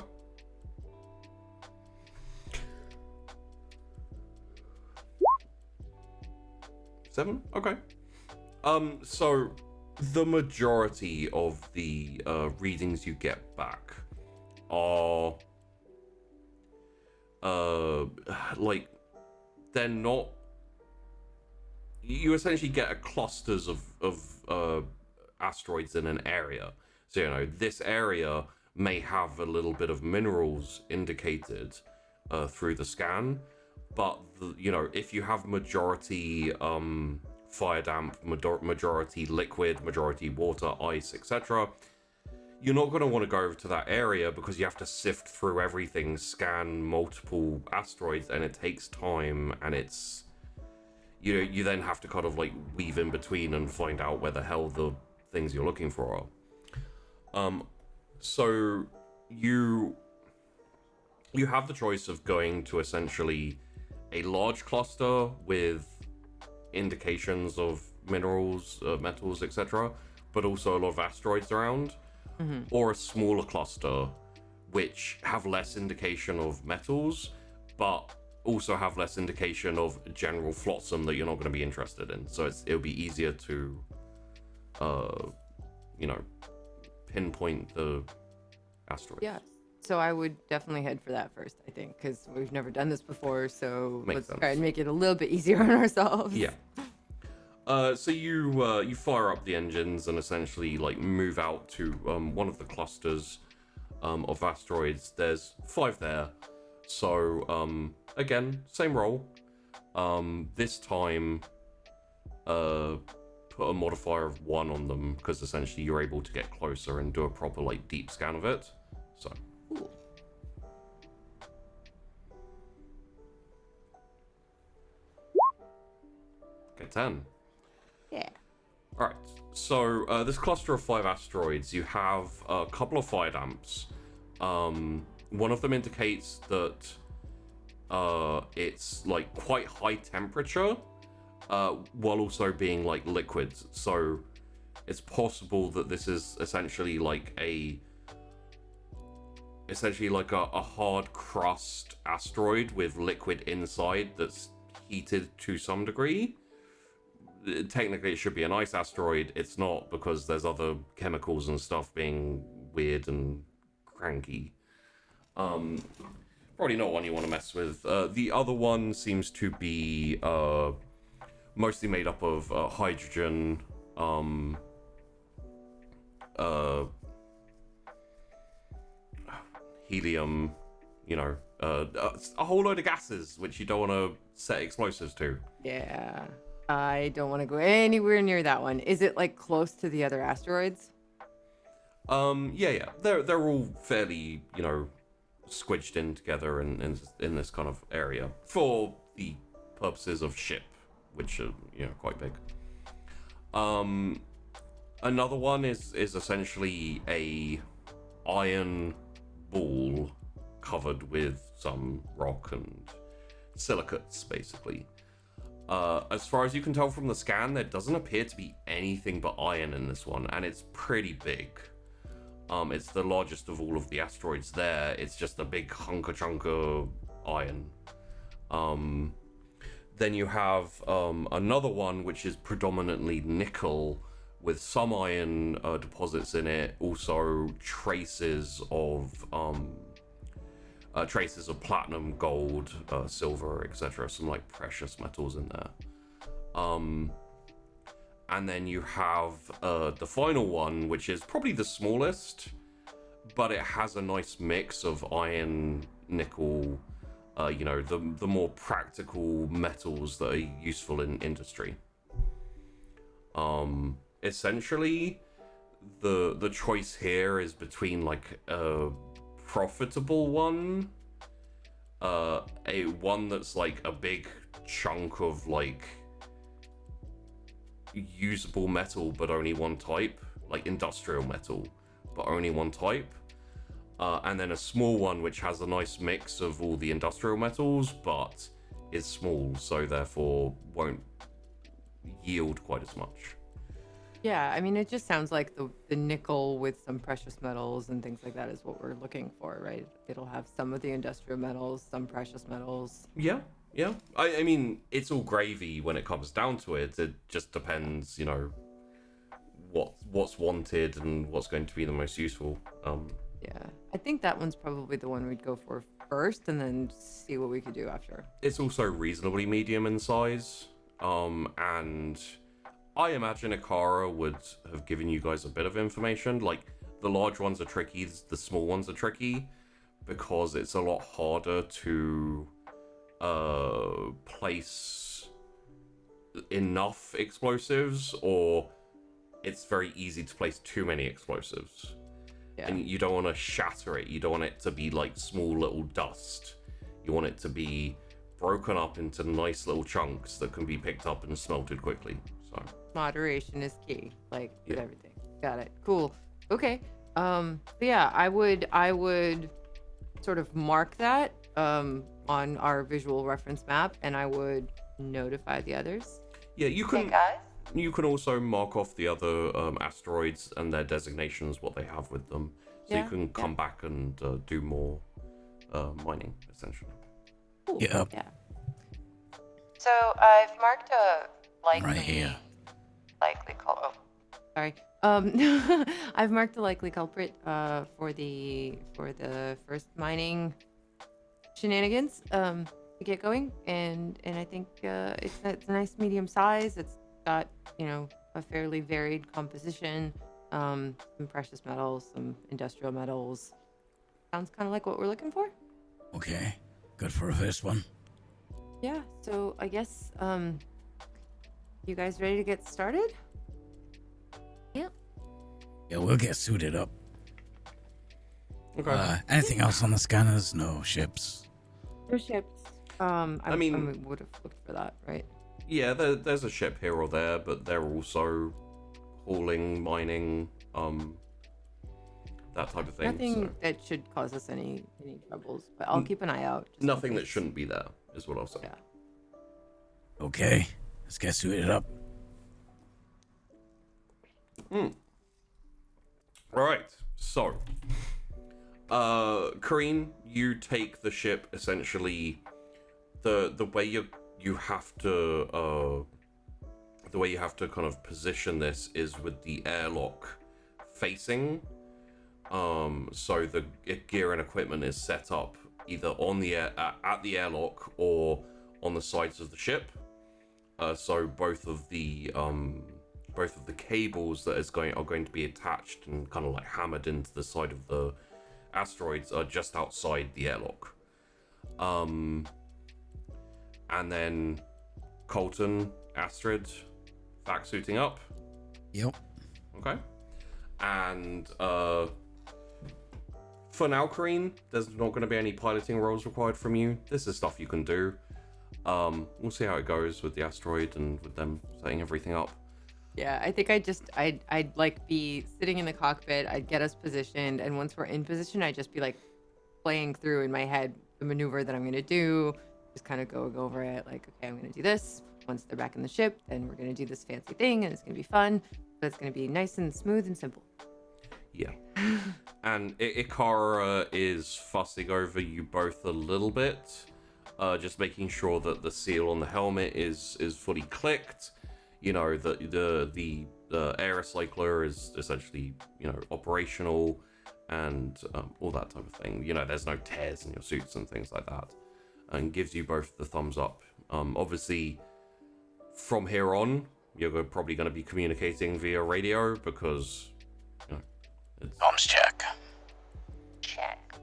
S1: Seven? Okay. So the majority of the readings you get back are like, they're not, you essentially get clusters of asteroids in an area. So, you know, this area may have a little bit of minerals indicated through the scan, but you know, if you have majority fire damp, majority liquid, majority water, ice, etc., you're not going to want to go over to that area because you have to sift through everything, scan multiple asteroids, and it takes time, and it's, you know, you then have to kind of like weave in between and find out where the hell the things you're looking for are. So you have the choice of going to essentially a large cluster with indications of minerals, metals, etc., but also a lot of asteroids around, or a smaller cluster which have less indication of metals, but also have less indication of general flotsam that you're not going to be interested in. So it'll be easier to, you know, pinpoint the asteroids.
S2: Yeah. So I would definitely head for that first, I think, because we've never done this before. So
S1: Makes
S2: let's
S1: sense.
S2: try and make it a little bit easier on ourselves.
S1: Yeah. So you fire up the engines and essentially like move out to one of the clusters of asteroids. There's 5 there. So again, same roll. This time put a modifier of 1 on them, because essentially you're able to get closer and do a proper like deep scan of it. So okay, 10.
S2: Yeah.
S1: Alright, so this cluster of 5 asteroids, you have a couple of fire damps. One of them indicates that it's like quite high temperature, while also being like liquid. So it's possible that this is essentially like a hard crust asteroid with liquid inside that's heated to some degree. Technically it should be an ice asteroid. It's not, because there's other chemicals and stuff being weird and cranky. Probably not one you want to mess with. The other one seems to be mostly made up of hydrogen, helium, a whole load of gases which you don't want to set explosives to.
S2: Yeah. I don't want to go anywhere near that one. Is it like close to the other asteroids?
S1: Yeah. They're all fairly, squidged in together in this kind of area for the purposes of ship, which are, quite big. Another one is essentially a iron ball covered with some rock and silicates, basically. As far as you can tell from the scan, there doesn't appear to be anything but iron in this one, and it's pretty big. It's the largest of all of the asteroids there. It's just a big hunker chunk of iron. Then you have another one which is predominantly nickel with some iron deposits in it. Also traces of platinum, gold, silver, etc. Some like precious metals in there. And then you have the final one, which is probably the smallest, but it has a nice mix of iron, nickel, the more practical metals that are useful in industry. Essentially, the choice here is between like a profitable one, a one that's like a big chunk of like usable metal but only one type, like industrial metal but only one type, and then a small one which has a nice mix of all the industrial metals but is small, so therefore won't yield quite as much.
S2: Yeah, I mean, it just sounds like the nickel with some precious metals and things like that is what we're looking for, right? It'll have some of the industrial metals, some precious metals.
S1: Yeah. I mean, it's all gravy when it comes down to it. It just depends, what's wanted and what's going to be the most useful.
S2: Yeah, I think that one's probably the one we'd go for first and then see what we could do after.
S1: It's also reasonably medium in size, and I imagine Ikara would have given you guys a bit of information. Like, the large ones are tricky, the small ones are tricky, because it's a lot harder to place enough explosives, or it's very easy to place too many explosives.
S2: Yeah.
S1: And you don't want to shatter it. You don't want it to be like small little dust. You want it to be broken up into nice little chunks that can be picked up and smelted quickly. So
S2: Moderation is key, like with everything. Got it. Cool. Okay. But yeah, I would sort of mark that on our visual reference map, and I would notify the others.
S1: yeah, you
S6: Hey
S1: can
S6: guys.
S1: you can also mark off the other asteroids and their designations, what they have with them, so you
S2: Yeah,
S1: can come back and do more mining, essentially.
S2: Cool.
S3: Yep.
S2: Yeah.
S6: So I've marked a likely
S3: Right here.
S6: likely call. Oh,
S2: Sorry. I've marked the likely culprit for the first mining shenanigans to get going, and I think it's a nice medium size. It's got a fairly varied composition, some precious metals, some industrial metals. Sounds kind of like what we're looking for.
S3: Okay. Good for a first one.
S2: Yeah. So I guess you guys ready to get started?
S3: Yeah, we'll get suited up.
S1: Okay.
S3: Anything else on the scanners? No ships.
S2: No ships. I
S1: mean-
S2: would have looked for that, right?
S1: Yeah, there's a ship here or there, but they're also hauling, mining, that type of thing.
S2: Nothing
S1: so.
S2: that should cause us any troubles, but I'll keep an eye out. just in
S1: Nothing that
S2: case.
S1: shouldn't be there, is what I'll say.
S2: Yeah.
S3: Okay. Let's get suited up.
S1: Alright, so Kareen, you take the ship essentially the way you have to the way you have to kind of position this is with the airlock facing So the gear and equipment is set up either on the at the airlock or on the sides of the ship. So both of the cables that are going to be attached and kind of like hammered into the side of the asteroids are just outside the airlock. And then Colton, Astrid, vac suiting up.
S3: Yep.
S1: Okay. And for now, Kareen, there's not going to be any piloting roles required from you. This is stuff you can do. We'll see how it goes with the asteroid and with them setting everything up.
S2: Yeah, I think I'd like be sitting in the cockpit. I'd get us positioned, and once we're in position, I'd just be like playing through in my head the maneuver that I'm gonna do. Just kind of go over it. Like, okay, I'm gonna do this. Once they're back in the ship, then we're gonna do this fancy thing, and it's gonna be fun. But it's gonna be nice and smooth and simple.
S1: Yeah. And Ikara is fussing over you both a little bit, just making sure that the seal on the helmet is fully clicked. You know, that the air recycler is essentially, you know, operational, and all that type of thing. You know, there's no tears in your suits and things like that, and gives you both the thumbs up. Obviously, from here on, you're probably going to be communicating via radio because, you know, it's...
S4: Comms check.
S6: Check.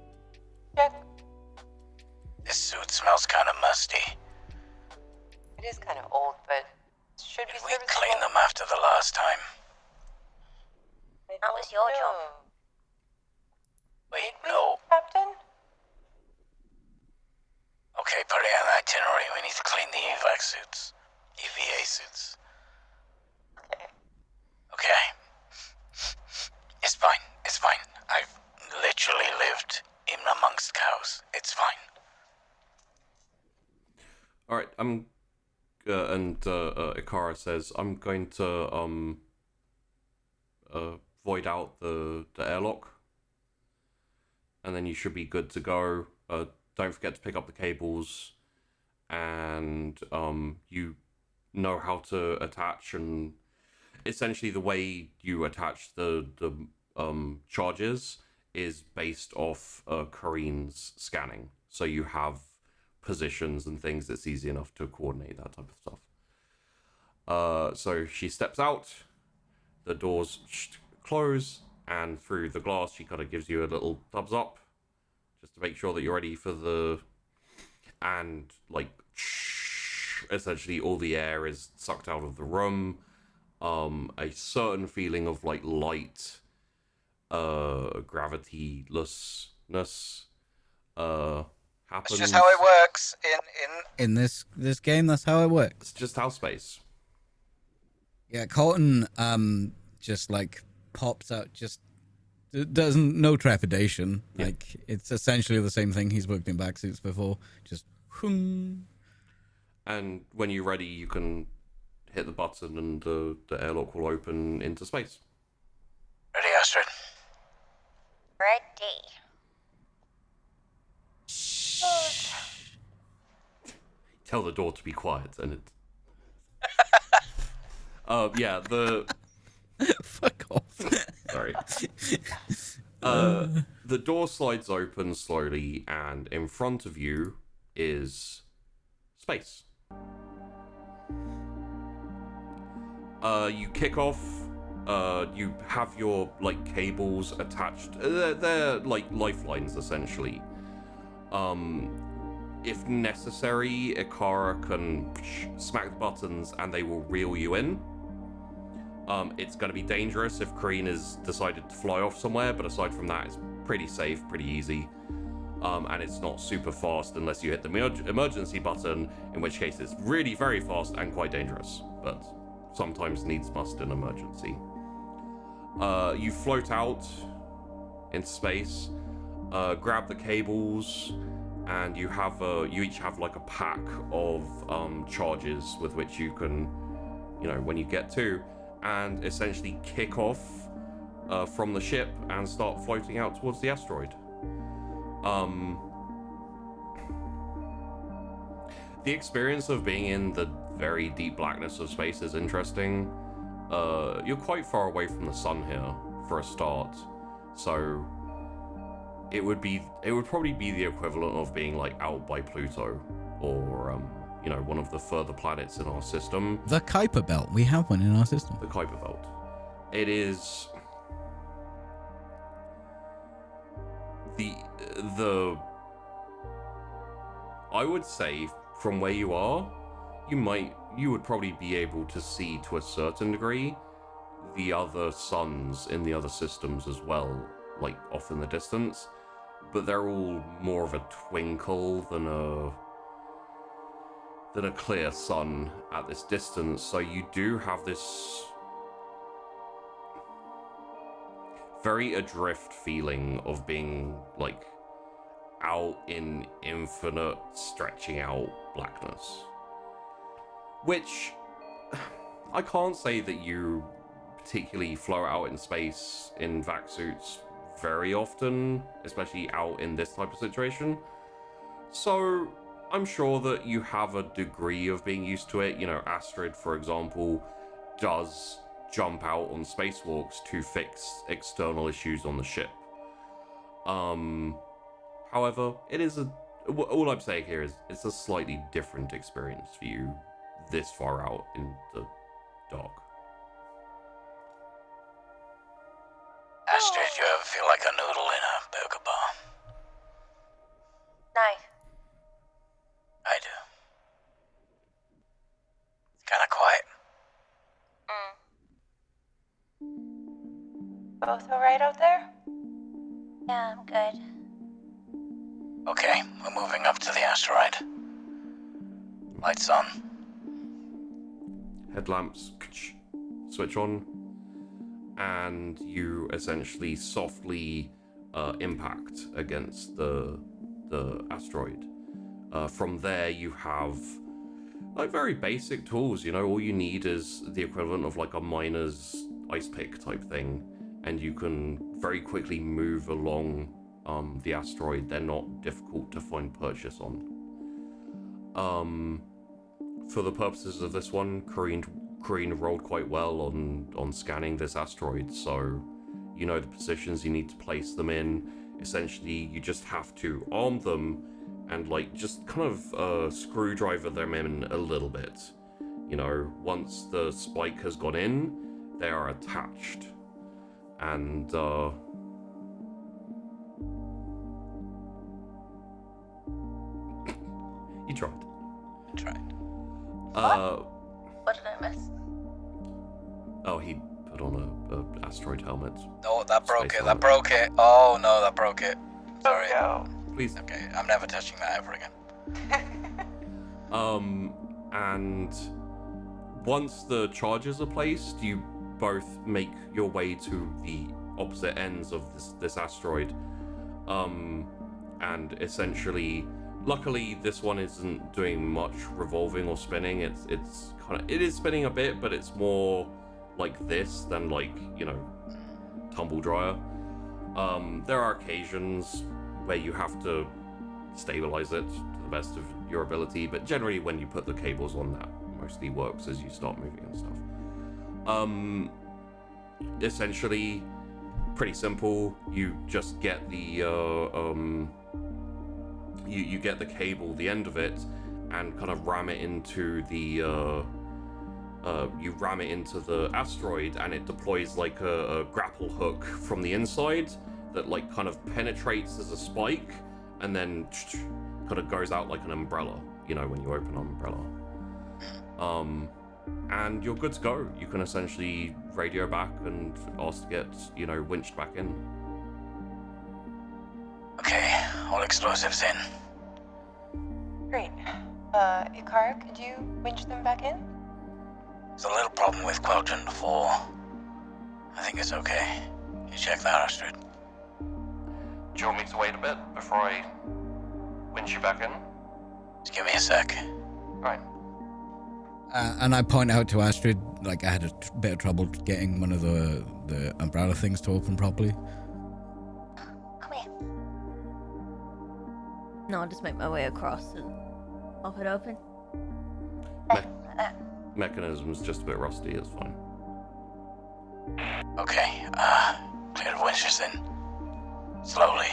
S4: This suit smells kind of musty.
S2: It is kind of old, but should
S4: Did we clean them after the last time?
S6: That was your job.
S4: Wait, no.
S6: Captain?
S4: Okay, put it on the itinerary. We need to clean the evac suits. EVA suits. Okay. It's fine. It's fine. I've literally lived in amongst cows. It's fine.
S1: All right, Ikara says, I'm going to void out the airlock, and then you should be good to go. Don't forget to pick up the cables, and you know how to attach, and essentially the way you attach the charges is based off Kareen's scanning. So you have positions and things that's easy enough to coordinate that type of stuff. So she steps out, the doors close, and through the glass she kind of gives you a little thumbs up just to make sure that you're ready for the... And like essentially all the air is sucked out of the room. A certain feeling of like light, gravitylessness happens.
S7: It's just how it works
S3: In this game, that's how it works.
S1: It's just how space.
S3: Yeah, Colton just like pops out, just doesn't no trepidation.
S1: Yeah.
S3: Like it's essentially the same thing. He's worked in back suits before. Just
S1: And when you're ready, you can hit the button and the airlock will open into space.
S4: Ready, Astrid?
S6: Ready.
S1: Tell the door to be quiet, and it... yeah, the...
S3: fuck off.
S1: Sorry. The door slides open slowly, and in front of you is space. You kick off. You have your like cables attached. They're like lifelines essentially. If necessary, Ikara can smack the buttons and they will reel you in. It's going to be dangerous if Kareen has decided to fly off somewhere, but aside from that, it's pretty safe, pretty easy. And it's not super fast unless you hit the emergency button, in which case it's really very fast and quite dangerous, but sometimes needs must in emergency. You float out into space, grab the cables, and you each have like a pack of charges with which you can, when you get to, and essentially kick off from the ship and start floating out towards the asteroid. The experience of being in the very deep blackness of space is interesting. You're quite far away from the sun here for a start, so it would probably be the equivalent of being like out by Pluto or one of the further planets in our system.
S3: The Kuiper Belt. We have one in our system.
S1: The Kuiper Belt. It is the I would say from where you are, you would probably be able to see to a certain degree the other suns in the other systems as well, like off in the distance, but they're all more of a twinkle than a clear sun at this distance. So you do have this very adrift feeling of being like out in infinite stretching out blackness, which I can't say that you particularly float out in space in vac suits very often, especially out in this type of situation. So I'm sure that you have a degree of being used to it. Asteroid, for example, does jump out on spacewalks to fix external issues on the ship. However, all I'm saying here is it's a slightly different experience for you this far out in the dark.
S4: Astrid, you ever feel like a noodle in a burger bar?
S6: No.
S4: I do. It's kind of quiet.
S6: Both alright out there? Yeah, I'm good.
S4: Okay, we're moving up to the asteroid. Lights on.
S1: Headlamps switch on, and you essentially softly impact against the asteroid. From there, you have like very basic tools. All you need is the equivalent of like a miner's ice pick type thing, and you can very quickly move along the asteroid. They're not difficult to find purchase on. For the purposes of this one, Corrine rolled quite well on scanning this asteroid, so you know the positions you need to place them in. Essentially, you just have to arm them and like just kind of screwdriver them in a little bit. Once the spike has gone in, they are attached, and you tried.
S6: What did I miss?
S1: Oh, he put on a asteroid helmet.
S4: Oh, that broke
S1: Space
S4: it.
S1: helmet.
S4: That broke it. Oh, no, that broke it. Sorry.
S6: Oh,
S1: Please.
S4: Okay, I'm never touching that ever again.
S1: And once the charges are placed, you both make your way to the opposite ends of this asteroid. And essentially, luckily, this one isn't doing much revolving or spinning. It is spinning a bit, but it's more like this than like, tumble dryer. There are occasions where you have to stabilize it to the best of your ability, but generally when you put the cables on, that mostly works as you start moving and stuff. Essentially, pretty simple. You just get the you get the cable, the end of it, and kind of ram it into the asteroid, and it deploys like a grapple hook from the inside that like kind of penetrates as a spike and then kind of goes out like an umbrella, when you open an umbrella. And you're good to go. You can essentially radio back and ask to get, winched back in.
S4: Okay, all explosives in.
S6: great. Ikara, could you winch them back in?
S4: There's a little problem with Quadrant 4. I think it's okay. You check that, Astrid.
S1: Do you want me to wait a bit before I winch you back in?
S4: Just give me a sec.
S1: Right.
S3: And I point out to Astrid, like I had a bit of trouble getting one of the umbrella things to open properly.
S6: Come here.
S5: No, I'll just make my way across and pop it open.
S1: Mechanism's just a bit rusty, it's fine.
S4: Okay, clear the winches in. Slowly.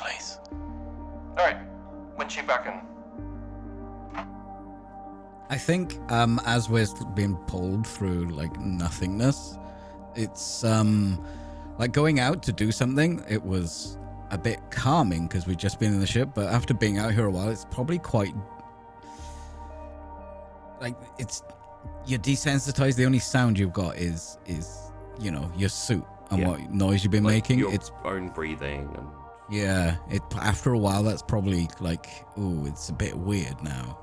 S4: place.
S1: Alright, winch you back in.
S3: I think as we're being pulled through like nothingness, it's like going out to do something. It was a bit calming because we'd just been in the ship, but after being out here a while, it's probably quite like you're desensitized. The only sound you've got is you know, your suit and what noise you've been
S1: Like
S3: making.
S1: your
S3: It's
S1: own breathing and
S3: yeah. It after a while, that's probably like, ooh, it's a bit weird now.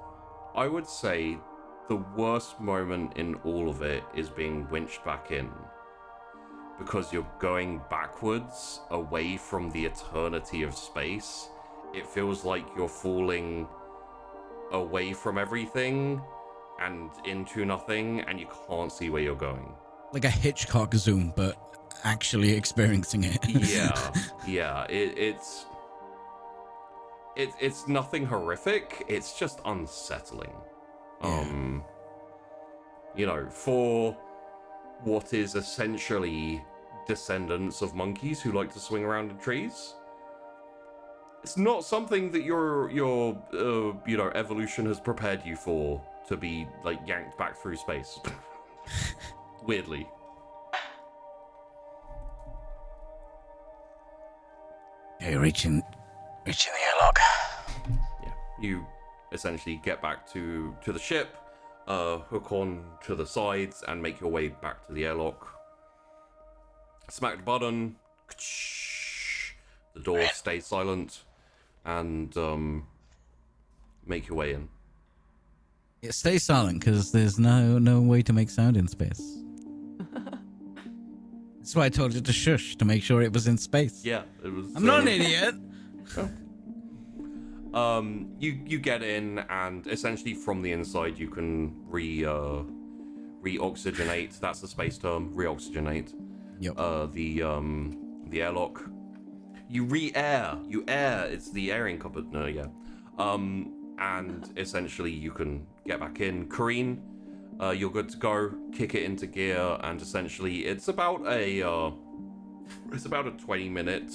S1: I would say the worst moment in all of it is being winched back in, because you're going backwards away from the eternity of space. It feels like you're falling away from everything and into nothing, and you can't see where you're going.
S3: Like a Hitchcock zoom, but actually experiencing it.
S1: Yeah. It's nothing horrific. It's just unsettling.
S3: Yeah.
S1: You know, for what is essentially descendants of monkeys who like to swing around in trees, it's not something that your you know, evolution has prepared you for, to be like yanked back through space. Weirdly.
S3: Okay, reaching.
S4: Reaching the airlock.
S1: Yeah, you essentially get back to the ship, hook on to the sides, and make your way back to the airlock. Smack the button. The door stays silent, and make your way in.
S3: It stays silent because there's no way to make sound in space. That's why I told you to shush, to make sure it was in space.
S1: Yeah, it was.
S3: I'm not an idiot.
S1: You get in, and essentially from the inside you can re-oxygenate. That's the space term, re-oxygenate.
S3: Yep.
S1: The airlock. You air. It's the airing cupboard. No, yeah. And essentially you can get back in. Kareen, you're good to go. Kick it into gear, and essentially it's about a 20-minute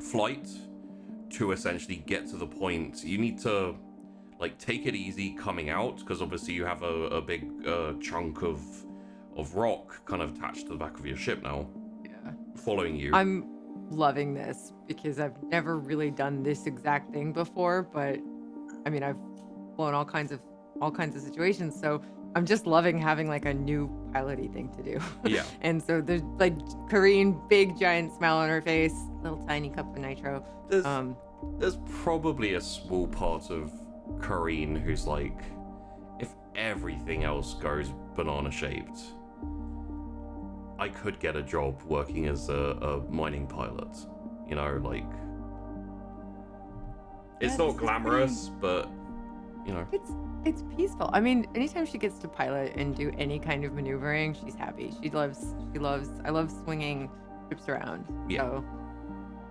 S1: flight to essentially get to the point. You need to like take it easy coming out, because obviously you have a big chunk of rock kind of attached to the back of your ship now,
S2: Yeah.
S1: following you.
S2: I'm loving this because I've never really done this exact thing before, but I mean, I've flown all kinds of situations, so I'm just loving having like a new piloty thing to do.
S1: Yeah.
S2: And so there's like Kareen, big giant smile on her face, little tiny cup of nitro.
S1: There's probably a small part of Kareen who's like, if everything else goes banana shaped, I could get a job working as a mining pilot. You know, like, it's
S2: Yeah,
S1: not
S2: this is
S1: pretty- but you know.
S2: It's peaceful. I mean, anytime she gets to pilot and do any kind of maneuvering, she's happy. I love swinging ships around.
S1: Yeah.
S2: So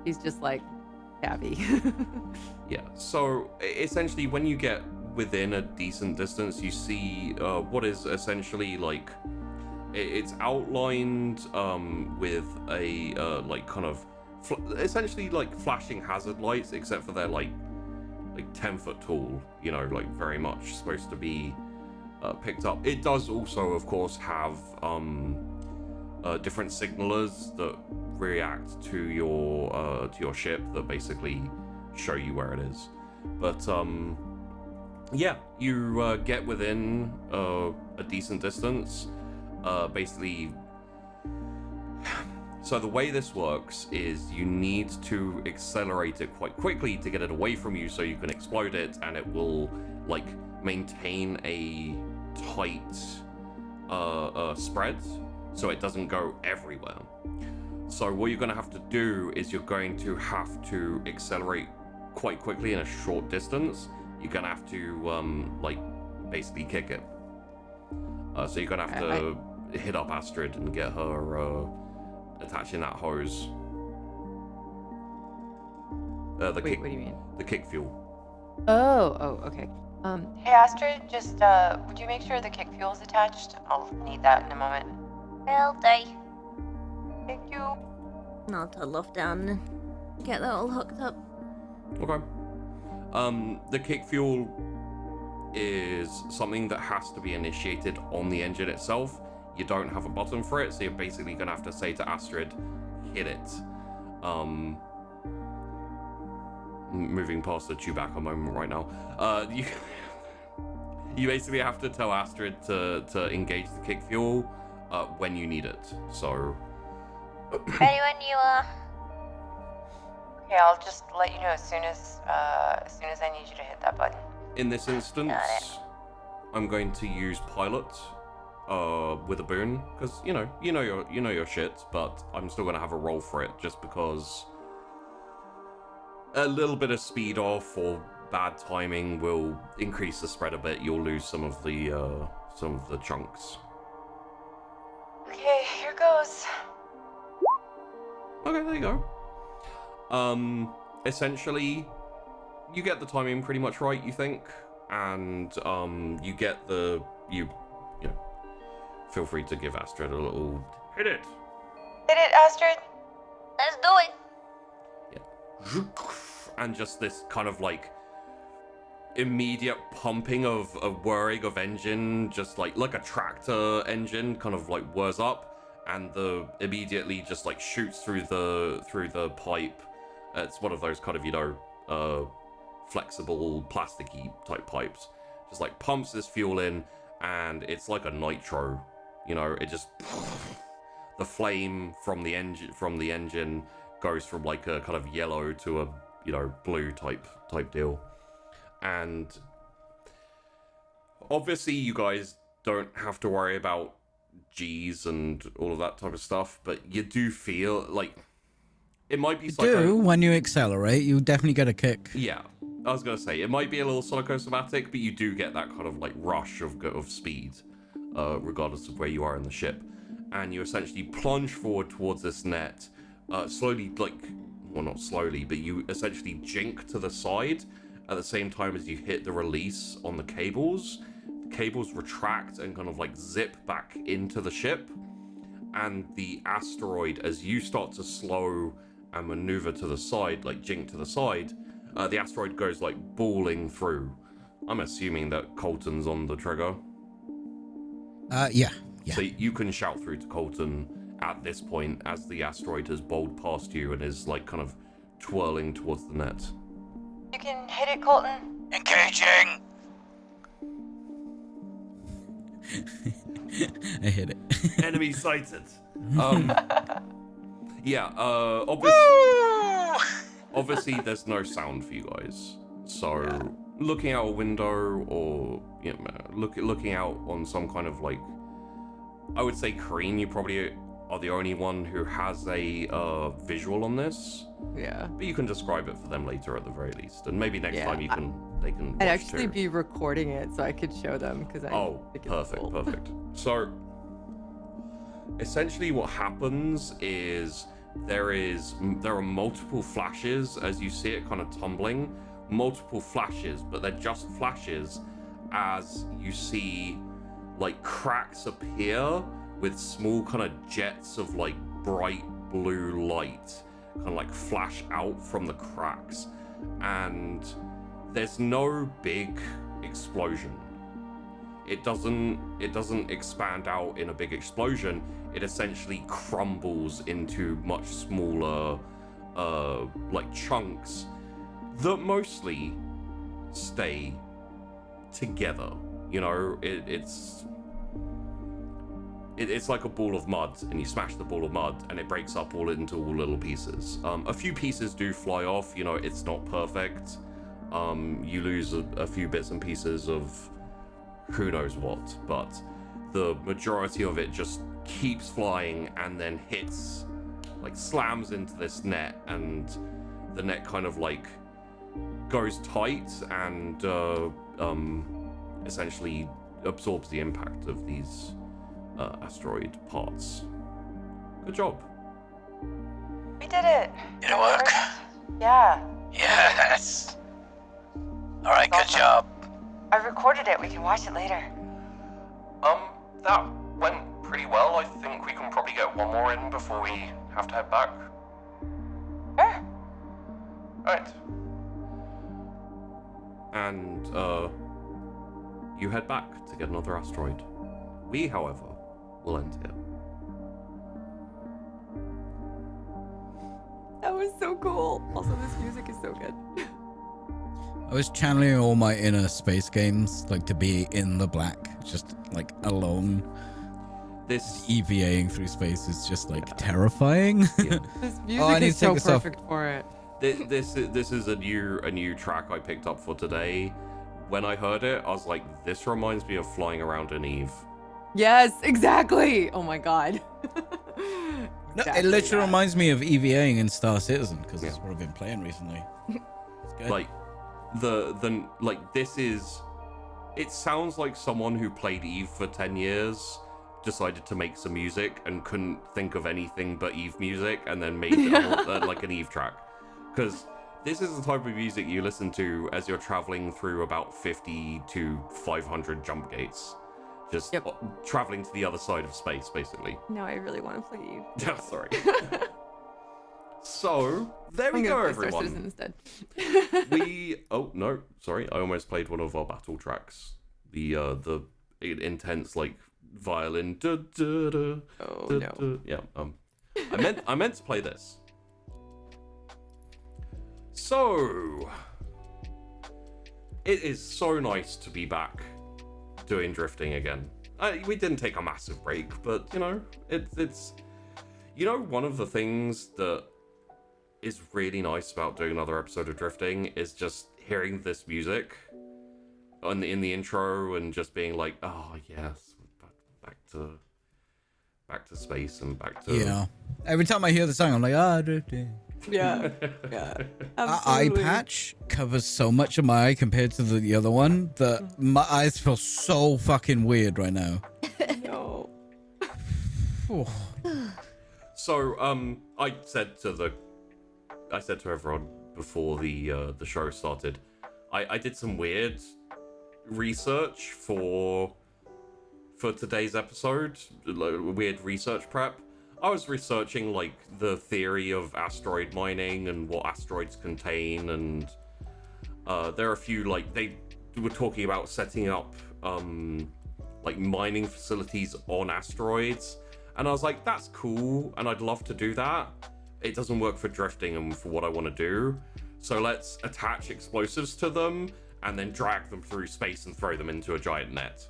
S2: she's just like happy.
S1: Yeah, so essentially when you get within a decent distance, you see what is essentially like, it's outlined with a like kind of essentially like flashing hazard lights, except for they're like 10 foot tall, you know, like very much supposed to be picked up. It does also, of course, have different signalers that react to your ship that basically show you where it is. But yeah, you get within a decent distance. Basically, so the way this works is you need to accelerate it quite quickly to get it away from you so you can explode it, and it will like maintain a tight spread so it doesn't go everywhere. So what you're going to have to do is you're going to have to accelerate quite quickly in a short distance. You're going to have to like basically kick it. So you're going to have to hit up Astrid and get her attaching that hose.
S2: Wait, what do you mean?
S1: The kick fuel.
S2: Oh, okay. Hey Astrid, just would you make sure the kick fuel's attached? I'll need that in a moment.
S6: Will do.
S2: Thank you.
S5: And I'll toddle off down and get that all hooked up.
S1: Okay. The kick fuel is something that has to be initiated on the engine itself. You don't have a button for it, so you're basically gonna have to say to Astrid, hit it. Moving past the Chewbacca moment right now. You basically have to tell Astrid to engage the kick fuel when you need it. So.
S6: Ready when you are.
S2: Okay, I'll just let you know as soon as I need you to hit that button.
S1: In this instance,
S6: Got it.
S1: I'm going to use pilot with a boon because you know your shit, but I'm still gonna have a roll for it just because a little bit of speed off or bad timing will increase the spread a bit. You'll lose some of the chunks.
S2: Okay, here goes.
S1: Okay, there you go. Essentially, you get the timing pretty much right, you think, and you get you know, feel free to give Astrid a little hit it.
S2: Hit it, Astrid.
S6: Let's do it.
S1: Yeah. And just this kind of like immediate pumping of a whirring of engine, just like a tractor engine kind of like whirs up, and the immediately just like shoots through the pipe. It's one of those kind of, flexible plasticky type pipes. Just like pumps this fuel in, and it's like a nitro. It just the flame from the engine goes from like a kind of yellow to a blue type deal. And obviously you guys don't have to worry about G's and all of that type of stuff, but you do feel like it might be
S3: when you accelerate, you definitely get a kick.
S1: Yeah, I was gonna say it might be a little psychosomatic, but you do get that kind of like rush of speed, regardless of where you are in the ship, and you essentially plunge forward towards this net, slowly, not slowly, but you essentially jink to the side at the same time as you hit the release on the cables. The cables retract and kind of like zip back into the ship, and the asteroid, as you start to slow and maneuver to the side, like jink to the side, the asteroid goes like balling through. I'm assuming that Colton's on the trigger.
S3: Yeah.
S1: So you can shout through to Colton at this point as the asteroid has bowled past you and is like kind of twirling towards the net.
S2: You can hit it, Colton.
S4: Engaging!
S3: I hit it.
S1: Enemy sighted. Yeah, obviously there's no sound for you guys. So looking out a window or looking out on some kind of like, I would say Kareen, you probably are the only one who has a visual on this.
S2: Yeah.
S1: But you can describe it for them later at the very least, and maybe next time they can.
S2: I'd
S1: watch
S2: actually
S1: too.
S2: be recording it so I could show them because I think it's cool.
S1: Perfect. So essentially what happens is there are multiple flashes as you see it kind of tumbling, multiple flashes, but they're just flashes as you see like cracks appear with small kind of jets of like bright blue light kind of like flash out from the cracks, and there's no big explosion. It doesn't expand out in a big explosion. It essentially crumbles into much smaller like chunks that mostly stay together. It's like a ball of mud, and you smash the ball of mud and it breaks up all into all little pieces. A few pieces do fly off, it's not perfect. You lose a few bits and pieces of who knows what, but the majority of it just keeps flying and then hits, like slams into this net, and the net kind of like goes tight and essentially absorbs the impact of these asteroid parts. Good job.
S2: We did it.
S4: Did it work?
S2: Yeah.
S4: Yes. All right, good
S2: Awesome.
S4: job.
S2: I recorded it. We can watch it later.
S1: That went pretty well. I think we can probably get one more in before we have to head back.
S6: Yeah.
S1: Alright. And, you head back to get another asteroid. We, however, will end here.
S2: That was so cool. Also, this music is so good.
S3: I was channeling all my inner space games, like to be in the black, just like alone.
S1: This
S3: EVAing through space is just like terrifying.
S1: yeah.
S2: This
S3: I
S2: music
S3: need
S2: is
S3: to
S2: so
S3: take this off.
S2: perfect for it.
S1: This is a new track I picked up for today. When I heard it, I was like, this reminds me of Flying Around in Eve.
S2: Yes, exactly. Oh my god.
S3: No, it
S2: Exactly
S3: literally
S2: that.
S3: reminds me of EVAing in Star Citizen because
S1: Yeah.
S3: that's what I've been playing recently. It's good.
S1: Like this is, it sounds like someone who played Eve for 10 years decided to make some music and couldn't think of anything but Eve music and then made like an Eve track. Because this is the type of music you listen to as you're traveling through about 50 to 500 jump gates. Just traveling to the other side of space, basically.
S2: Now I really want to play Eve.
S1: Yeah, sorry. So, there we
S2: I'm
S1: go,
S2: gonna play Star
S1: everyone.
S2: Citizen instead.
S1: Oh no, sorry, I almost played one of our battle tracks. The intense like violin. Da, da, da,
S2: Oh
S1: da,
S2: no.
S1: da. Yeah. I meant to play this. So, it is so nice to be back doing drifting again. We didn't take a massive break, but you know, it's one of the things that is really nice about doing another episode of drifting is just hearing this music in the intro and just being like, oh yes, back to space and back to
S3: yeah. Every time I hear the song, I'm like, drifting.
S2: Yeah. Yeah.
S3: Eye
S2: Absolutely.
S3: patch covers so much of my eye compared to the other one that my eyes feel so fucking weird right now.
S2: No.
S3: Oh.
S1: So I said to everyone before the show started, I did some weird research for today's episode, like, weird research prep. I was researching like the theory of asteroid mining and what asteroids contain, and there are a few, like, they were talking about setting up like mining facilities on asteroids, and I was like, that's cool and I'd love to do that. It doesn't work for drifting and for what I want to do, so let's attach explosives to them and then drag them through space and throw them into a giant net.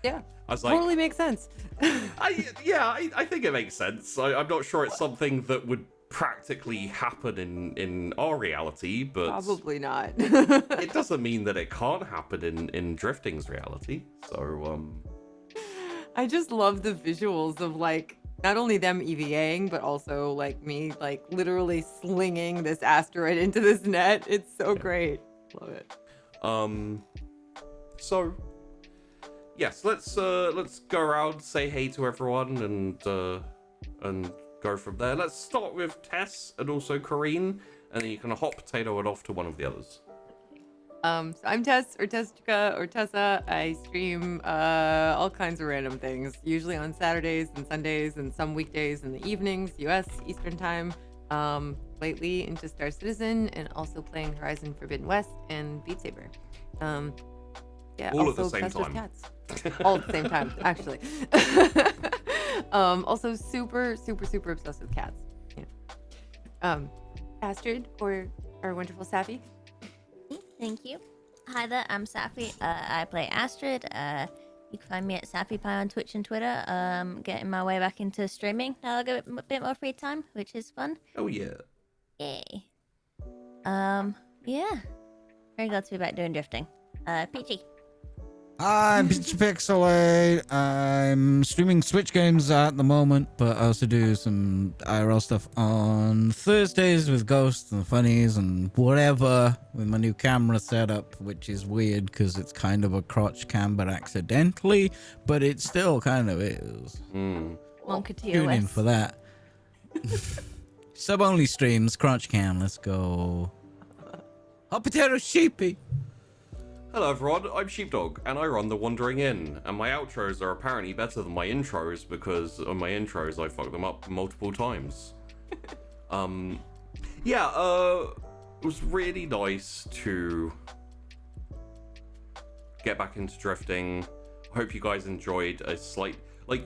S2: Yeah.
S1: I was like,
S2: Totally makes sense.
S1: I think it makes sense. I'm not sure it's something that would practically happen in our reality, but
S2: Probably not.
S1: it doesn't mean that it can't happen in drifting's reality. So
S2: I just love the visuals of like not only them EVAing, but also like me like literally slinging this asteroid into this net. It's so great. Love it.
S1: So yes, let's go around, say hey to everyone, and go from there. Let's start with Tess and also Corrine, and then you can hot potato it off to one of the others.
S2: So I'm Tess or Tessica or Tessa. I stream all kinds of random things, usually on Saturdays and Sundays and some weekdays in the evenings, US Eastern time. Lately into Star Citizen and also playing Horizon Forbidden West and Beat Saber. Yeah,
S1: All
S2: also
S1: at the same
S2: obsessed with
S1: time.
S2: cats. All at the same time, actually. Also super obsessed with cats. Yeah. Astrid or our wonderful Safi.
S5: Thank you. Hi there, I'm Safi. I play Astrid. You can find me at SafiPie on Twitch and Twitter. Getting my way back into streaming. Now I'll get a bit more free time, which is fun.
S1: Oh yeah.
S5: Yay. Yeah. Very glad to be back doing drifting. PG.
S3: I'm Mr. Pixelate. I'm streaming Switch games at the moment, but I also do some IRL stuff on Thursdays with Ghosts and Funnies and whatever with my new camera setup, which is weird because it's kind of a crotch cam, but accidentally, but it still kind of is.
S5: Wonka
S3: Tune in
S5: TOS.
S3: for that. Sub-only streams, crotch cam, let's go. Hot potato sheepy.
S1: Hello everyone, I'm Sheepdog, and I run The Wandering Inn, and my outros are apparently better than my intros because on my intros I fuck them up multiple times. Yeah, it was really nice to get back into drifting. I hope you guys enjoyed a slight, like,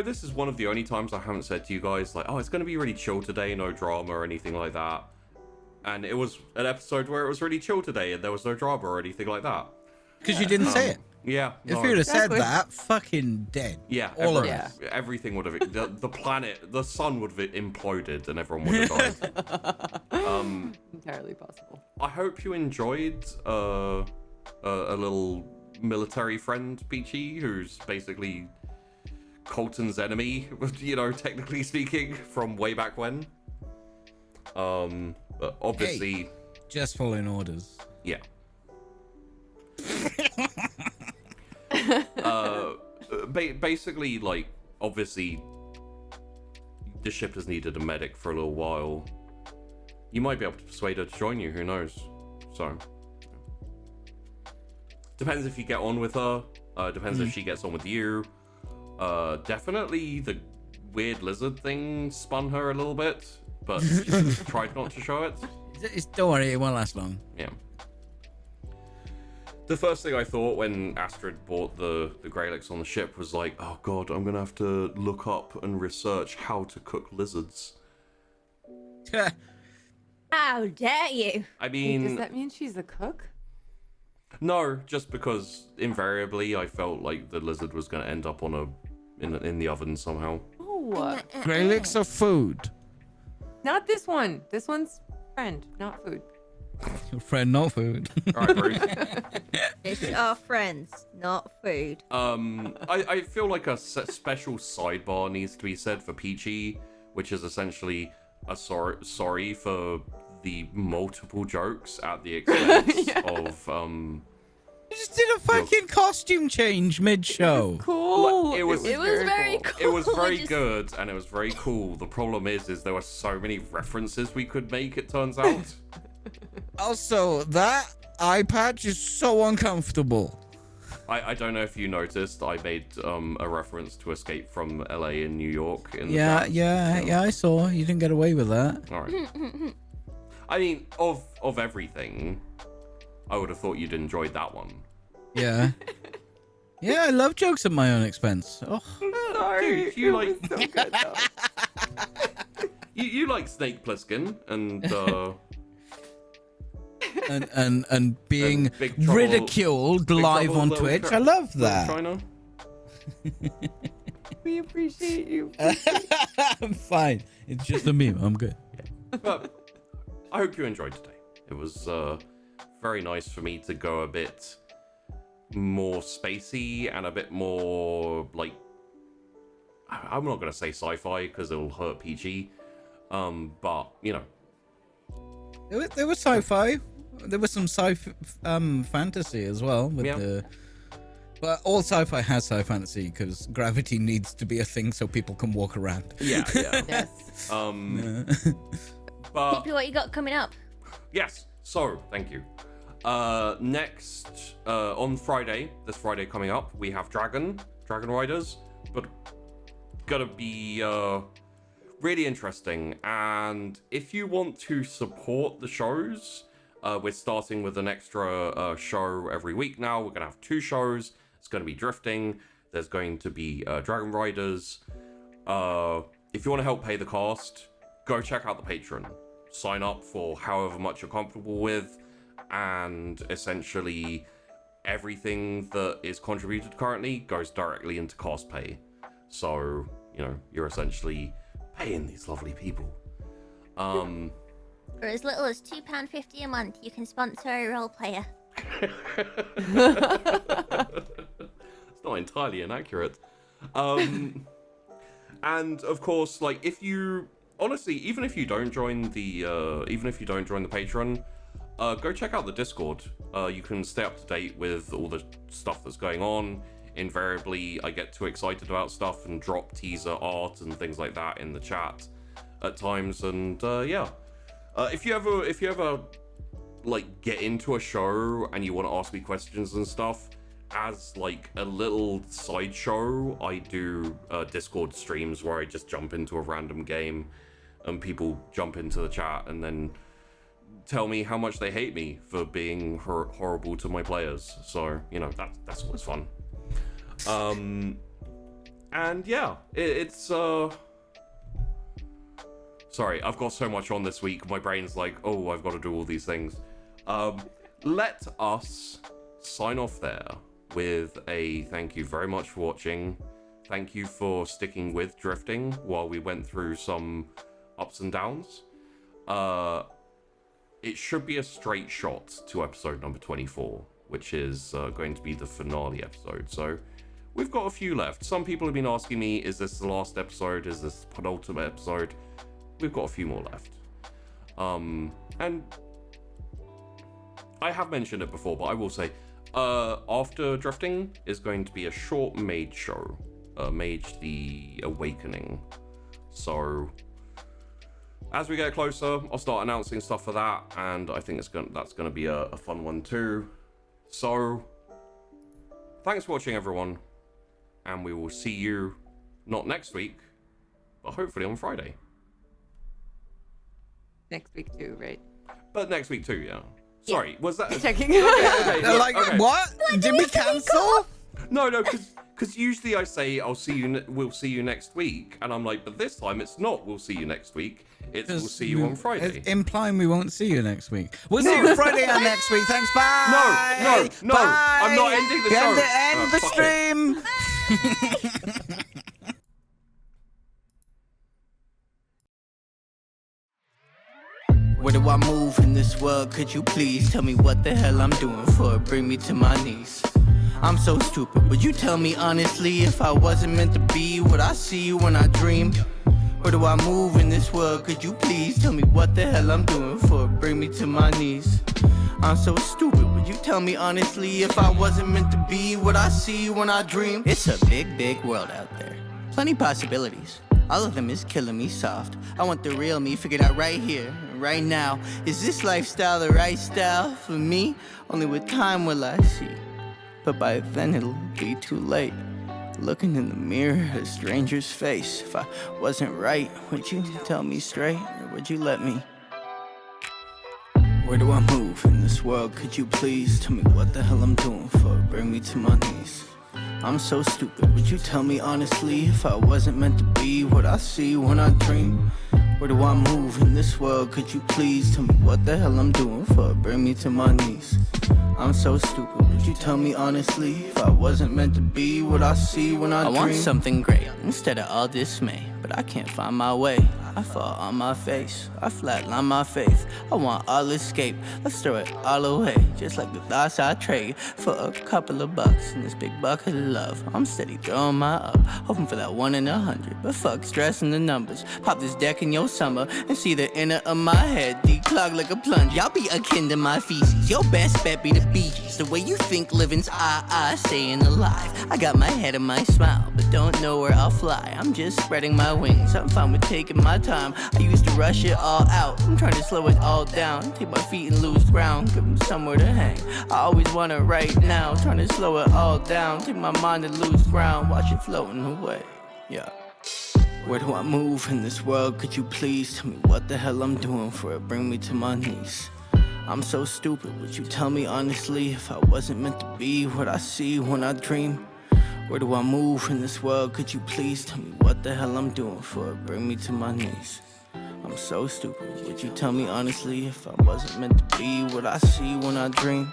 S1: this is one of the only times I haven't said to you guys, like, oh, it's going to be really chill today, no drama or anything like that. And it was an episode where it was really chill today and there was no drama or anything like that.
S3: Because you didn't say it.
S1: Yeah.
S3: If
S1: no.
S3: you'd have said
S2: Exactly.
S3: that, fucking dead.
S1: Yeah,
S3: all of
S2: Yeah.
S3: us.
S1: everything would have, the planet, the sun would have imploded and everyone would have died.
S2: Entirely possible.
S1: I hope you enjoyed a little military friend, Peachy, who's basically Colton's enemy, technically speaking, from way back when. But obviously,
S3: Just following orders.
S1: yeah. Basically, like, obviously, the ship has needed a medic for a little while. You might be able to persuade her to join you, who knows? So, depends if you get on with her, depends if she gets on with you. Definitely the weird lizard thing spun her a little bit, but she tried not to show it.
S3: Don't worry, it won't last long.
S1: Yeah. The first thing I thought when Astrid bought the Greylix on the ship was like, oh god, I'm gonna have to look up and research how to cook lizards.
S5: How dare you?
S1: I
S2: Does
S1: mean,
S2: that mean she's a cook?
S1: no, just because invariably I felt like the lizard was gonna end up on in the oven somehow.
S2: Oh,
S3: Greylix or food?
S2: not this one. This one's friend, not food.
S3: Your friend, not food.
S1: All right, Bruce.
S5: Fish are friends, not food.
S1: I feel like a special sidebar needs to be said for Peachy, which is essentially a sorry for the multiple jokes at the expense of
S3: You just did a fucking costume change mid-show.
S2: Cool.
S1: It was
S5: very cool.
S1: It was very
S5: Just-
S1: good and it was very cool. The problem is there were so many references we could make, it turns out.
S3: Also, that eye patch is so uncomfortable.
S1: I don't know if you noticed, I made a reference to Escape from LA in New York in the chat.
S3: Yeah, I saw. You didn't get away with that.
S1: All right. I mean, of everything, I would have thought you'd enjoyed that one.
S3: Yeah. Yeah, I love jokes at my own expense. Oh,
S2: Sorry.
S1: Dude, you
S2: it
S1: like-
S2: was so good though.
S1: You like Snake Plissken and
S3: and being
S1: And Big Trouble-
S3: ridiculed
S1: Big
S3: live
S1: Trouble
S3: on
S1: Little
S3: Twitch.
S1: Chi-
S3: I love
S1: Little
S3: that.
S1: China.
S2: We appreciate you.
S3: I'm fine. It's just a meme. I'm good.
S1: But I hope you enjoyed today. It was very nice for me to go a bit more spacey and a bit more like, I'm not gonna say sci-fi because it'll hurt PG, but
S3: There was sci-fi. There was some fantasy as well with
S1: Yeah.
S3: But all sci-fi has sci-fantasy because gravity needs to be a thing so people can walk around.
S1: yeah.
S2: Yes.
S1: But
S5: Keep what you got coming up.
S1: yes, so thank you. Next on Friday, this Friday coming up, we have Dragon Riders, but gonna be really interesting. And if you want to support the shows, we're starting with an extra show every week now. We're gonna have 2 shows. It's gonna be drifting. There's going to be Dragon Riders. If you want to help pay the cost, go check out the Patreon. Sign up for however much you're comfortable with, and essentially everything that is contributed currently goes directly into cost pay. So, you're essentially paying these lovely people.
S5: For as little as £2.50 a month, you can sponsor a role player.
S1: It's not entirely inaccurate. And of course, like, if you honestly, even if you don't join the Patreon, go check out the Discord. You can stay up to date with all the stuff that's going on. Invariably, I get too excited about stuff and drop teaser art and things like that in the chat at times. And if you ever like get into a show and you want to ask me questions and stuff, as like a little sideshow, I do Discord streams where I just jump into a random game and people jump into the chat and then tell me how much they hate me for being horrible to my players. So, you know, that's always fun. And yeah, it's sorry, I've got so much on this week. My brain's like, oh, I've got to do all these things. Let us sign off there with a thank you very much for watching. Thank you for sticking with Drifting while we went through some ups and downs. It should be a straight shot to episode number 24, which is going to be the finale episode. So we've got a few left. Some people have been asking me, is this the last episode? Is this the penultimate episode? We've got a few more left. And I have mentioned it before, but I will say, after Drifting is going to be a short Mage show. Mage the Awakening. So as we get closer, I'll start announcing stuff for that, and I think that's gonna be a fun one too. So thanks for watching, everyone, and we will see you not next week, but hopefully on Friday.
S2: Next week too, right?
S1: But next week too, yeah. Sorry, was that
S2: Checking.
S1: okay,
S3: They're like,
S1: okay.
S3: what? Did we cancel?
S1: No, because usually I say we'll see you next week, and I'm like, but this time it's not we'll see you next week. It's we'll see you on Friday.
S3: Implying we won't see you next week. We'll see you Friday and next week. Thanks, bye.
S1: No,
S3: Bye.
S1: I'm not ending the show.
S3: End the
S1: Fuck it.
S3: stream.
S7: Where do I move in this world? Could you please tell me what the hell I'm doing for it? Bring me to my knees. I'm so stupid. Would you tell me honestly if I wasn't meant to be what I see when I dream? Where do I move in this world? Could you please tell me what the hell I'm doing for it? Bring me to my knees. I'm so stupid. Would you tell me honestly if I wasn't meant to be what I see when I dream? It's a big, big world out there. Plenty possibilities. All of them is killing me soft. I want the real me figured out right here, right now. Is this lifestyle the right style for me? Only with time will I see. But by then it'll be too late. Looking in the mirror at a stranger's face. If I wasn't right, would you tell me straight, or would you let me? Where do I move in this world? Could you please tell me what the hell I'm doing for it? Bring me to my knees. I'm so stupid. Would you tell me honestly if I wasn't meant to be what I see when I dream? Where do I move in this world? Could you please tell me what the hell I'm doing for it? Bring me to my knees. I'm so stupid. Would you tell me honestly if I wasn't meant to be what I see when I dream? I want something great instead of all dismay, but I can't find my way. I fall on my face, I flatline my faith. I want all escape, let's throw it all away. Just like the thoughts I trade for a couple of bucks in this big bucket of love. I'm steady throwing my up, hoping for that 1 in 100. But fuck stressing the numbers. Pop this deck in your summer and see the inner of my head declog like a plunge. Y'all be akin to my feces. Your best bet be the Bee Gees. The way you think living's staying alive. I got my head and my smile, but don't know where I'll fly. I'm just spreading my wings, I'm fine with taking my time. I used to rush it all out, I'm trying to slow it all down. Take my feet and lose ground, give them somewhere to hang. I always want it right now, trying to slow it all down. Take my mind and lose ground, watch it floating away, yeah. Where do I move in this world? Could you please tell me what the hell I'm doing for it? Bring me to my knees. I'm so stupid, would you tell me honestly if I wasn't meant to be what I see when I dream? Where do I move in this world? Could you please tell me what the hell I'm doing for it? Bring me to my knees. I'm so stupid, would you tell me honestly if I wasn't meant to be what I see when I dream?